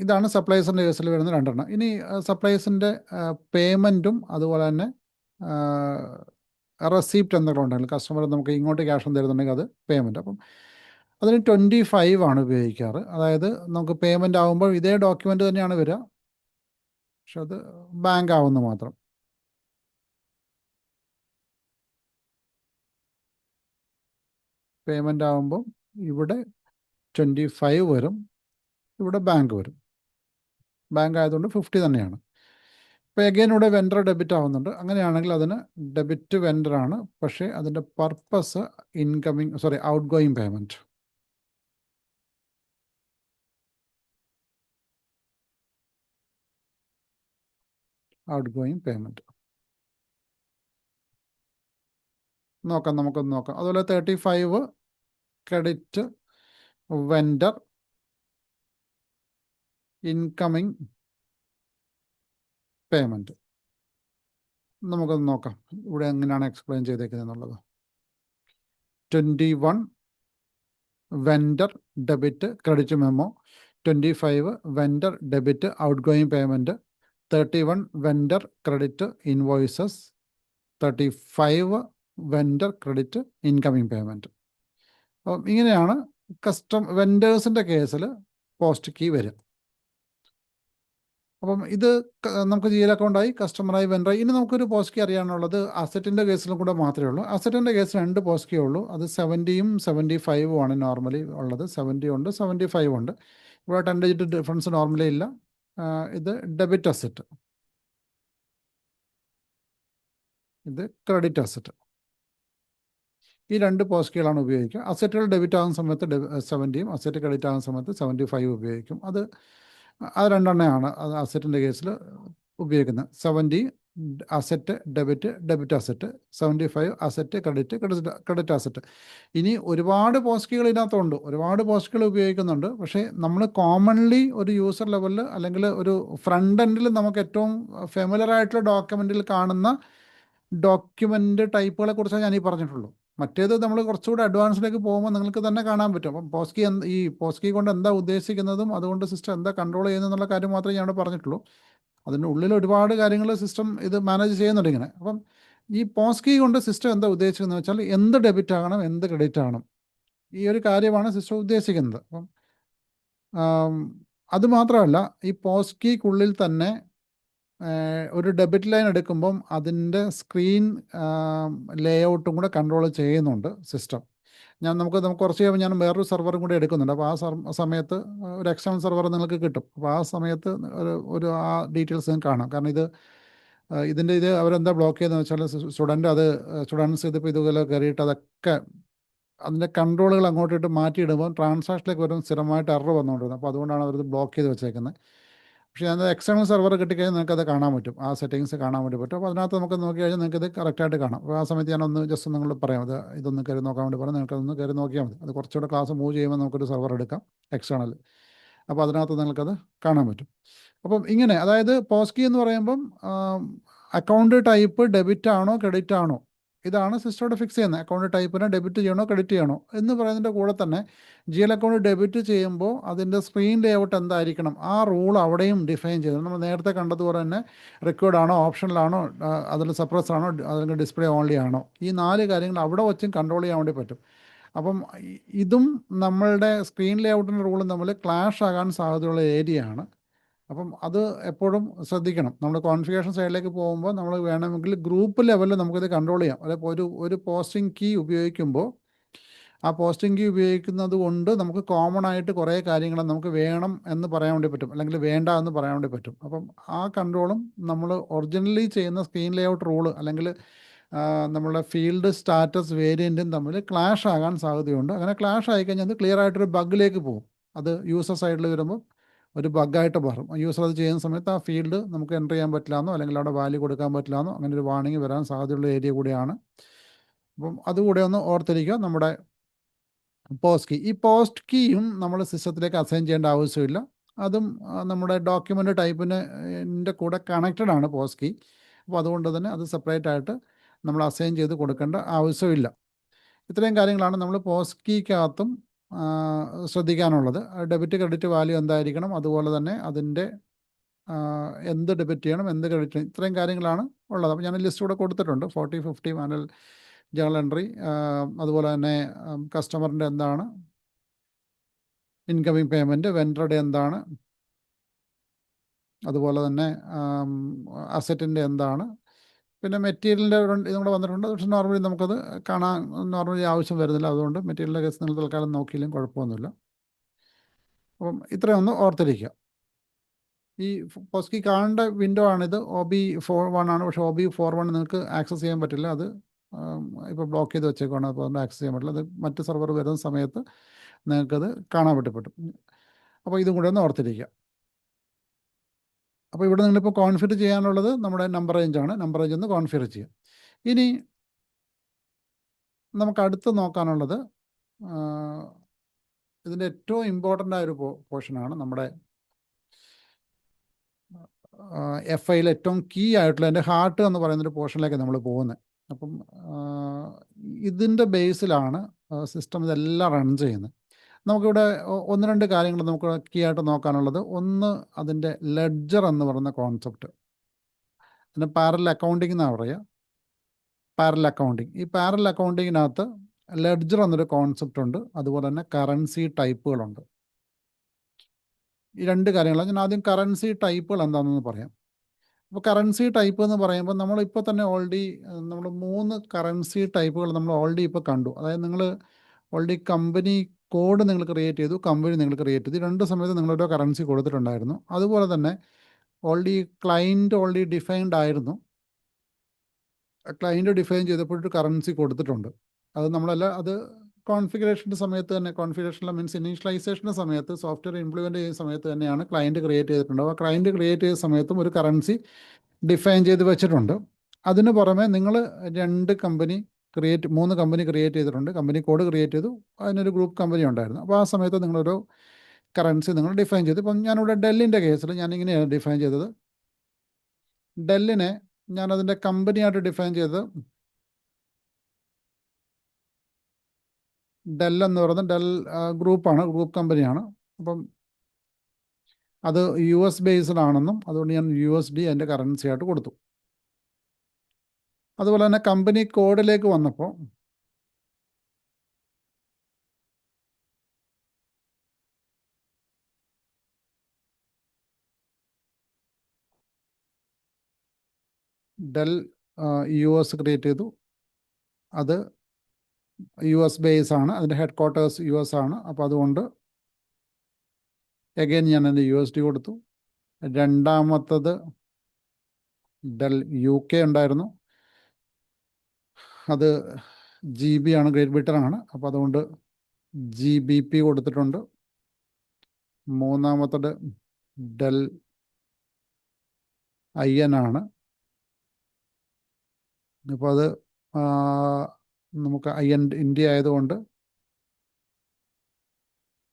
ഇതാണ് സപ്ലൈസിൻ്റെ കേസിൽ വരുന്ന രണ്ടെണ്ണം. ഇനി സപ്ലൈസിൻ്റെ പേയ്മെൻറ്റും അതുപോലെ തന്നെ റെസീപ്റ്റ് എന്തെങ്കിലും ഉണ്ടെങ്കിൽ കസ്റ്റമർ നമുക്ക് ഇങ്ങോട്ട് ക്യാഷ് തരുന്നുണ്ടെങ്കിൽ അത് പേയ്മെൻറ്റ്. അപ്പം അതിന് 25 ആണ് ഉപയോഗിക്കാറ്. അതായത് നമുക്ക് പേയ്മെൻ്റ് ആകുമ്പോൾ ഇതേ ഡോക്യുമെൻ്റ് തന്നെയാണ് വരിക, പക്ഷെ അത് ബാങ്ക് ആവുന്നു മാത്രം. പേയ്മെൻ്റ് ആകുമ്പോൾ ഇവിടെ 25 വരും, ഇവിടെ ബാങ്ക് വരും. ബാങ്ക് ആയതുകൊണ്ട് 50 തന്നെയാണ്. അപ്പോൾ എഗെയിൻ ഇവിടെ വെൻഡർ ഡെബിറ്റ് ആവുന്നുണ്ട്. അങ്ങനെയാണെങ്കിൽ അതിന് ഡെബിറ്റ് വെൻഡറാണ്, പക്ഷേ അതിൻ്റെ purpose out going payment. Out going payment നമുക്കൊന്ന് നോക്കാം. അതുപോലെ 35 ക്രെഡിറ്റ് വെൻഡർ ഇൻകമിങ് പേയ്മെൻറ്റ്. നമുക്കൊന്ന് നോക്കാം ഇവിടെ എങ്ങനെയാണ് എക്സ്പ്ലെയിൻ ചെയ്തേക്കുന്നത് എന്നുള്ളത്. 21 vendor debit credit memo, 25 vendor debit outgoing payment, 31 vendor credit invoices, 35 vendor credit incoming payment. അപ്പം ഇങ്ങനെയാണ് വെൻഡേഴ്സിൻ്റെ കേസിൽ പോസ്റ്റ് കീ വരും. അപ്പം ഇത് നമുക്ക് GL അക്കൗണ്ടായി, കസ്റ്റമറായി, വെൻഡറായി. ഇനി നമുക്കൊരു പോസ്റ്റ് കീ അറിയാനുള്ളത് അസറ്റിൻ്റെ കേസിലും കൂടെ മാത്രമേ ഉള്ളൂ. അസറ്റിൻ്റെ കേസിൽ 2 പോസ്റ്റ് കീ ഉള്ളൂ. അത് 70യും 75ഉം ആണ് നോർമലി ഉള്ളത്. 70 ഉണ്ട്, 75 ഉണ്ട്. ഇവിടെ 10 ഡിജിറ്റ് ഡിഫറൻസ് നോർമലി ഇല്ല. ഇത് ഡെബിറ്റ് അസറ്റ്, ഇത് ക്രെഡിറ്റ് അസറ്റ്. ഈ 2 പോസ്റ്റ് കീകളാണ് ഉപയോഗിക്കുക. അസറ്റുകൾ ഡെബിറ്റ് ആകുന്ന സമയത്ത് 70യും, അസറ്റ് ക്രെഡിറ്റ് ആകുന്ന സമയത്ത് 75 ഉപയോഗിക്കും. അത് രണ്ടെണ്ണമാണ് അത് അസറ്റിൻ്റെ കേസിൽ ഉപയോഗിക്കുന്നത്. 70 asset debit asset, 75 asset credit asset. ഇനി ഒരുപാട് പോസ്റ്റ് കീകൾ ഇതിനകത്തുണ്ട്, ഒരുപാട് പോസ്റ്റ് കീകൾ ഉപയോഗിക്കുന്നുണ്ട്. പക്ഷേ നമ്മൾ കോമൺലി ഒരു യൂസർ ലെവലിൽ അല്ലെങ്കിൽ ഒരു ഫ്രണ്ട് എൻഡിൽ നമുക്ക് ഏറ്റവും ഫെമിലർ ആയിട്ടുള്ള ഡോക്യുമെൻറ്റിൽ കാണുന്ന ഡോക്യുമെൻ്റ് ടൈപ്പുകളെ കുറിച്ചാണ് ഞാൻ ഈ പറഞ്ഞിട്ടുള്ളൂ. മറ്റേത് നമ്മൾ കുറച്ചുകൂടി അഡ്വാൻസിലേക്ക് പോകുമ്പോൾ നിങ്ങൾക്ക് തന്നെ കാണാൻ പറ്റും. അപ്പം പോസ്റ്റ് കീ കൊണ്ട് എന്താ ഉദ്ദേശിക്കുന്നതും അതുകൊണ്ട് സിസ്റ്റം എന്താ കൺട്രോൾ ചെയ്യുന്നതെന്നുള്ള കാര്യം മാത്രമേ ഞാൻ പറഞ്ഞിട്ടുള്ളൂ. അതിനുള്ളിൽ ഒരുപാട് കാര്യങ്ങൾ സിസ്റ്റം ഇത് മാനേജ് ചെയ്യുന്നുണ്ട് ഇങ്ങനെ. അപ്പം ഈ പോസ്റ്റ് കീ കൊണ്ട് സിസ്റ്റം എന്താ ഉദ്ദേശിക്കുന്നത് വെച്ചാൽ എന്ത് ഡെബിറ്റ് ആകണം, എന്ത് ക്രെഡിറ്റ് ആകണം, ഈ ഒരു കാര്യമാണ് സിസ്റ്റം ഉദ്ദേശിക്കുന്നത്. അപ്പം അതുമാത്രമല്ല, ഈ പോസ്റ്റ് കീക്കുള്ളിൽ തന്നെ ഒരു ഡെബിറ്റ് ലൈൻ എടുക്കുമ്പം അതിൻ്റെ സ്ക്രീൻ ലേഔട്ടും കൂടെ കൺട്രോൾ ചെയ്യുന്നുണ്ട് സിസ്റ്റം. നമുക്ക് കുറച്ച് കഴിയുമ്പോൾ ഞാൻ വേറൊരു സെർവറും കൂടി എടുക്കുന്നുണ്ട്. അപ്പോൾ ആ സമയത്ത് ഒരു എക്സ്റ്റേണൽ സെർവർ നിങ്ങൾക്ക് കിട്ടും. അപ്പോൾ ആ സമയത്ത് ആ ഡീറ്റെയിൽസ് നിങ്ങൾക്ക് കാണാം. കാരണം ഇത് അവരെന്താ ബ്ലോക്ക് ചെയ്തതെന്ന് വെച്ചാൽ സ്റ്റുഡൻസ് ഇതിപ്പോൾ ഇതുപോലെ കയറിയിട്ട് അതൊക്കെ അതിൻ്റെ കൺട്രോളുകൾ അങ്ങോട്ടിട്ട് മാറ്റിയിടുമ്പോൾ ട്രാൻസാക്ഷനിലേക്ക് വരും സ്ഥിരമായിട്ട് എറർ വന്നുകൊണ്ടിരുന്നത്. അപ്പോൾ അതുകൊണ്ടാണ് അവരത് ബ്ലോക്ക് ചെയ്ത് വെച്ചേക്കുന്നത്. പക്ഷേ അത് എക്സ്റ്റേണൽ സെർവർ കിട്ടിക്കഴിഞ്ഞാൽ നിങ്ങൾക്കത് കാണാൻ പറ്റും, ആ സെറ്റിങ്സ് കാണാൻ വേണ്ടി പറ്റും. അപ്പോൾ അതിനകത്ത് നമുക്ക് നോക്കി കഴിഞ്ഞാൽ നിങ്ങൾക്കത് കറക്റ്റായിട്ട് കാണാം. അപ്പോൾ ആ സമയത്ത് ഞാനൊന്ന് ജസ്റ്റ് നിങ്ങൾ പറയാം, ഇതൊന്ന് കയറി നോക്കാൻ വേണ്ടി പറയാം. നിങ്ങൾക്കതൊന്ന് കയറി നോക്കിയാൽ മതി. അത് കുറച്ചുകൂടെ ക്ലാസ് മൂവ് ചെയ്യുമ്പോൾ നമുക്കൊരു സെർവർ എടുക്കാം എക്സ്റ്റേണൽ. അപ്പോൾ അതിനകത്ത് നിങ്ങൾക്കത് കാണാൻ പറ്റും. അപ്പം ഇങ്ങനെ, അതായത് പോസ്റ്റ് കീ എന്ന് പറയുമ്പം അക്കൗണ്ട് ടൈപ്പ് ഡെബിറ്റ് ആണോ ക്രെഡിറ്റ് ആണോ, ഇതാണ് സിസ്റ്റോടെ ഫിക്സ് ചെയ്യുന്നത്. അക്കൗണ്ട് ടൈപ്പിനെ ഡെബിറ്റ് ചെയ്യണോ ക്രെഡിറ്റ് ചെയ്യണോ എന്ന് പറയുന്നതിൻ്റെ കൂടെ തന്നെ GL അക്കൗണ്ട് ഡെബിറ്റ് ചെയ്യുമ്പോൾ അതിൻ്റെ സ്ക്രീൻ ലേഔട്ട് എന്തായിരിക്കണം, ആ റൂൾ അവിടെയും ഡിഫൈൻ ചെയ്തു. നമ്മൾ നേരത്തെ കണ്ടതുപോലെ തന്നെ റിക്വേർഡ് ആണോ, ഓപ്ഷനിലാണോ, അതിൽ സപ്രസ് ആണോ, അല്ലെങ്കിൽ ഡിസ്പ്ലേ ഓൺലി ആണോ, ഈ 4 കാര്യങ്ങൾ അവിടെ വച്ചും കൺട്രോൾ ചെയ്യാൻ വേണ്ടി പറ്റും. അപ്പം ഇതും നമ്മളുടെ സ്ക്രീൻ ലേഔട്ടിൻ്റെ റൂളും തമ്മിൽ ക്ലാഷ് ആകാൻ സാധ്യതയുള്ള ഏരിയയാണ്. അപ്പം അത് എപ്പോഴും ശ്രദ്ധിക്കണം. നമ്മൾ കോൺഫിഗറേഷൻ സൈഡിലേക്ക് പോകുമ്പോൾ നമ്മൾ വേണമെങ്കിൽ ഗ്രൂപ്പ് ലെവലിൽ നമുക്കിത് കൺട്രോൾ ചെയ്യാം. അതായത് ഒരു പോസ്റ്റിംഗ് കീ ഉപയോഗിക്കുമ്പോൾ ആ പോസ്റ്റിംഗ് കീ ഉപയോഗിക്കുന്നത് കൊണ്ട് നമുക്ക് കോമൺ ആയിട്ട് കുറേ കാര്യങ്ങൾ നമുക്ക് വേണം എന്ന് പറയാൻ വേണ്ടി പറ്റും, അല്ലെങ്കിൽ വേണ്ട എന്ന് പറയാൻ വേണ്ടി പറ്റും. അപ്പം ആ കൺട്രോളും നമ്മൾ ഒറിജിനലി ചെയ്യുന്ന സ്ക്രീൻ ലേഔട്ട് റൂള് അല്ലെങ്കിൽ നമ്മളുടെ ഫീൽഡ് സ്റ്റാറ്റസ് വേരിയൻറ്റും തമ്മിൽ ക്ലാഷ് ആകാൻ സാധ്യതയുണ്ട്. അങ്ങനെ ക്ലാഷ് ആയിക്കഴിഞ്ഞാൽ അത് ക്ലിയർ ആയിട്ടൊരു ബഗ്ഗിലേക്ക് പോകും. അത് യൂസർ സൈഡിൽ വരുമ്പോൾ ഒരു ബഗ്ഗായിട്ട് മാറും. യൂസർ അത് ചെയ്യുന്ന സമയത്ത് ആ ഫീൽഡ് നമുക്ക് എൻ്റർ ചെയ്യാൻ പറ്റില്ലാന്നോ അല്ലെങ്കിൽ അവിടെ വാല്യൂ കൊടുക്കാൻ പറ്റില്ലാന്നോ അങ്ങനെ ഒരു വാർണിംഗ് വരാൻ സാധ്യതയുള്ള ഏരിയ കൂടിയാണ്. അപ്പം അതുകൂടെ ഒന്ന് ഓർത്തിരിക്കുക. നമ്മുടെ ഈ പോസ്റ്റ് കീയും നമ്മൾ സിസ്റ്റത്തിലേക്ക് അസൈൻ ചെയ്യേണ്ട ആവശ്യമില്ല. അതും നമ്മുടെ ഡോക്യുമെൻ്റ് ടൈപ്പിൻ്റെ കൂടെ കണക്റ്റഡ് ആണ് പോസ്റ്റ് കീ. അപ്പോൾ അതുകൊണ്ട് തന്നെ അത് സെപ്പറേറ്റ് ആയിട്ട് നമ്മൾ അസൈൻ ചെയ്ത് കൊടുക്കേണ്ട ആവശ്യമില്ല. ഇത്രയും കാര്യങ്ങളാണ് നമ്മൾ പോസ്റ്റ് കീക്കകത്തും ശ്രദ്ധിക്കാനുള്ളത്. ഡെബിറ്റ് ക്രെഡിറ്റ് വാല്യൂ എന്തായിരിക്കണം, അതുപോലെ തന്നെ അതിൻ്റെ എന്ത് ഡെബിറ്റ് ചെയ്യണം, എന്ത് ക്രെഡിറ്റ് ചെയ്യണം, ഇത്രയും കാര്യങ്ങളാണ് ഉള്ളത്. അപ്പോൾ ഞാൻ ലിസ്റ്റ് കൂടെ കൊടുത്തിട്ടുണ്ട്. 40, 50 മാനുവൽ ജേണൽ എൻട്രി, അതുപോലെ തന്നെ കസ്റ്റമറിൻ്റെ എന്താണ്, ഇൻകമിങ് പേയ്മെൻറ്റ്, വെൻഡറുടെ എന്താണ്, അതുപോലെ തന്നെ അസറ്റിൻ്റെ എന്താണ്, പിന്നെ മെറ്റീരിയലിൻ്റെ ഇതും കൂടെ വന്നിട്ടുണ്ട്. പക്ഷേ നോർമലി നമുക്കത് കാണാൻ ആവശ്യം വരുന്നില്ല. അതുകൊണ്ട് മെറ്റീരിയലിൻ്റെ കേസ് നിങ്ങൾ തൽക്കാലം നോക്കിയില്ലെങ്കിൽ കുഴപ്പമൊന്നുമില്ല. അപ്പം ഇത്രയൊന്ന് ഓർത്തിരിക്കുക. ഈ പോസ്കി കാണേണ്ട വിൻഡോ ആണിത്. OB41 ആണ്. പക്ഷേ OB41 നിങ്ങൾക്ക് ആക്സസ് ചെയ്യാൻ പറ്റില്ല. അത് ഇപ്പോൾ ബ്ലോക്ക് ചെയ്ത് വെച്ചേക്കാണ്. അപ്പോൾ അതുകൊണ്ട് ആക്സസ് ചെയ്യാൻ പറ്റില്ല. അത് മറ്റ് സെർവർ വരുന്ന സമയത്ത് നിങ്ങൾക്കത് കാണാൻ പറ്റും. അപ്പോൾ ഇതും കൂടെ ഒന്ന് ഓർത്തിരിക്കുക. അപ്പോൾ ഇവിടെ നിങ്ങളിപ്പോൾ കോൺഫിഗർ ചെയ്യാനുള്ളത് നമ്മുടെ നമ്പർ റേഞ്ചാണ്. നമ്പർ റേഞ്ച് ഒന്ന് കോൺഫിഗർ ചെയ്യാം. ഇനി നമുക്ക് അടുത്ത് നോക്കാനുള്ളത് ഇതിൻ്റെ ഏറ്റവും ഇമ്പോർട്ടൻ്റ് ആയ ഒരു പോർഷനാണ് നമ്മുടെ FIയിൽ ഏറ്റവും കീ ആയിട്ടുള്ള എൻ്റെ ഹാർട്ട് എന്ന് പറയുന്നൊരു പോർഷനിലേക്ക് നമ്മൾ പോകുന്നത്. അപ്പം ഇതിൻ്റെ ബേസിലാണ് സിസ്റ്റം ഇതെല്ലാം റൺ ചെയ്യുന്നത്. നമുക്കിവിടെ ഒന്ന് രണ്ട് കാര്യങ്ങൾ നമുക്ക് കീ ആയിട്ട് നോക്കാനുള്ളത്. ഒന്ന്, അതിൻ്റെ ലെഡ്ജർ എന്ന് പറയുന്ന കോൺസെപ്റ്റ്. അതിന് പാരലൽ അക്കൗണ്ടിങ് എന്നാണ് പറയുക. Parallel accounting. ഈ പാരലൽ അക്കൗണ്ടിങ്ങിനകത്ത് ലെഡ്ജർ എന്നൊരു കോൺസെപ്റ്റ് ഉണ്ട്. അതുപോലെ തന്നെ കറൻസി ടൈപ്പുകളുണ്ട്. ഈ രണ്ട് കാര്യങ്ങളാണ്. ഞാൻ ആദ്യം കറൻസി ടൈപ്പുകൾ എന്താണെന്ന് പറയാം. അപ്പോൾ കറൻസി ടൈപ്പ് എന്ന് പറയുമ്പോൾ നമ്മളിപ്പോൾ തന്നെ ഓൾറെഡി നമ്മൾ 3 കറൻസി ടൈപ്പുകൾ നമ്മൾ ഓൾറെഡി ഇപ്പോൾ കണ്ടു. അതായത് നിങ്ങൾ ഓൾറെഡി കമ്പനി കോഡ് നിങ്ങൾ ക്രിയേറ്റ് ചെയ്തു, കമ്പനി നിങ്ങൾ ക്രിയേറ്റ് ചെയ്തു. രണ്ട് സമയത്ത് നിങ്ങളോരോ കറൻസി കൊടുത്തിട്ടുണ്ടായിരുന്നു. അതുപോലെ തന്നെ ഓൾറെഡി ക്ലയൻറ്റ് ഓൾറെഡി ഡിഫൈൻഡ് ആയിരുന്നു. ക്ലയൻറ്റ് ഡിഫൈൻ ചെയ്തപ്പോഴൊരു കറൻസി കൊടുത്തിട്ടുണ്ട്. അത് നമ്മളെല്ലാം അത് കോൺഫിഗറേഷൻ്റെ സമയത്ത് തന്നെ, കോൺഫിഗറേഷനിലെ മീൻസ് ഇനീഷ്യലൈസേഷൻ്റെ സമയത്ത്, സോഫ്റ്റ്വെയർ ഇംപ്ലിമെൻറ്റ് ചെയ്യുന്ന സമയത്ത് തന്നെയാണ് ക്ലയൻറ്റ് ക്രിയേറ്റ് ചെയ്തിട്ടുണ്ടാവുക. ആ ക്ലയൻറ്റ് ക്രിയേറ്റ് ചെയ്ത സമയത്തും ഒരു കറൻസി ഡിഫൈൻ ചെയ്ത് വെച്ചിട്ടുണ്ട്. അതിന് പുറമെ നിങ്ങൾ 3 കമ്പനി ക്രിയേറ്റ് ചെയ്തിട്ടുണ്ട്. കമ്പനി കോഡ് ക്രിയേറ്റ് ചെയ്തു. അതിനൊരു ഗ്രൂപ്പ് കമ്പനി ഉണ്ടായിരുന്നു. അപ്പോൾ ആ സമയത്ത് നിങ്ങളൊരു കറൻസി നിങ്ങൾ ഡിഫൈൻ ചെയ്തു. ഇപ്പം ഞാനിവിടെ ഡെല്ലിൻ്റെ കേസിൽ ഞാനിങ്ങനെയാണ് ഡിഫൈൻ ചെയ്തത്. ഡെല്ലിനെ ഞാനതിൻ്റെ കമ്പനിയായിട്ട് ഡിഫൈൻ ചെയ്തത് ഡെൽ എന്ന് പറയുന്നത് ഡെൽ ഗ്രൂപ്പാണ്, ഗ്രൂപ്പ് കമ്പനിയാണ്. അപ്പം അത് US ബേസ്ഡ് ആണെന്നും അതുകൊണ്ട് ഞാൻ USD അതിൻ്റെ കറൻസി ആയിട്ട് കൊടുത്തു. അതുപോലെ തന്നെ കമ്പനി കോഡിലേക്ക് വന്നപ്പോൾ ഡെൽ US ക്രിയേറ്റ് ചെയ്തു. അത് US ബേസ് ആണ്, അതിൻ്റെ ഹെഡ് ക്വാർട്ടേഴ്സ് US ആണ്. അപ്പോൾ അതുകൊണ്ട് എഗെയിൻ ഞാൻ എൻ്റെ USD കൊടുത്തു. രണ്ടാമത്തത് ഡെൽ UK ഉണ്ടായിരുന്നു. അത് GB ആണ്, ഗ്രേറ്റ് ബ്രിട്ടൻ ആണ്. അപ്പോൾ അതുകൊണ്ട് GBP കൊടുത്തിട്ടുണ്ട്. മൂന്നാമത്തത് ഡെൽ IN ആണ്. ഇപ്പോൾ അത് നമുക്ക് IN ഇന്ത്യ ആയതുകൊണ്ട്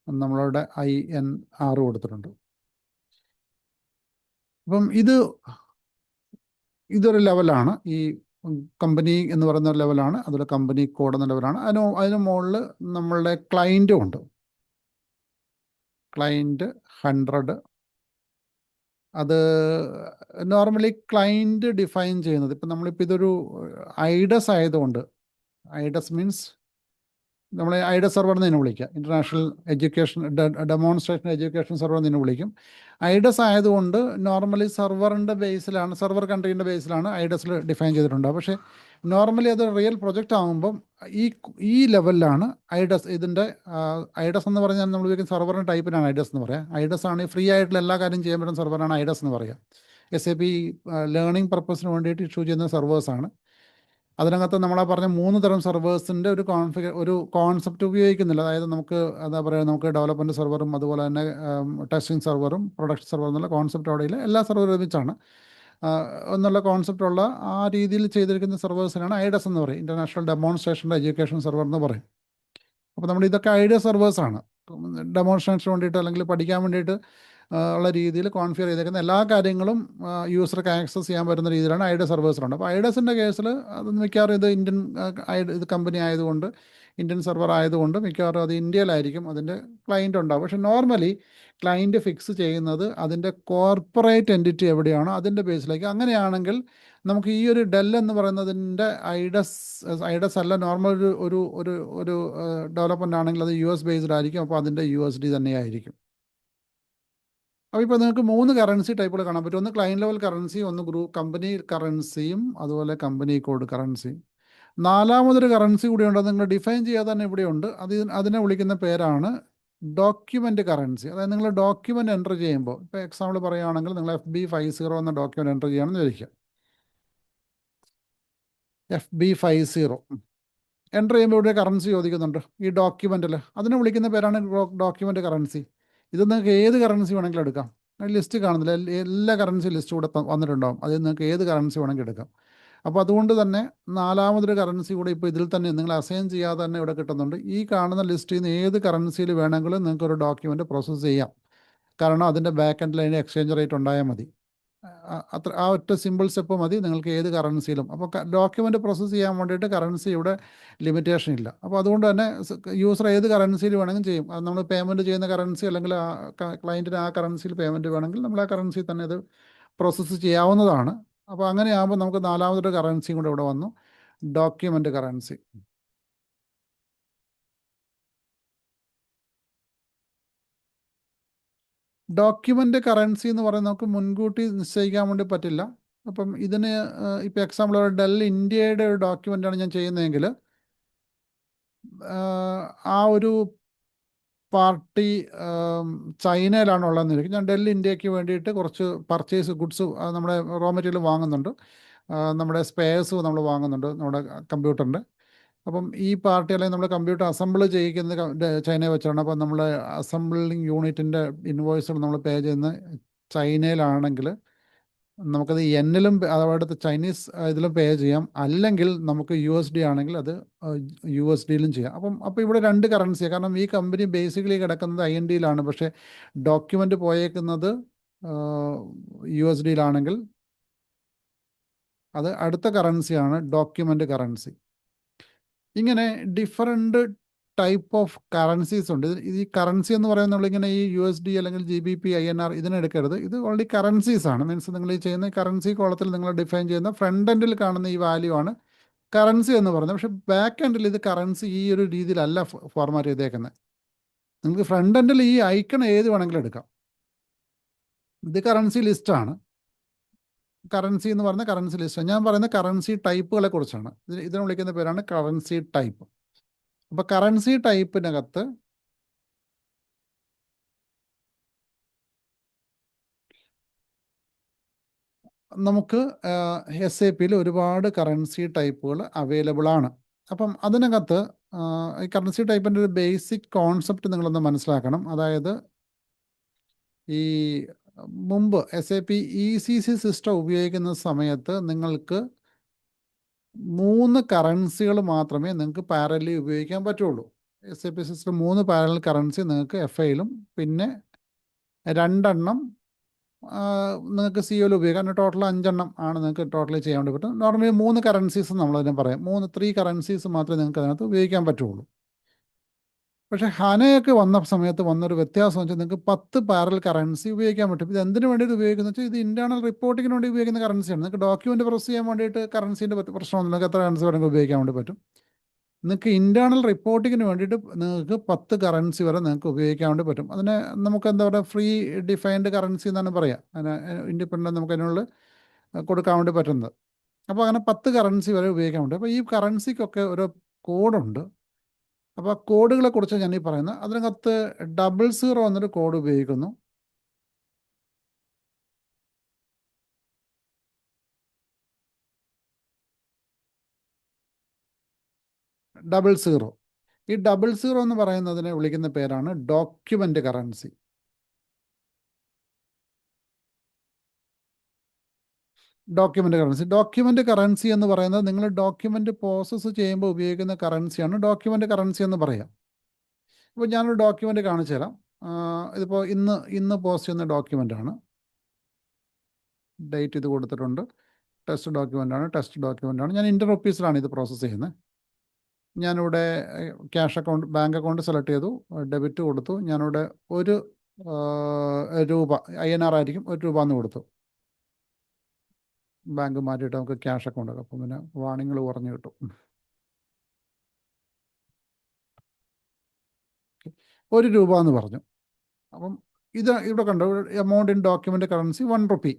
നമ്മളുടെ INR കൊടുത്തിട്ടുണ്ട്. അപ്പം ഇതൊരു ലെവലാണ്. ഈ കമ്പനി എന്ന് പറയുന്ന ഒരു ലെവലാണ്. അതുപോലെ കമ്പനി കോഡ് എന്ന ലെവലാണ്. അതിന് മുകളിൽ നമ്മളുടെ ക്ലയൻറ്റും ഉണ്ട്. ക്ലയൻറ്റ് 100. അത് നോർമലി ക്ലയൻറ്റ് ഡിഫൈൻ ചെയ്യുന്നത്, ഇപ്പം നമ്മളിപ്പോൾ ഇതൊരു ഐഡസ് ആയതുകൊണ്ട്, ഐഡസ് മീൻസ് നമ്മൾ ഐഡസ് സെർവർ എന്ന് വിളിക്കുക, international education demonstration education server എന്ന് വിളിക്കും. ഐഡസ് ആയതുകൊണ്ട് നോർമലി സെർവറിൻ്റെ ബേസിലാണ്, സെർവർ കൺട്രീൻ്റെ ബേസിലാണ് ഐഡസിൽ ഡിഫൈൻ ചെയ്തിട്ടുണ്ട്. പക്ഷേ നോർമലി അത് റിയൽ പ്രൊജക്റ്റ് ആകുമ്പം ഈ ലെവലിലാണ് ഐഡസ്. ഇതിൻ്റെ ഐഡസ് എന്ന് പറഞ്ഞാൽ നമ്മൾ ഉപയോഗിക്കുന്ന സെർവറിൻ്റെ ടൈപ്പിനാണ് ഐഡസ് എന്ന് പറയുക. ഐഡസ് ആണ് ഫ്രീ ആയിട്ടുള്ള എല്ലാ കാര്യം ചെയ്യാൻ പറ്റുന്ന സെർവറാണ് ഐഡസ് എന്ന് പറയുക. SAP ലേണിംഗ് പർപ്പസിന് വേണ്ടിയിട്ട് ഇഷ്യൂ ചെയ്യുന്ന സെർവേഴ്സാണ്. അതിനകത്ത് നമ്മളാ പറഞ്ഞ 3 തരം സെർവേഴ്സിൻ്റെ ഒരു കോൺസെപ്റ്റ് ഉപയോഗിക്കുന്നില്ല. അതായത് നമുക്ക് എന്താ പറയുക, നമുക്ക് ഡെവലപ്മെൻറ്റ് സെർവറും അതുപോലെ തന്നെ ടെസ്റ്റിംഗ് സെർവറും പ്രൊഡക്ഷൻ സെർവർ എന്നുള്ള കോൺസെപ്റ്റ് അവിടെയില്ല. എല്ലാ സെർവറും ഒരുമിച്ചാണ് എന്നുള്ള കോൺസെപ്റ്റുള്ള ആ രീതിയിൽ ചെയ്തിരിക്കുന്ന സെർവേഴ്സിനാണ് ഐഡസ് എന്ന് പറയും. ഇൻ്റർനാഷണൽ ഡെമോൺസ്ട്രേഷൻ്റെ എഡ്യൂക്കേഷൻ സെർവർ എന്ന് പറയും. അപ്പോൾ നമ്മൾ ഇതൊക്കെ ഐഡിയ സെർവേഴ്സാണ്. ഡെമോൺസ്ട്രേഷന് വേണ്ടിയിട്ട് അല്ലെങ്കിൽ പഠിക്കാൻ വേണ്ടിയിട്ട് ഉള്ള രീതിയിൽ കോൺഫിഗർ ചെയ്തേക്കുന്ന എല്ലാ കാര്യങ്ങളും യൂസർക്ക് ആക്സസ് ചെയ്യാൻ പറ്റുന്ന രീതിയിലാണ് ഐഡിയ സെർവേഴ്സിലുണ്ട്. അപ്പോൾ ഐഡസിൻ്റെ കേസിൽ അത് മിക്കവാറും ഇത് ഇത് കമ്പനി ആയതുകൊണ്ട്, ഇന്ത്യൻ സെർവർ ആയതുകൊണ്ട് മിക്കവാറും അത് ഇന്ത്യയിലായിരിക്കും അതിൻ്റെ ക്ലയൻറ്റ് ഉണ്ടാവും. പക്ഷേ നോർമലി ക്ലയൻറ്റ് ഫിക്സ് ചെയ്യുന്നത് അതിൻ്റെ കോർപ്പറേറ്റ് എൻറ്റിറ്റി എവിടെയാണോ അതിൻ്റെ ബേസിലേക്ക്. അങ്ങനെയാണെങ്കിൽ നമുക്ക് ഈ ഒരു ഡെൽ എന്ന് പറയുന്നതിൻ്റെ ഐഡസ് അല്ല, നോർമൽ ഒരു ഡെവലപ്മെൻ്റ് ആണെങ്കിൽ അത് US ബേസ്ഡ് ആയിരിക്കും. അപ്പോൾ അതിൻ്റെ USD തന്നെയായിരിക്കും. അപ്പോൾ ഇപ്പോൾ നിങ്ങൾക്ക് 3 കറൻസി ടൈപ്പുകൾ കാണാൻ പറ്റും. ഒന്ന് ക്ലയൻറ്റ് ലെവൽ കറൻസി, ഒന്ന് ഗ്രൂപ്പ് കമ്പനി കറൻസിയും അതുപോലെ കമ്പനി കോഡ് കറൻസിയും. നാലാമതൊരു കറൻസി കൂടിയുണ്ട്, അത് നിങ്ങൾ ഡിഫൈൻ ചെയ്യാതെ തന്നെ ഇവിടെയുണ്ട്. അതിനെ വിളിക്കുന്ന പേരാണ് ഡോക്യുമെൻ്റ് കറൻസി, അതായത് നിങ്ങൾ ഡോക്യുമെൻ്റ് എൻ്റർ ചെയ്യുമ്പോൾ, ഇപ്പോൾ എക്സാമ്പിൾ പറയുകയാണെങ്കിൽ നിങ്ങൾ FB50 എന്ന ഡോക്യുമെൻ്റ് എൻ്റർ ചെയ്യുകയാണെന്ന് വിചാരിക്കുക. FB50 എൻ്റർ ചെയ്യുമ്പോൾ ഇവിടെ കറൻസി ചോദിക്കുന്നുണ്ട് ഈ ഡോക്യുമെൻറ്റിൽ. അതിനെ വിളിക്കുന്ന പേരാണ് ഡോക്യുമെൻ്റ് കറൻസി. ഇത് നിങ്ങൾക്ക് ഏത് കറൻസി വേണമെങ്കിലും എടുക്കാം. ലിസ്റ്റ് കാണുന്നില്ല, എല്ലാ കറൻസി ലിസ്റ്റ് കൂടെ വന്നിട്ടുണ്ടാകും. അതിൽ നിങ്ങൾക്ക് ഏത് കറൻസി വേണമെങ്കിൽ എടുക്കാം. അപ്പോൾ അതുകൊണ്ട് തന്നെ നാലാമതൊരു കറൻസി കൂടെ ഇപ്പോൾ ഇതിൽ തന്നെ നിങ്ങൾ അസൈൻ ചെയ്യാതെ തന്നെ ഇവിടെ കിട്ടുന്നുണ്ട്. ഈ കാണുന്ന ലിസ്റ്റിൽ നിന്ന് ഏത് കറൻസിയിൽ വേണമെങ്കിലും നിങ്ങൾക്ക് ഒരു ഡോക്യുമെൻ്റ് പ്രോസസ്സ് ചെയ്യാം. കാരണം അതിൻ്റെ ബാക്ക് എൻഡിൽ അതിന് എക്സ്ചേഞ്ച് റേറ്റ് ഉണ്ടായാൽ മതി. അത്ര ആ ഒറ്റ സിമ്പിൾ സ്റ്റെപ്പ് മതി നിങ്ങൾക്ക് ഏത് കറൻസിയിലും. അപ്പോൾ ഡോക്യുമെൻ്റ് പ്രോസസ്സ് ചെയ്യാൻ വേണ്ടിയിട്ട് കറൻസി ഇവിടെ ലിമിറ്റേഷൻ ഇല്ല. അപ്പോൾ അതുകൊണ്ട് തന്നെ യൂസർ ഏത് കറൻസിയിൽ വേണമെങ്കിലും ചെയ്യും. അത് നമ്മൾ പേയ്മെൻറ്റ് ചെയ്യുന്ന കറൻസി അല്ലെങ്കിൽ ആ ക്ലയൻറ്റിന് ആ കറൻസിയിൽ പേയ്മെൻറ്റ് വേണമെങ്കിൽ നമ്മൾ ആ കറൻസിയിൽ തന്നെ ഇത് പ്രോസസ്സ് ചെയ്യാവുന്നതാണ്. അപ്പോൾ അങ്ങനെയാകുമ്പോൾ നമുക്ക് നാലാമതൊരു കറൻസിയും കൂടെ ഇവിടെ വന്നു, ഡോക്യുമെൻ്റ് കറൻസി. ഡോക്യുമെൻ്റ് കറൻസി എന്ന് പറയുന്നത് നമുക്ക് മുൻകൂട്ടി നിശ്ചയിക്കാൻ വേണ്ടി പറ്റില്ല. അപ്പം ഇതിന് ഇപ്പോൾ എക്സാമ്പിൾ ഡെൽ ഇന്ത്യയുടെ ഒരു ഡോക്യുമെൻ്റാണ് ഞാൻ ചെയ്യുന്നതെങ്കിൽ ആ ഒരു പാർട്ടി ചൈനയിലാണുള്ളതെന്ന് ഞാൻ ഡെൽ ഇന്ത്യക്ക് വേണ്ടിയിട്ട് കുറച്ച് പർച്ചേസ് ഗുഡ്സ് നമ്മുടെ റോ മെറ്റീരിയൽ വാങ്ങുന്നുണ്ട്, നമ്മുടെ സ്പെയർസ് നമ്മൾ വാങ്ങുന്നുണ്ട് നമ്മുടെ കമ്പ്യൂട്ടറിൻ്റെ. അപ്പം ഈ പാർട്ടി അല്ലെങ്കിൽ നമ്മൾ കമ്പ്യൂട്ടർ അസംബിൾ ചെയ്യിക്കുന്നത് ചൈനയിൽ വെച്ചാണ്. അപ്പം നമ്മൾ അസംബിളിങ് യൂണിറ്റിൻ്റെ ഇൻവോയ്സുകൾ നമ്മൾ പേ ചെയ്യുന്നത് ചൈനയിലാണെങ്കിൽ നമുക്കത് എന്നിലും അവിടുത്തെ ചൈനീസ് ഇതിലും പേ ചെയ്യാം. അല്ലെങ്കിൽ നമുക്ക് USD ആണെങ്കിൽ അത് USDയിലും ചെയ്യാം. അപ്പോൾ ഇവിടെ രണ്ട് കറൻസിയാണ്. കാരണം ഈ കമ്പനി ബേസിക്കലി കിടക്കുന്നത് INDയിലാണ്. പക്ഷേ ഡോക്യുമെൻ്റ് പോയേക്കുന്നത് USDയിലാണെങ്കിൽ അത് അടുത്ത കറൻസിയാണ് ഡോക്യുമെൻ്റ് കറൻസി. ഇങ്ങനെ ഡിഫറെൻ്റ് ടൈപ്പ് ഓഫ് കറൻസീസ് ഉണ്ട്. ഈ കറൻസി എന്ന് പറയുന്നത് നമ്മളിങ്ങനെ ഈ USD അല്ലെങ്കിൽ GBP INR ഇതിനെടുക്കരുത്. ഇത് ഓൾറെഡി കറൻസീസ് ആണ്. മീൻസ് നിങ്ങൾ ഈ ചെയ്യുന്ന കറൻസി കോളത്തിൽ നിങ്ങൾ ഡിഫൈൻ ചെയ്യുന്ന ഫ്രണ്ട് എൻഡിൽ കാണുന്ന ഈ വാല്യൂ ആണ് കറൻസി എന്ന് പറയുന്നത്. പക്ഷേ ബാക്ക് എൻഡിൽ ഇത് കറൻസി ഈ ഒരു രീതിയിലല്ല ഫോർമാറ്റ് ചെയ്തേക്കുന്നത്. നിങ്ങൾക്ക് ഫ്രണ്ട് എൻഡിൽ ഈ ഐക്കൺ ഏത് വേണമെങ്കിലും എടുക്കാം. ഇത് കറൻസി ലിസ്റ്റാണ്. കറൻസി എന്ന് പറയുന്ന കറൻസി ലിസ്റ്റ്. ഞാൻ പറയുന്ന കറൻസി ടൈപ്പുകളെ കുറിച്ചാണ്. ഇതിനെ വിളിക്കുന്ന പേരാണ് കറൻസി ടൈപ്പ്. അപ്പോൾ കറൻസി ടൈപ്പിനകത്ത് നമുക്ക് SAPയിൽ ഒരുപാട് കറൻസി ടൈപ്പുകൾ അവൈലബിൾ ആണ്. അപ്പം അതിനകത്ത് ഈ കറൻസി ടൈപ്പിൻ്റെ ഒരു ബേസിക് കോൺസെപ്റ്റ് നിങ്ങളൊന്ന് മനസ്സിലാക്കണം. അതായത് ഈ മുമ്പ് SAP ECC സിസ്റ്റം ഉപയോഗിക്കുന്ന സമയത്ത് നിങ്ങൾക്ക് 3 കറൻസികൾ മാത്രമേ നിങ്ങൾക്ക് പാരലി ഉപയോഗിക്കാൻ പറ്റുള്ളൂ. SAP സിസ്റ്റം 3 പാരലൽ കറൻസി നിങ്ങൾക്ക് FIയിലും പിന്നെ 2 എണ്ണം നിങ്ങൾക്ക് COയിൽ ഉപയോഗിക്കാം. ടോട്ടൽ 5 എണ്ണം ആണ് നിങ്ങൾക്ക് ടോട്ടലി ചെയ്യാൻ വേണ്ടി പറ്റും. നോർമലി 3 കറൻസീസ് നമ്മളതിനെ പറയാം. 3 കറൻസീസ് മാത്രമേ നിങ്ങൾക്ക് അതിനകത്ത് ഉപയോഗിക്കാൻ പറ്റുള്ളൂ. പക്ഷേ ഹനയൊക്കെ വന്ന സമയത്ത് വന്നൊരു വ്യത്യാസം വെച്ചാൽ നിങ്ങൾക്ക് 10 പാരൽ കറൻസി ഉപയോഗിക്കാൻ പറ്റും. ഇത് എന്തിനു വേണ്ടിയിട്ട് ഉപയോഗിക്കുന്നത് വെച്ചാൽ ഇത് ഇൻറ്റേർണൽ റിപ്പോർട്ടിങ്ങിന് വേണ്ടി ഉപയോഗിക്കുന്ന കറൻസിയാണ്. നിങ്ങൾക്ക് ഡോക്യുമെൻ്റ് പ്രോസസ് ചെയ്യാൻ വേണ്ടിയിട്ട് കറൻസീൻ്റെ പ്രശ്നമൊന്നും നിങ്ങൾക്ക് എത്ര കറൻസി വേണമെങ്കിൽ ഉപയോഗിക്കാൻ വേണ്ടി പറ്റും. നിങ്ങൾക്ക് ഇൻറ്റേർണൽ റിപ്പോർട്ടിങ്ങിന് വേണ്ടിയിട്ട് നിങ്ങൾക്ക് 10 കറൻസി വരെ നിങ്ങൾക്ക് ഉപയോഗിക്കാൻ വേണ്ടി പറ്റും. അതിനെ നമുക്ക് എന്താ പറയുക, ഫ്രീ ഡിഫൈൻഡ് കറൻസി എന്നാണ് പറയുക. അതിന് ഇൻഡിപെൻഡൻ്റ് നമുക്ക് അതിനുള്ള കൊടുക്കാൻ വേണ്ടി പറ്റുന്നത്. അപ്പോൾ അങ്ങനെ 10 കറൻസി വരെ ഉപയോഗിക്കാൻ വേണ്ടി. അപ്പോൾ ഈ കറൻസിക്കൊക്കെ ഒരു കോഡുണ്ട്. അപ്പോൾ ആ കോഡുകളെ കുറിച്ച് ഞാൻ ഈ പറയുന്നത്. അതിനകത്ത് 00 എന്നൊരു കോഡ് ഉപയോഗിക്കുന്നു. ഈ 00 എന്ന് പറയുന്നതിനെ വിളിക്കുന്ന പേരാണ് ഡോക്യുമെൻ്റ് കറൻസി. ഡോക്യുമെൻ്റ് കറൻസി എന്ന് പറയുന്നത് നിങ്ങൾ ഡോക്യുമെൻ്റ് പ്രോസസ്സ് ചെയ്യുമ്പോൾ ഉപയോഗിക്കുന്ന കറൻസിയാണ് ഡോക്യുമെൻ്റ് കറൻസി എന്ന് പറയാം. ഇപ്പോൾ ഞാനൊരു ഡോക്യുമെൻ്റ് കാണിച്ചു തരാം. ഇതിപ്പോൾ ഇന്ന് പോസ്റ്റ് ചെയ്യുന്ന ഡോക്യുമെൻ്റാണ്. ഡേറ്റ് ഇത് കൊടുത്തിട്ടുണ്ട്. ടെസ്റ്റ് ഡോക്യുമെൻ്റാണ്. ഞാൻ ഇന്ത്യൻ റുപ്പീസിലാണ് ഇത് പ്രോസസ്സ് ചെയ്യുന്നത്. ഞാനിവിടെ cash account, bank account select ചെയ്തു, ഡെബിറ്റ് കൊടുത്തു. ഞാനിവിടെ 1 രൂപ INR ആയിരിക്കും, 1 രൂപ എന്ന് കൊടുത്തു. ബാങ്ക് മാറ്റിയിട്ട് നമുക്ക് ക്യാഷ് അക്കൗണ്ട്. അപ്പം പിന്നെ വാണിങ്ങൾ കുറഞ്ഞു കിട്ടും. 1 രൂപ എന്ന് പറഞ്ഞു. അപ്പം ഇവിടെ കണ്ടോ, amount in document currency 1 rupee.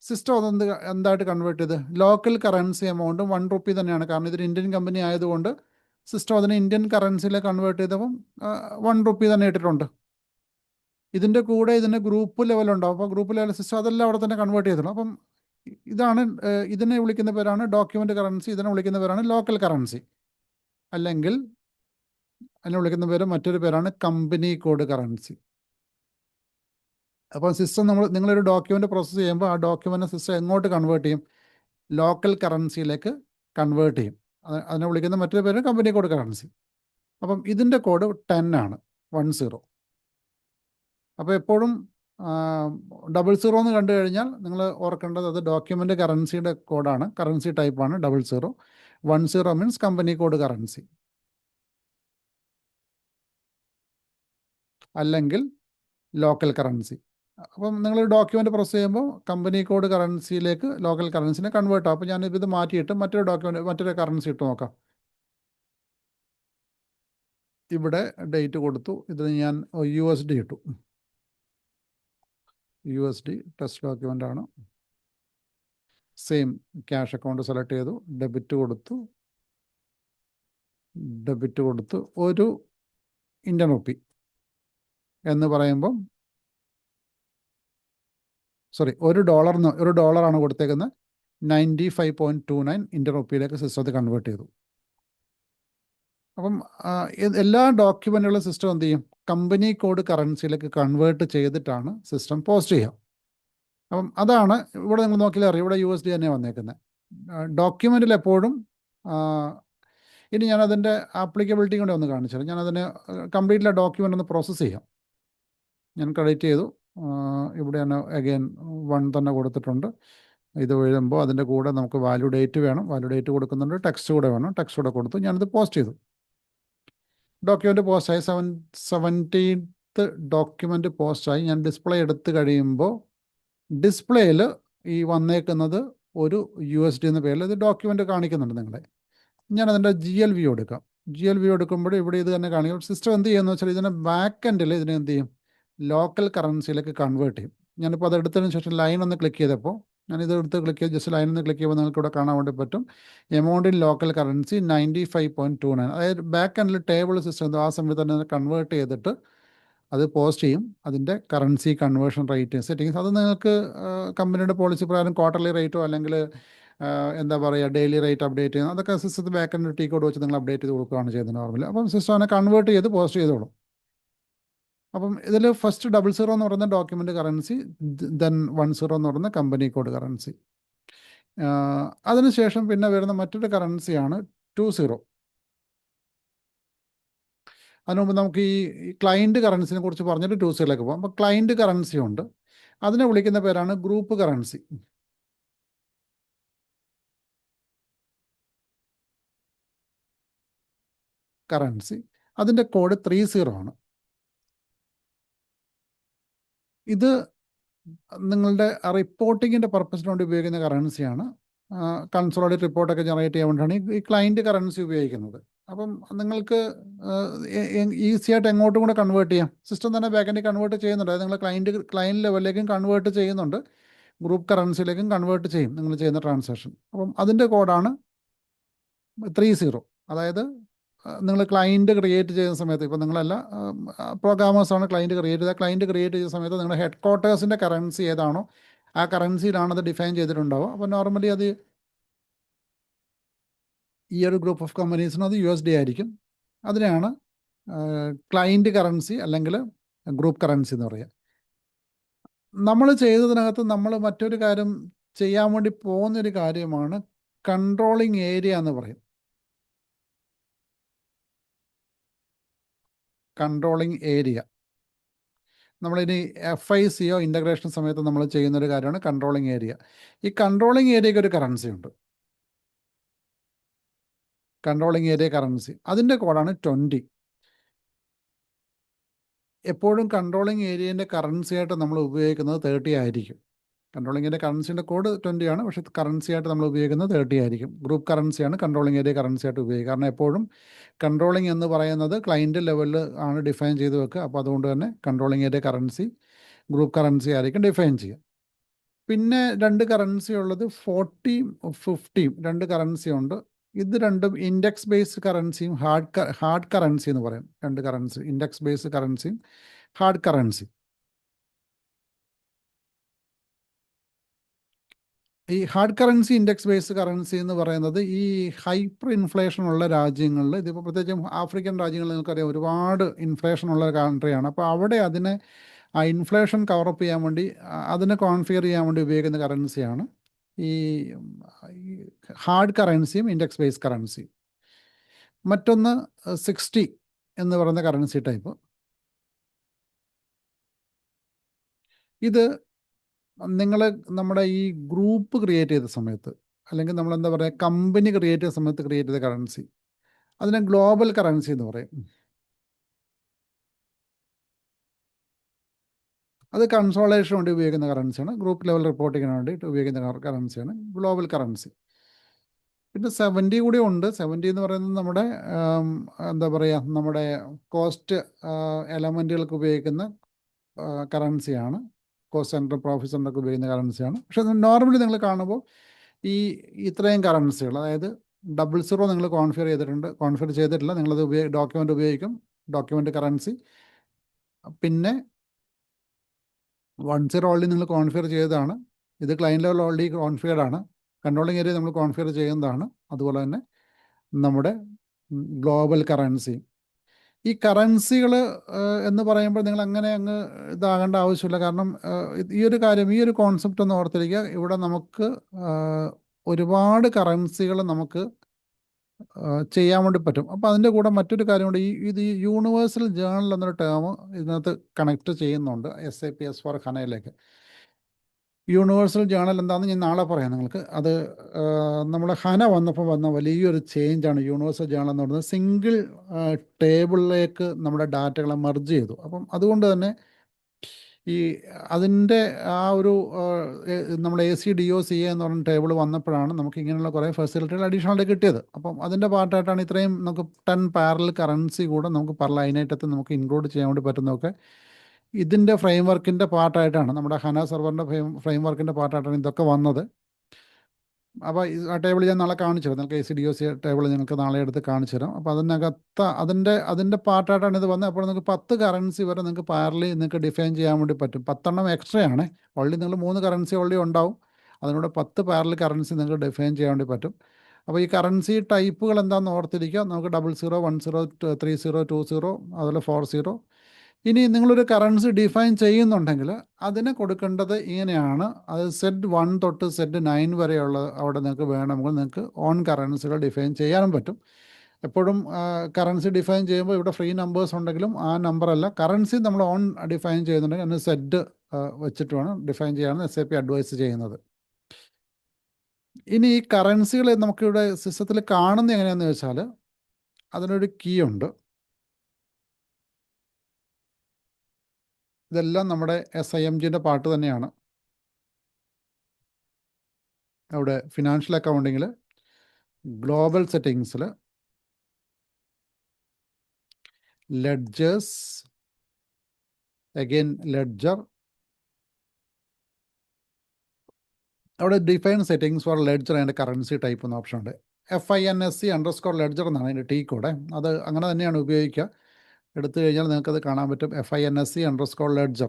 System അതെന്ത് എന്തായിട്ട് കൺവേർട്ട് ചെയ്ത് ലോക്കൽ കറൻസി എമൗണ്ടും 1 റുപ്പി തന്നെയാണ്. കാരണം ഇതൊരു ഇന്ത്യൻ കമ്പനി ആയതുകൊണ്ട് സിസ്റ്റം അതിനെ ഇന്ത്യൻ കറൻസിയിൽ കൺവേർട്ട് ചെയ്തപ്പം 1 റുപ്പി തന്നെ ഇട്ടിട്ടുണ്ട്. ഇതിൻ്റെ കൂടെ ഇതിന് ഗ്രൂപ്പ് ലെവലുണ്ടാവും. അപ്പോൾ ഗ്രൂപ്പ് ലെവൽ സിസ്റ്റം അതെല്ലാം അവിടെ തന്നെ കൺവേർട്ട് ചെയ്തിട്ടുണ്ട്. അപ്പം ഇതാണ് ഇതിനെ വിളിക്കുന്ന പേരാണ് ഡോക്യുമെൻ്റ് കറൻസി, ഇതിനെ വിളിക്കുന്ന പേരാണ് ലോക്കൽ കറൻസി, അല്ലെങ്കിൽ അതിനെ വിളിക്കുന്ന പേര് മറ്റൊരു പേരാണ് കമ്പനി കോഡ് കറൻസി. അപ്പോൾ സിസ്റ്റം നിങ്ങളൊരു ഡോക്യുമെൻ്റ് പ്രോസസ്സ് ചെയ്യുമ്പോൾ ആ ഡോക്യുമെൻ്റ് സിസ്റ്റം എങ്ങോട്ട് കൺവേർട്ട് ചെയ്യും? ലോക്കൽ കറൻസിയിലേക്ക് കൺവേർട്ട് ചെയ്യും. അതിനെ വിളിക്കുന്ന മറ്റൊരു പേര് കമ്പനി കോഡ് കറൻസി. അപ്പം ഇതിൻ്റെ കോഡ് 10 ആണ്, 10. അപ്പോൾ എപ്പോഴും 00 എന്ന് കണ്ടു കഴിഞ്ഞാൽ നിങ്ങൾ ഓർക്കേണ്ടത് അത് ഡോക്യുമെൻ്റ് കറൻസിയുടെ കോഡാണ്, കറൻസി ടൈപ്പാണ് 00. 10 മീൻസ് കമ്പനി കോഡ് കറൻസി, അല്ലെങ്കിൽ ലോക്കൽ കറൻസി. അപ്പം നിങ്ങൾ ഡോക്യുമെൻ്റ് പ്രോസസ് ചെയ്യുമ്പോൾ കമ്പനി കോഡ് കറൻസിയിലേക്ക് ലോക്കൽ കറൻസിനെ കൺവേർട്ട് ആവും. അപ്പോൾ ഞാനിത് മാറ്റിയിട്ട് മറ്റൊരു കറൻസി ഇട്ട് നോക്കാം. ഇവിടെ ഡേറ്റ് കൊടുത്തു, ഇതിന് ഞാൻ USD ഇട്ടു. USD ടെസ്റ്റ് ഡോക്യുമെൻ്റ് ആണ്. സെയിം ക്യാഷ് അക്കൗണ്ട് സെലക്ട് ചെയ്തു, ഡെബിറ്റ് കൊടുത്തു. ഒരു ഇന്ത്യൻ റുപ്പി എന്ന് പറയുമ്പം ഒരു ഡോളറാണ് കൊടുത്തേക്കുന്നത്. 95.29 ഇന്ത്യൻ റുപ്പിയിലേക്ക് സിസ്റ്റത്തിൽ കൺവേർട്ട് ചെയ്തു. അപ്പം എല്ലാ ഡോക്യുമെൻറ്റുകളും സിസ്റ്റം എന്ത് ചെയ്യും? കമ്പനി കോഡ് കറൻസിയിലേക്ക് കൺവേർട്ട് ചെയ്തിട്ടാണ് സിസ്റ്റം പോസ്റ്റ് ചെയ്യുക. അപ്പം അതാണ് ഇവിടെ നിങ്ങൾ നോക്കിയാൽ അറിയാം, ഇവിടെ USD തന്നെ വന്നേക്കുന്നത്. ഡോക്യുമെൻറ്റിൽ എപ്പോഴും ഇനി ഞാനതിൻ്റെ ആപ്ലിക്കബിലിറ്റി കൂടെ ഒന്ന് കാണിച്ചു. ഞാനതിന് കംപ്ലീറ്റ്ലി ഡോക്യുമെൻ്റ് ഒന്ന് പ്രോസസ്സ് ചെയ്യാം. ഞാൻ ക്രെഡിറ്റ് ചെയ്തു. ഇവിടെയാണ് അഗെയിൻ 1 തന്നെ കൊടുത്തിട്ടുണ്ട്. ഇത് എഴുതുമ്പോൾ അതിൻ്റെ കൂടെ നമുക്ക് വാല്യൂ ഡേറ്റ് വേണം, വാല്യൂ ഡേറ്റ് കൊടുക്കുന്നുണ്ട്. ടെക്സ്റ്റ് കൂടെ വേണം, ടെക്സ്റ്റ് കൂടെ കൊടുത്തു. ഞാനിത് പോസ്റ്റ് ചെയ്തു. ഡോക്യുമെൻ്റ് പോസ്റ്റായി. 17th ഡോക്യുമെൻ്റ് പോസ്റ്റായി. ഞാൻ ഡിസ്പ്ലേ എടുത്ത് കഴിയുമ്പോൾ ഡിസ്പ്ലേയിൽ ഈ വന്നേക്കുന്നത് ഒരു USD എന്ന പേരിൽ ഇത് ഡോക്യുമെൻ്റ് കാണിക്കുന്നുണ്ട് നിങ്ങളെ. ഞാനതിൻ്റെ GLV എടുക്കാം. GLV എടുക്കുമ്പോൾ ഇവിടെ ഇത് തന്നെ കാണിക്കും. സിസ്റ്റം എന്ത് ചെയ്യുമെന്ന് വെച്ചാൽ ഇതിനെ ബാക്ക് എൻഡിൽ ഇതിനെ എന്ത് ചെയ്യും? ലോക്കൽ കറൻസിയിലേക്ക് കൺവേർട്ട് ചെയ്യും. ഞാനിപ്പോൾ അത് എടുത്തതിന് ശേഷം ലൈൻ ഒന്ന് ക്ലിക്ക് ചെയ്തപ്പോൾ, ഞാനിത് എടുത്ത് ക്ലിക്ക് ചെയ്ത് ജസ്റ്റ് ലൈൻ ഒന്ന് ക്ലിക്ക് ചെയ്യുമ്പോൾ നിങ്ങൾക്ക് ഇവിടെ കാണാൻ വേണ്ടി പറ്റും എമൗണ്ട് ഇൻ ലോക്കൽ കറൻസി 95.29. അതായത് ബാക്ക് എൻഡിൽ ടേബിൾ സിസ്റ്റം ആ സമയത്ത് തന്നെ കൺവേർട്ട് ചെയ്തിട്ട് അത് പോസ്റ്റ് ചെയ്യും. അതിൻ്റെ കറൻസി കൺവേർഷൻ റേറ്റ് സെറ്റിങ്സ് അത് നിങ്ങൾക്ക് കമ്പനിയുടെ പോളിസി പ്രകാരം ക്വാർട്ടർലി റേറ്റോ അല്ലെങ്കിൽ എന്താ പറയുക ഡെയിലി റേറ്റ് അപ്ഡേറ്റ് ചെയ്യുന്നത്, അതൊക്കെ സിസ്റ്റത്തിൽ ബാക്ക് എൻഡ് T കോഡ് വെച്ച് നിങ്ങൾ അപ്ഡേറ്റ് ചെയ്ത് കൊടുക്കുകയാണ് ചെയ്യുന്നത് നോർമലി. അപ്പം സിസ്റ്റം അതിനെ കൺവേർട്ട് ചെയ്ത് പോസ്റ്റ് ചെയ്തോളും. അപ്പം ഇതിൽ ഫസ്റ്റ് 00 എന്ന് പറയുന്ന ഡോക്യുമെൻ്റ് കറൻസി, ദെൻ 10 എന്ന് പറയുന്ന കമ്പനി കോഡ് കറൻസി. അതിനുശേഷം പിന്നെ വരുന്ന മറ്റൊരു കറൻസിയാണ് 20. അതിന് മുമ്പ് നമുക്ക് ഈ ക്ലയൻറ്റ് കറൻസിനെ കുറിച്ച് പറഞ്ഞിട്ട് 20ലേക്ക് പോകാം. അപ്പോൾ ക്ലയൻറ്റ് കറൻസി ഉണ്ട്, അതിനെ വിളിക്കുന്ന പേരാണ് ഗ്രൂപ്പ് കറൻസി. അതിൻ്റെ കോഡ് 30 ആണ്. ഇത് നിങ്ങളുടെ റിപ്പോർട്ടിങ്ങിൻ്റെ പർപ്പസിന് വേണ്ടി ഉപയോഗിക്കുന്ന കറൻസിയാണ്. കൺസോളിഡേറ്റ് റിപ്പോർട്ടൊക്കെ ജനറേറ്റ് ചെയ്യാൻ വേണ്ടിയിട്ടാണ് ഈ ക്ലയൻറ്റ് കറൻസി ഉപയോഗിക്കുന്നത്. അപ്പം നിങ്ങൾക്ക് ഈസി ആയിട്ട് എങ്ങോട്ടും കൂടെ കൺവേർട്ട് ചെയ്യാം. സിസ്റ്റം തന്നെ ബാക്കെൻഡിൽ കൺവേർട്ട് ചെയ്യുന്നുണ്ട്. അത് നിങ്ങൾ ക്ലയൻറ്റ് ലെവലിലേക്കും കൺവേർട്ട് ചെയ്യുന്നുണ്ട്, ഗ്രൂപ്പ് കറൻസിയിലേക്കും കൺവേർട്ട് ചെയ്യും നിങ്ങൾ ചെയ്യുന്ന ട്രാൻസാക്ഷൻ. അപ്പം അതിൻ്റെ കോഡാണ് 30. അതായത് നിങ്ങൾ ക്ലയൻറ്റ് ക്രിയേറ്റ് ചെയ്യുന്ന സമയത്ത്, ഇപ്പോൾ നിങ്ങളല്ല പ്രോഗ്രാമേഴ്സാണ് ക്ലയൻറ്റ് ക്രിയേറ്റ് ചെയ്ത ക്ലയൻറ്റ് ക്രിയേറ്റ് ചെയ്ത സമയത്ത് നിങ്ങളുടെ ഹെഡ് ക്വാർട്ടേഴ്സിൻ്റെ കറൻസി ഏതാണോ ആ കറൻസിയിലാണ് അത് ഡിഫൈൻ ചെയ്തിട്ടുണ്ടാവുക. അപ്പോൾ നോർമലി അത് ഈ ഒരു ഗ്രൂപ്പ് ഓഫ് കമ്പനീസിന് അത് USD ആയിരിക്കും. അതിനെയാണ് ക്ലയൻറ്റ് കറൻസി അല്ലെങ്കിൽ ഗ്രൂപ്പ് കറൻസി എന്ന് പറയുക. നമ്മൾ ചെയ്തതിനകത്ത് നമ്മൾ മറ്റൊരു കാര്യം ചെയ്യാൻ വേണ്ടി പോകുന്നൊരു കാര്യമാണ് കൺട്രോളിങ് ഏരിയ എന്ന് പറയും. കൺട്രോളിങ് ഏരിയ നമ്മളിനി FICO ഇൻ്റഗ്രേഷൻ സമയത്ത് നമ്മൾ ചെയ്യുന്നൊരു കാര്യമാണ് കൺട്രോളിങ് ഏരിയ. ഈ കൺട്രോളിങ് ഏരിയയ്ക്ക് ഒരു കറൻസി ഉണ്ട്, കൺട്രോളിങ് ഏരിയ കറൻസി. അതിൻ്റെ കോഡാണ് 20. എപ്പോഴും കൺട്രോളിങ് ഏരിയൻ്റെ കറൻസിയായിട്ട് നമ്മൾ ഉപയോഗിക്കുന്നത് 30 ആയിരിക്കും. കൺട്രോളിങ് ഏരിയ കറൻസിൻ്റെ കോഡ് 20 ആണ്, പക്ഷേ കറൻസിയായിട്ട് നമ്മൾ ഉപയോഗിക്കുന്നത് 30 ആയിരിക്കും. ഗ്രൂപ്പ് കറൻസിയാണ് കൺട്രോളിങ് ഏരിയ കറൻസിയായിട്ട് ഉപയോഗിക്കുക. കാരണം എപ്പോഴും കൺട്രോളിങ് എന്ന് പറയുന്നത് ക്ലയൻറ്റ് ലെവലിൽ ആണ് ഡിഫൈൻ ചെയ്ത് വെക്കുക. അപ്പോൾ അതുകൊണ്ട് തന്നെ controlling area currency group currency ആയിരിക്കും ഡിഫൈൻ ചെയ്യുക. പിന്നെ 2 കറൻസി ഉള്ളത് 40, 50. 2 കറൻസി ഉണ്ട്. ഇത് രണ്ടും ഇൻഡെക്സ് ബേസ്ഡ് കറൻസിയും ഹാർഡ് കറൻസി എന്ന് പറയും. രണ്ട് കറൻസി, ഇൻഡെക്സ് ബേസ്ഡ് കറൻസിയും ഹാർഡ് കറൻസി. ഈ hard currency, index based currency എന്ന് പറയുന്നത് ഈ ഹൈപ്പർ ഇൻഫ്ലേഷൻ ഉള്ള രാജ്യങ്ങളിൽ, ഇതിപ്പോൾ പ്രത്യേകിച്ചും ആഫ്രിക്കൻ രാജ്യങ്ങളിൽ നിങ്ങൾക്കറിയാം ഒരുപാട് ഇൻഫ്ലേഷൻ ഉള്ള കൺട്രിയാണ്. അപ്പോൾ അവിടെ അതിനെ ആ ഇൻഫ്ലേഷൻ കവറപ്പ് ചെയ്യാൻ വേണ്ടി അതിനെ കോൺഫിഗർ ചെയ്യാൻ വേണ്ടി ഉപയോഗിക്കുന്ന കറൻസിയാണ് ഈ ഹാർഡ് കറൻസിയും ഇൻഡെക്സ് ബേസ്ഡ് കറൻസി. മറ്റൊന്ന് 60 എന്ന് പറയുന്ന കറൻസി ടൈപ്പ്. ഇത് നിങ്ങൾ നമ്മുടെ ഈ ഗ്രൂപ്പ് ക്രിയേറ്റ് ചെയ്ത സമയത്ത്, അല്ലെങ്കിൽ നമ്മൾ എന്താ പറയുക, കമ്പനി ക്രിയേറ്റ് ചെയ്ത സമയത്ത് ക്രിയേറ്റ് ചെയ്ത കറൻസി, അതിനെ ഗ്ലോബൽ കറൻസി എന്ന് പറയും. അത് കൺസോളേഷന് വേണ്ടി ഉപയോഗിക്കുന്ന കറൻസിയാണ്, ഗ്രൂപ്പ് ലെവൽ റിപ്പോർട്ടിങ്ങിന് വേണ്ടിയിട്ട് ഉപയോഗിക്കുന്ന കറൻസിയാണ് ഗ്ലോബൽ കറൻസി. പിന്നെ 70 കൂടി ഉണ്ട്. 70 എന്ന് പറയുന്നത് നമ്മുടെ എന്താ പറയുക, നമ്മുടെ കോസ്റ്റ് എലമെൻറ്റുകൾക്ക് ഉപയോഗിക്കുന്ന കറൻസിയാണ്, കോസ്റ്റ് സെൻറ്റർ, പ്രോഫിറ്റ് സെൻറ്ററൊക്കെ ഉപയോഗിക്കുന്ന കറൻസിയാണ്. പക്ഷേ നോർമലി നിങ്ങൾ കാണുമ്പോൾ ഈ ഇത്രയും കറൻസികൾ, അതായത് 00 നിങ്ങൾ കോൺഫിഗർ ചെയ്തിട്ടില്ല, നിങ്ങളത് ഡോക്യുമെൻ്റ് ഉപയോഗിക്കും, ഡോക്യുമെൻ്റ് കറൻസി. പിന്നെ 10 ഓൾറെഡി നിങ്ങൾ കോൺഫിഗർ ചെയ്തതാണ്, ഇത് ക്ലയൻറ്റ് ലെവൽ ഓൾറെഡി കോൺഫിഗർഡ് ആണ്, കൺട്രോളിങ് ഏരിയ നമ്മൾ കോൺഫിഗർ ചെയ്യുന്നതാണ്. അതുപോലെ തന്നെ നമ്മുടെ ഗ്ലോബൽ കറൻസി. ഈ കറൻസികൾ എന്ന് പറയുമ്പോൾ നിങ്ങൾ അങ്ങനെ അങ്ങ് ഇതാകേണ്ട ആവശ്യമില്ല. കാരണം ഈ ഒരു കാര്യം, ഈ ഒരു കോൺസെപ്റ്റ് ഒന്ന് ഓർത്തിരിക്കുക. ഇവിടെ നമുക്ക് ഒരുപാട് കറൻസികൾ നമുക്ക് ചെയ്യാൻ വേണ്ടി പറ്റും. അപ്പോൾ അതിൻ്റെ കൂടെ മറ്റൊരു കാര്യം കൂടി, ഇത് ഈ യൂണിവേഴ്സൽ ജേണൽ എന്നൊരു ടേം ഇതിനകത്ത് കണക്ട് ചെയ്യുന്നുണ്ട് SAP S/4HANAയിലേക്ക്. യൂണിവേഴ്സൽ ജേണൽ എന്താണെന്ന് ഞാൻ നാളെ പറയാം നിങ്ങൾക്ക്. അത് നമ്മുടെ ഹന വന്നപ്പോൾ വന്ന വലിയൊരു ചേഞ്ചാണ് യൂണിവേഴ്സൽ ജേണൽ എന്ന് പറയുന്നത്. സിംഗിൾ ടേബിളിലേക്ക് നമ്മുടെ ഡാറ്റകളെ മെർജ് ചെയ്തു. അപ്പം അതുകൊണ്ട് തന്നെ ഈ അതിൻ്റെ ആ ഒരു നമ്മൾ ACDOCA എന്ന് പറയുന്ന ടേബിൾ വന്നപ്പോഴാണ് നമുക്ക് ഇങ്ങനെയുള്ള കുറേ ഫെസിലിറ്റികൾ അഡീഷണലായിട്ട് കിട്ടിയത്. അപ്പം അതിൻ്റെ പാർട്ടായിട്ടാണ് ഇത്രയും നമുക്ക് 10 പാരലൽ കറൻസി കൂടെ നമുക്ക് പെർ ലൈനായിട്ട് നമുക്ക് ഇൻക്ലൂഡ് ചെയ്യാൻ വേണ്ടി പറ്റുന്നതൊക്കെ ഇതിൻ്റെ ഫ്രെയിം വർക്കിൻ്റെ പാർട്ടായിട്ടാണ്, നമ്മുടെ ഹന സെർവറിൻ്റെ ഫ്രെയിം വർക്കിൻ്റെ പാർട്ടായിട്ടാണ് ഇതൊക്കെ വന്നത്. അപ്പോൾ ആ ടേബിൾ ഞാൻ നാളെ കാണിച്ചു തരാം. നിങ്ങൾക്ക് ACDOCA ടേബിൾ നിങ്ങൾക്ക് നാളെ എടുത്ത് കാണിച്ചു തരാം. അപ്പോൾ അതിനകത്ത് അതിൻ്റെ പാർട്ടായിട്ടാണ് ഇത് വന്നത്. അപ്പോൾ നിങ്ങൾക്ക് 10 കറൻസി വരെ നിങ്ങൾക്ക് പാരലി നിങ്ങൾക്ക് ഡിഫൈൻ ചെയ്യാൻ വേണ്ടി പറ്റും. 10 എക്സ്ട്രാ ആണ്. ഓൾറെഡി നിങ്ങൾ 3 കറൻസി ഓൾറെഡി ഉണ്ടാവും, അതിനൂടെ 10 പാരലൽ കറൻസി നിങ്ങൾക്ക് ഡിഫൈൻ ചെയ്യാൻ വേണ്ടി പറ്റും. അപ്പോൾ ഈ കറൻസി ടൈപ്പുകൾ എന്താണെന്ന് ഓർത്തിരിക്കുക. നമുക്ക് 00, 10, 30, 20, അതുപോലെ 40. ഇനി നിങ്ങളൊരു കറൻസി ഡിഫൈൻ ചെയ്യുന്നുണ്ടെങ്കിൽ അതിന് കൊടുക്കേണ്ടത് ഇങ്ങനെയാണ്. അത് Z1 തൊട്ട് Z9 വരെയുള്ള അവിടെ നിങ്ങൾക്ക് വേണമെങ്കിൽ നിങ്ങൾക്ക് ഓൺ കറൻസികൾ ഡിഫൈൻ ചെയ്യാനും പറ്റും. എപ്പോഴും കറൻസി ഡിഫൈൻ ചെയ്യുമ്പോൾ ഇവിടെ ഫ്രീ നമ്പേഴ്സ് ഉണ്ടെങ്കിലും ആ നമ്പറല്ല, കറൻസി നമ്മൾ ഓൺ ഡിഫൈൻ ചെയ്യുന്നുണ്ടെങ്കിൽ അതിന് Z വെച്ചിട്ട് വേണം ഡിഫൈൻ ചെയ്യാമെന്ന് SAP അഡ്വൈസ് ചെയ്യുന്നത്. ഇനി ഈ കറൻസികൾ നമുക്കിവിടെ സിസ്റ്റത്തിൽ കാണുന്നത് എങ്ങനെയാണെന്ന് വെച്ചാൽ അതിനൊരു കീ ഉണ്ട്. ഇതെല്ലാം നമ്മുടെ SIMGൻ്റെ പാർട്ട് തന്നെയാണ്. അവിടെ ഫിനാൻഷ്യൽ അക്കൗണ്ടിങ്ങിൽ ഗ്ലോബൽ സെറ്റിങ്സിൽ ലെഡ്ജേഴ്സ്, അഗെയിൻ ലെഡ്ജർ, അവിടെ define settings for ledger and currency type എന്ന ഓപ്ഷൻ ഉണ്ട്. FINSC_ledger എന്നാണ് അതിൻ്റെ T കോഡ്. അത് അങ്ങനെ തന്നെയാണ് ഉപയോഗിക്കുക. എടുത്തു കഴിഞ്ഞാൽ നിങ്ങൾക്കത് കാണാൻ പറ്റും. FINSC_ledger,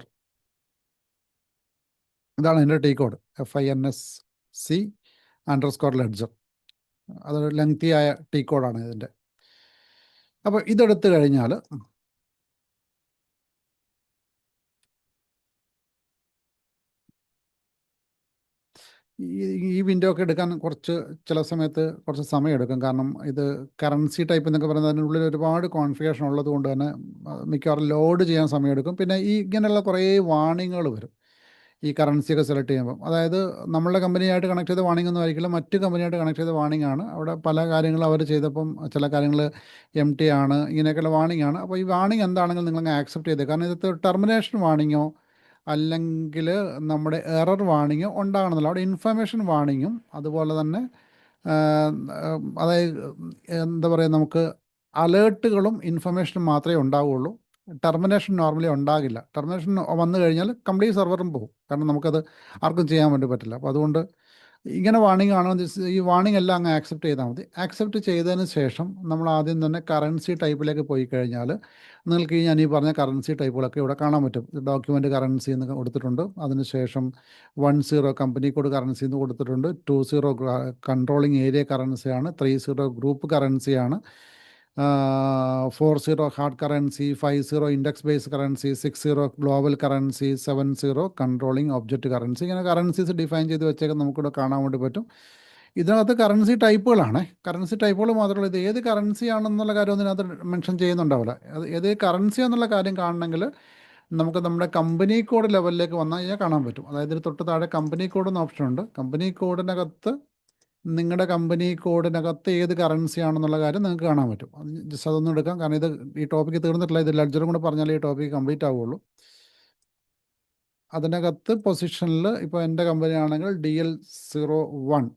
ഇതാണ് അതിൻ്റെ T കോഡ്. FINSC_ledger, അതൊരു ലെങ്തിയായ T കോഡാണ് ഇതിൻ്റെ. അപ്പോൾ ഇതെടുത്തു കഴിഞ്ഞാൽ ഈ വിൻഡോ ഒക്കെ എടുക്കാൻ ചില സമയത്ത് കുറച്ച് സമയം എടുക്കും. കാരണം ഇത് കറൻസി ടൈപ്പ് എന്നൊക്കെ പറയുന്നത് അതിനുള്ളിൽ ഒരുപാട് കോൺഫിഗറേഷൻ ഉള്ളത് കൊണ്ട് തന്നെ മിക്കവാറും ലോഡ് ചെയ്യാൻ സമയമെടുക്കും. പിന്നെ ഇങ്ങനെയുള്ള കുറേ വാണിങ്ങുകൾ വരും ഈ കറൻസിയൊക്കെ സെലക്ട് ചെയ്യുമ്പോൾ. അതായത് നമ്മളുടെ കമ്പനിയായിട്ട് കണക്ട് ചെയ്ത വാണിംഗ് ഒന്നും ആയിരിക്കില്ല, മറ്റു കമ്പനിയായിട്ട് കണക്ട് ചെയ്ത വാണിംഗ് ആണ്. അവിടെ പല കാര്യങ്ങളും അവർ ചെയ്തപ്പം ചില കാര്യങ്ങൾ MT ആണ്, ഇങ്ങനെയൊക്കെയുള്ള വാണിംഗ് ആണ്. അപ്പോൾ ഈ വാണിംഗ് എന്താണെങ്കിലും നിങ്ങളങ്ങ് ആക്സെപ്റ്റ് ചെയ്തേ. കാരണം ഇതിനകത്ത് ടെർമിനേഷൻ വാണിങ്ങോ അല്ലെങ്കിൽ നമ്മുടെ എറർ വാണിങ്ങോ ഉണ്ടാകണമെന്നില്ല. അവിടെ ഇൻഫർമേഷൻ വാണിങ്ങും അതുപോലെ തന്നെ അതായത് എന്താ പറയുക, നമുക്ക് അലേർട്ടുകളും ഇൻഫർമേഷനും മാത്രമേ ഉണ്ടാവുകയുള്ളൂ. ടെർമിനേഷൻ നോർമലി ഉണ്ടാകില്ല. ടെർമിനേഷൻ വന്നു കഴിഞ്ഞാൽ കംപ്ലീറ്റ് സെർവറും പോകും. കാരണം നമുക്കത് ആർക്കും ചെയ്യാൻ വേണ്ടി പറ്റില്ല. അപ്പോൾ അതുകൊണ്ട് ഇങ്ങനെ വാണിംഗ് ആണോ ഈ വാണിംഗ് എല്ലാം അങ്ങ് ആക്സെപ്റ്റ് ചെയ്താൽ മതി. ആക്സെപ്റ്റ് ചെയ്തതിന് ശേഷം നമ്മൾ ആദ്യം തന്നെ കറൻസി ടൈപ്പിലേക്ക് പോയി കഴിഞ്ഞാൽ നിങ്ങൾക്ക് ഞാൻ ഈ പറഞ്ഞ കറൻസി ടൈപ്പുകളൊക്കെ ഇവിടെ കാണാൻ പറ്റും. ഡോക്യുമെൻ്റ് കറൻസി എന്ന് കൊടുത്തിട്ടുണ്ട്. അതിനുശേഷം 10 കമ്പനി കോഡ് കറൻസി എന്ന് കൊടുത്തിട്ടുണ്ട്. 20 കൺട്രോളിങ് ഏരിയ കറൻസിയാണ്. 30 ഗ്രൂപ്പ് കറൻസിയാണ്. 40 hard currency, 50 index base currency, 60 global currency, 70 controlling object currency. ഇങ്ങനെ കറൻസീസ് ഡിഫൈൻ ചെയ്ത് വെച്ചേക്കാൻ നമുക്കിവിടെ കാണാൻ വേണ്ടി പറ്റും. ഇതിനകത്ത് കറൻസി ടൈപ്പുകളാണ്. കറൻസി ടൈപ്പുകൾ മാത്രമല്ല, ഇത് ഏത് കറൻസി ആണെന്നുള്ള കാര്യം ഒന്നും ഇതിനകത്ത് മെൻഷൻ ചെയ്യുന്നുണ്ടാവില്ല. അത് ഏത് കറൻസി എന്നുള്ള കാര്യം കാണണമെങ്കിൽ നമുക്ക് നമ്മുടെ കമ്പനി കോഡ് ലെവലിലേക്ക് വന്നു കഴിഞ്ഞാൽ കാണാൻ പറ്റും. അതായത് ഇതിന് തൊട്ട് താഴെ കമ്പനി കോഡ് എന്ന ഓപ്ഷൻ ഉണ്ട്. കമ്പനി കോഡിനകത്ത് നിങ്ങളുടെ കമ്പനി കോഡിനകത്ത് ഏത് കറൻസി ആണെന്നുള്ള കാര്യം നിങ്ങൾക്ക് കാണാൻ പറ്റും. അത് ജസ്റ്റ് അതൊന്നും എടുക്കാം, കാരണം ഇത് ഈ ടോപ്പിക്ക് തീർന്നിട്ടില്ല. ഇത് ലെഡ്ജറും കൂടെ പറഞ്ഞാലേ ഈ ടോപ്പിക്ക് കംപ്ലീറ്റ് ആവുള്ളൂ. അതിനകത്ത് പൊസിഷനിൽ ഇപ്പോൾ എൻ്റെ കമ്പനി ആണെങ്കിൽ DL01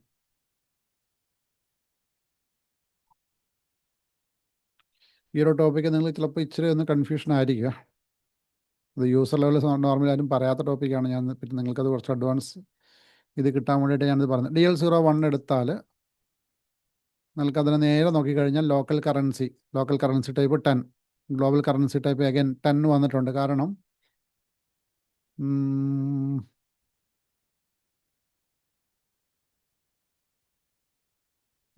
ഈ ഒരു ടോപ്പിക്ക് നിങ്ങൾ ചിലപ്പോൾ ഇച്ചിരി ഒന്ന് കൺഫ്യൂഷൻ ആയിരിക്കുക. ഇത് യൂസർ ലെവലിൽ നോർമലി ആരും പറയാത്ത ടോപ്പിക്കാണ്. ഞാൻ പിന്നെ നിങ്ങൾക്കത് കുറച്ച് അഡ്വാൻസ് ഇത് കിട്ടാൻ വേണ്ടിയിട്ട് ഞാനിത് പറഞ്ഞത്. DL01 എടുത്താൽ നിങ്ങൾക്കതിനെ നേരെ നോക്കിക്കഴിഞ്ഞാൽ local currency type 10, global currency type again 10 വന്നിട്ടുണ്ട്. കാരണം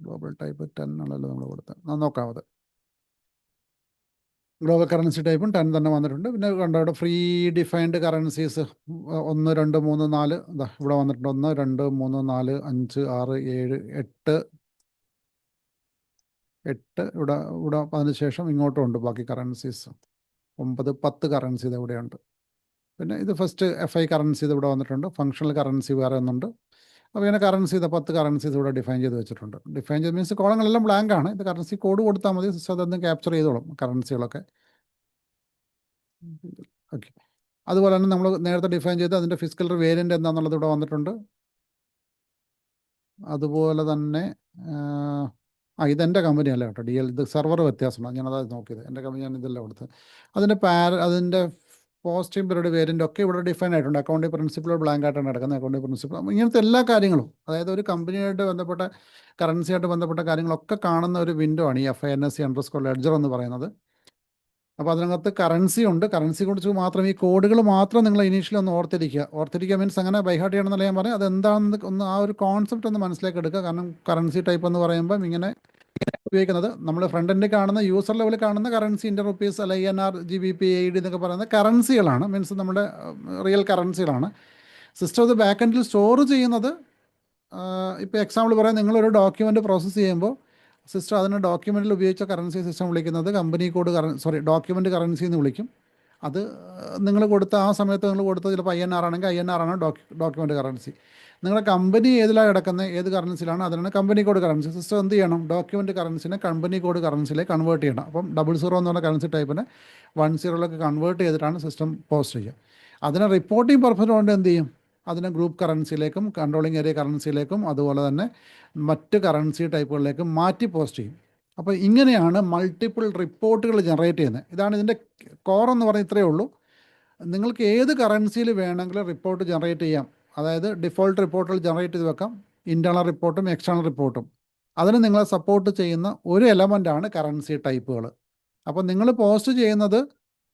ഗ്ലോബൽ ടൈപ്പ് 10 ആണല്ലോ നമ്മൾ കൊടുത്തത്. നോക്കാം. അത് ഗ്ലോബൽ കറൻസി ടൈപ്പും 10 തന്നെ വന്നിട്ടുണ്ട്. പിന്നെ കണ്ടോ ഇവിടെ ഫ്രീ ഡിഫൈൻഡ് കറൻസീസ് 1, 2, 3, 4 ഇതാ ഇവിടെ വന്നിട്ടുണ്ട്. 1, 2, 3, 4, 5, 6, 7, 8 ഇവിടെ അതിനുശേഷം ഇങ്ങോട്ടും ഉണ്ട് ബാക്കി കറൻസീസ് 9, 10 കറൻസി ഇത് ഇവിടെയുണ്ട്. പിന്നെ ഇത് ഫസ്റ്റ് FI കറൻസി ഇത് ഇവിടെ വന്നിട്ടുണ്ട്. ഫങ്ഷണൽ കറൻസി വേറെ ഒന്നുണ്ട്. അപ്പോൾ ഇങ്ങനെ കറൻസി 10 കറൻസീസ് ഇവിടെ ഡിഫൈൻ ചെയ്ത് വെച്ചിട്ടുണ്ട്. ഡിഫൈൻ ചെയ്ത് മീൻസ് കോളങ്ങളെല്ലാം ബ്ലാങ്ക് ആണ്. ഇത് കറൻസി കോഡ് കൊടുത്താൽ മതി, സിസ്റ്റം അതൊന്നും ക്യാപ്ചർ ചെയ്തോളും കറൻസികളൊക്കെ. ഓക്കെ. അതുപോലെ തന്നെ നമ്മൾ നേരത്തെ ഡിഫൈൻ ചെയ്ത് അതിൻ്റെ ഫിസിക്കൽ വേരിയൻ്റ് എന്താണെന്നുള്ളത് ഇവിടെ വന്നിട്ടുണ്ട്. അതുപോലെ തന്നെ ഇതെൻ്റെ കമ്പനി അല്ല കേട്ടോ, ഇത് സെർവർ വ്യത്യാസമാണ്. ഞാനത് നോക്കിയത്. എൻ്റെ കമ്പനി ഞാൻ ഇതെല്ലാം കൊടുത്തത്. അതിൻ്റെ പോസ്റ്റിംഗ് പീരീഡ് വേരിയൻ്റ് ഒക്കെ ഇവിടെ ഡിഫൈൻ ആയിട്ടുണ്ട്. അക്കൗണ്ടിംഗ് പ്രിൻസിപ്പിൾ ബ്ലാങ്ക് ആയിട്ടാണ് കിടക്കുന്നത്. അക്കൗണ്ടിംഗ് പ്രിൻസിപ്പിൾ ഇങ്ങനത്തെ എല്ലാ കാര്യങ്ങളും, അതായത് ഒരു കമ്പനിയായിട്ട് ബന്ധപ്പെട്ട കറൻസിയായിട്ട് ബന്ധപ്പെട്ട കാര്യങ്ങളൊക്കെ കാണുന്ന ഒരു വിൻഡോ ആണ് ഈ FINSC_ledger എന്ന് പറയുന്നത്. അപ്പോൾ അതിനകത്ത് കറൻസി ഉണ്ട്. കറൻസി കുറിച്ച് മാത്രം ഈ കോഡുകൾ മാത്രം നിങ്ങൾ ഇനീഷ്യലി ഒന്ന് ഓർത്തിരിക്കുക മീൻസ് അങ്ങനെ ബൈഹാർട്ട് ചെയ്യണമെന്നല്ല ഞാൻ പറയാം. അതെന്താണെന്ന് ഒന്ന് ആ ഒരു കോൺസെപ്റ്റ് ഒന്ന് മനസ്സിലാക്കി എടുക്കുക. കാരണം കറൻസി ടൈപ്പ് എന്ന് പറയുമ്പം ഇങ്ങനെ ഉപയോഗിക്കുന്നത് നമ്മൾ ഫ്രണ്ട് എൻഡ് കാണുന്ന യൂസർ ലെവലിൽ കാണുന്ന കറൻസി ഇന്ത്യൻ റുപ്പീസ് അല്ല INR GBP AED എന്നൊക്കെ പറയുന്ന കറൻസികളാണ്. മീൻസ് നമ്മുടെ റിയൽ കറൻസികളാണ്. സിസ്റ്റം അത് ബാക്ക് എൻഡിൽ സ്റ്റോർ ചെയ്യുന്നത്. ഇപ്പോൾ എക്സാമ്പിൾ പറയാം, നിങ്ങളൊരു ഡോക്യുമെൻറ്റ് പ്രോസസ്സ് ചെയ്യുമ്പോൾ സിസ്റ്റം അതിന് ഡോക്യുമെൻറ്റിൽ ഉപയോഗിച്ച കറൻസി സിസ്റ്റം വിളിക്കുന്നത് കമ്പനി കോഡ് ഡോക്യുമെൻറ്റ് കറൻസി എന്ന് വിളിക്കും. അത് നിങ്ങൾ കൊടുത്ത ആ സമയത്ത് നിങ്ങൾ കൊടുത്തത് ചിലപ്പോൾ INR ആണെങ്കിൽ INR ആണ് ഡോക്യുമെൻറ്റ് കറൻസി. നിങ്ങളുടെ കമ്പനി ഏതിലാണ് കിടക്കുന്നത്, ഏത് കറൻസിയിലാണ്, അതിനാണ് കമ്പനി കോഡ് കറൻസി. സിസ്റ്റം എന്ത് ചെയ്യണം, ഡോക്യുമെൻറ്റ് കറൻസിനെ കമ്പനി കോഡ് കറൻസിയിലേക്ക് കൺവേർട്ട് ചെയ്യണം. അപ്പം 00 എന്ന് പറഞ്ഞ കറൻസി ടൈപ്പിനെ 10 കൺവേർട്ട് ചെയ്തിട്ടാണ് സിസ്റ്റം പോസ്റ്റ് ചെയ്യുക. അതിനെ റിപ്പോർട്ടിംഗ് പർപ്പസ് കൊണ്ട് എന്ത് ചെയ്യും, അതിനെ ഗ്രൂപ്പ് കറൻസിയിലേക്കും കൺട്രോളിങ് ഏരിയ കറൻസിയിലേക്കും അതുപോലെ തന്നെ മറ്റ് കറൻസി ടൈപ്പുകളിലേക്കും മാറ്റി പോസ്റ്റ് ചെയ്യും. അപ്പോൾ ഇങ്ങനെയാണ് മൾട്ടിപ്പിൾ റിപ്പോർട്ടുകൾ ജനറേറ്റ് ചെയ്യുന്നത്. ഇതാണ് ഇതിൻ്റെ കോർ എന്ന് പറയുന്നത്. ഇത്രയേ ഉള്ളൂ. നിങ്ങൾക്ക് ഏത് കറൻസിയിൽ വേണമെങ്കിലും റിപ്പോർട്ട് ജനറേറ്റ് ചെയ്യാം. അതായത് ഡിഫോൾട്ട് റിപ്പോർട്ടുകൾ ജനറേറ്റ് ചെയ്ത് വെക്കാം, ഇൻറ്റേർണൽ റിപ്പോർട്ടും എക്സ്റ്റേണൽ റിപ്പോർട്ടും. അതിന് നിങ്ങളെ സപ്പോർട്ട് ചെയ്യുന്ന ഒരു എലമെൻ്റാണ് കറൻസി ടൈപ്പുകൾ. അപ്പോൾ നിങ്ങൾ പോസ്റ്റ് ചെയ്യുന്നത്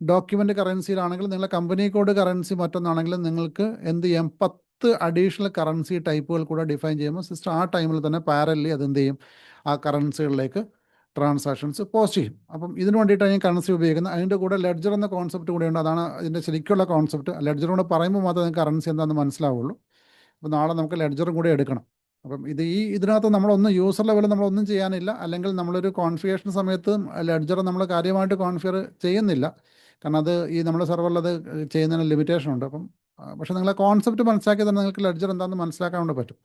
ഡോക്യുമെൻ്റ് കറൻസിയിലാണെങ്കിൽ നിങ്ങളെ കമ്പനി കോഡ് കറൻസി മറ്റൊന്നാണെങ്കിലും നിങ്ങൾക്ക് എന്ത് ചെയ്യാം, 10 അഡീഷണൽ കറൻസി ടൈപ്പുകൾ കൂടെ ഡിഫൈൻ ചെയ്യുമ്പോൾ സിസ്റ്റം ആ ടൈമിൽ തന്നെ പാരലി അതെന്ത് ചെയ്യും, ആ കറൻസികളിലേക്ക് ട്രാൻസാക്ഷൻസ് പോസ്റ്റ് ചെയ്യും. അപ്പം ഇതിന് വേണ്ടിയിട്ടാണ് ഞാൻ കറൻസി ഉപയോഗിക്കുന്നത്. അതിൻ്റെ കൂടെ ലെഡ്ജർ എന്ന കോൺസെപ്റ്റ് കൂടെയുണ്ട്. അതാണ് ഇതിൻ്റെ ശരിക്കുള്ള കോൺസെപ്റ്റ്. ലെഡ്ജർ കൂടെ പറയുമ്പോൾ മാത്രമേ നിങ്ങൾക്ക് കറൻസി എന്താണെന്ന് മനസ്സിലാവുള്ളൂ. അപ്പോൾ നാളെ നമുക്ക് ലെഡ്ജറും കൂടെ എടുക്കണം. അപ്പം ഇതിനകത്ത് നമ്മളൊന്നും യൂസർ ലെവലിൽ നമ്മളൊന്നും ചെയ്യാനില്ല. അല്ലെങ്കിൽ നമ്മളൊരു കോൺഫിഗറേഷൻ സമയത്ത് ലെഡ്ജർ നമ്മൾ കാര്യമായിട്ട് കോൺഫിഗർ ചെയ്യുന്നില്ല. കാരണം അത് നമ്മുടെ സെർവറിൽ അത് ചെയ്യുന്നതിന് ലിമിറ്റേഷൻ ഉണ്ട്. പക്ഷേ നിങ്ങളെ കോൺസെപ്റ്റ് മനസ്സിലാക്കി തന്നെ നിങ്ങൾക്ക് ലെഡ്ജർ എന്താണെന്ന് മനസ്സിലാക്കാൻ വേണ്ടി പറ്റും.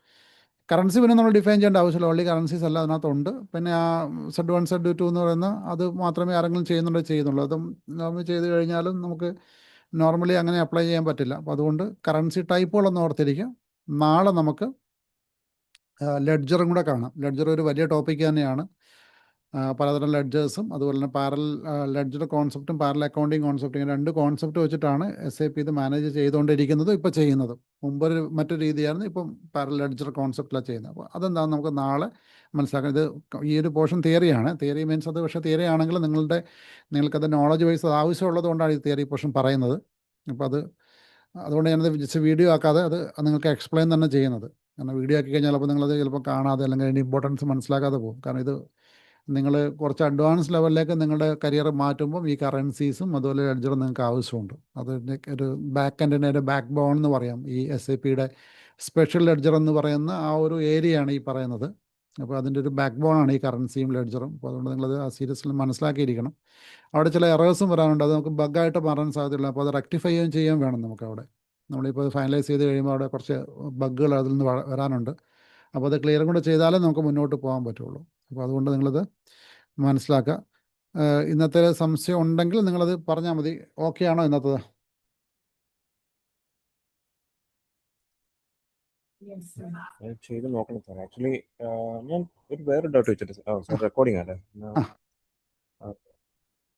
കറൻസി പിന്നെ നമ്മൾ ഡിഫൈൻ ചെയ്യേണ്ട ആവശ്യമില്ല. ഓൺലി കറൻസീസ് എല്ലാം അതിനകത്തുണ്ട്. പിന്നെ ആ Z1 Z2 എന്ന് പറയുന്ന അത് മാത്രമേ ആരെങ്കിലും ചെയ്യുന്നുള്ളൂ. അതും നോർമലി ചെയ്ത് കഴിഞ്ഞാലും നമുക്ക് നോർമലി അങ്ങനെ അപ്ലൈ ചെയ്യാൻ പറ്റില്ല. അപ്പോൾ അതുകൊണ്ട് കറൻസി ടൈപ്പുകളൊന്നും ഓർത്തിരിക്കുക. നാളെ നമുക്ക് ലെഡ്ജറും കൂടെ കാണാം. ലെഡ്ജർ ഒരു വലിയ ടോപ്പിക്ക് തന്നെയാണ്. പലതരം ലെഡ്ജേഴ്സും അതുപോലെ തന്നെ പാരൽ ലെഡ്ജർ കോൺസെപ്റ്റും പാരൽ അക്കൗണ്ടിങ് കോൺസെപ്റ്റും, ഇങ്ങനെ 2 കോൺസെപ്റ്റ് വെച്ചിട്ടാണ് SAP ഇത് മാനേജ് ചെയ്തുകൊണ്ടിരിക്കുന്നത്, ഇപ്പോൾ ചെയ്യുന്നത്. മുമ്പൊരു മറ്റൊരു രീതിയായിരുന്നു, ഇപ്പം പാരൽ ലെഡ്ജർ കോൺസെപ്റ്റിലാണ് ചെയ്യുന്നത്. അപ്പോൾ അതെന്താണെന്ന് നമുക്ക് നാളെ മനസ്സിലാക്കാം. ഇത് ഈ ഒരു പോർഷൻ തിയറിയാണ്. തിയറി മീൻസ് അത് പക്ഷേ തിയറി ആണെങ്കിൽ നിങ്ങൾക്കത് നോളജ് വൈസ് അത് ആവശ്യമുള്ളത് കൊണ്ടാണ് ഈ തിയറി പോർഷൻ പറയുന്നത്. അപ്പോൾ അതുകൊണ്ട് ഞാനത് ജസ്റ്റ് വീഡിയോ ആക്കാതെ അത് നിങ്ങൾക്ക് എക്സ്പ്ലെയിൻ തന്നെ ചെയ്യുന്നത്. കാരണം വീഡിയോ ആക്കി കഴിഞ്ഞാൽ അപ്പോൾ നിങ്ങളത് ചിലപ്പോൾ കാണാതെ അല്ലെങ്കിൽ അതിൻ്റെ ഇമ്പോർട്ടൻസ് മനസ്സിലാക്കാതെ പോകും. കാരണം ഇത് നിങ്ങൾ കുറച്ച് അഡ്വാൻസ് ലെവലിലേക്ക് നിങ്ങളുടെ കരിയർ മാറ്റുമ്പം ഈ കറൻസീസും അതുപോലെ ലെഡ്ജറും നിങ്ങൾക്ക് ആവശ്യമുണ്ട്. അതിൻ്റെ ഒരു ബാക്ക് എൻഡിൻ്റെ ഒരു ബാക്ക് ബോൺ എന്ന് പറയാം. ഈ SAPയുടെ സ്പെഷ്യൽ ലെഡ്ജർ എന്ന് പറയുന്ന ആ ഒരു ഏരിയയാണ് ഈ പറയുന്നത്. അപ്പോൾ അതിൻ്റെ ഒരു ബാക്ക് ബോണാണ് ഈ കറൻസിയും ലെഡ്ജറും. അപ്പോൾ അതുകൊണ്ട് നിങ്ങളത് ആ സീരിയസിൽ മനസ്സിലാക്കിയിരിക്കണം. അവിടെ ചില എറേഴ്സും വരാനുണ്ട്. അത് നമുക്ക് ബഗ്ഗായിട്ട് മാറാൻ സാധ്യതയില്ല. അപ്പോൾ അത് റെക്ടിഫൈ ചെയ്യുകയും വേണം നമുക്കവിടെ. നമ്മളിപ്പോൾ ഫൈനലൈസ് ചെയ്ത് കഴിയുമ്പോൾ അവിടെ കുറച്ച് ബഗ്ഗുകൾ അതിൽ നിന്ന് വരാനുണ്ട്. അപ്പോൾ അത് ക്ലിയർ കൂടെ ചെയ്താലേ നമുക്ക് മുന്നോട്ട് പോകാൻ പറ്റുള്ളൂ. അപ്പോൾ അതുകൊണ്ട് നിങ്ങളത് മനസ്സിലാക്കുക. ഇന്നത്തെ സംശയം ഉണ്ടെങ്കിൽ നിങ്ങളത് പറഞ്ഞാൽ മതി. ഓക്കെ ആണോ ഇന്നത്തത്? ചെയ്ത് നോക്കണം സാർ. ആക്ച്വലി ഞാൻ ഒരു വേറെ ഡൗട്ട് വെച്ചിട്ട് സാർ, റെക്കോർഡിംഗ് അല്ലേ? ആ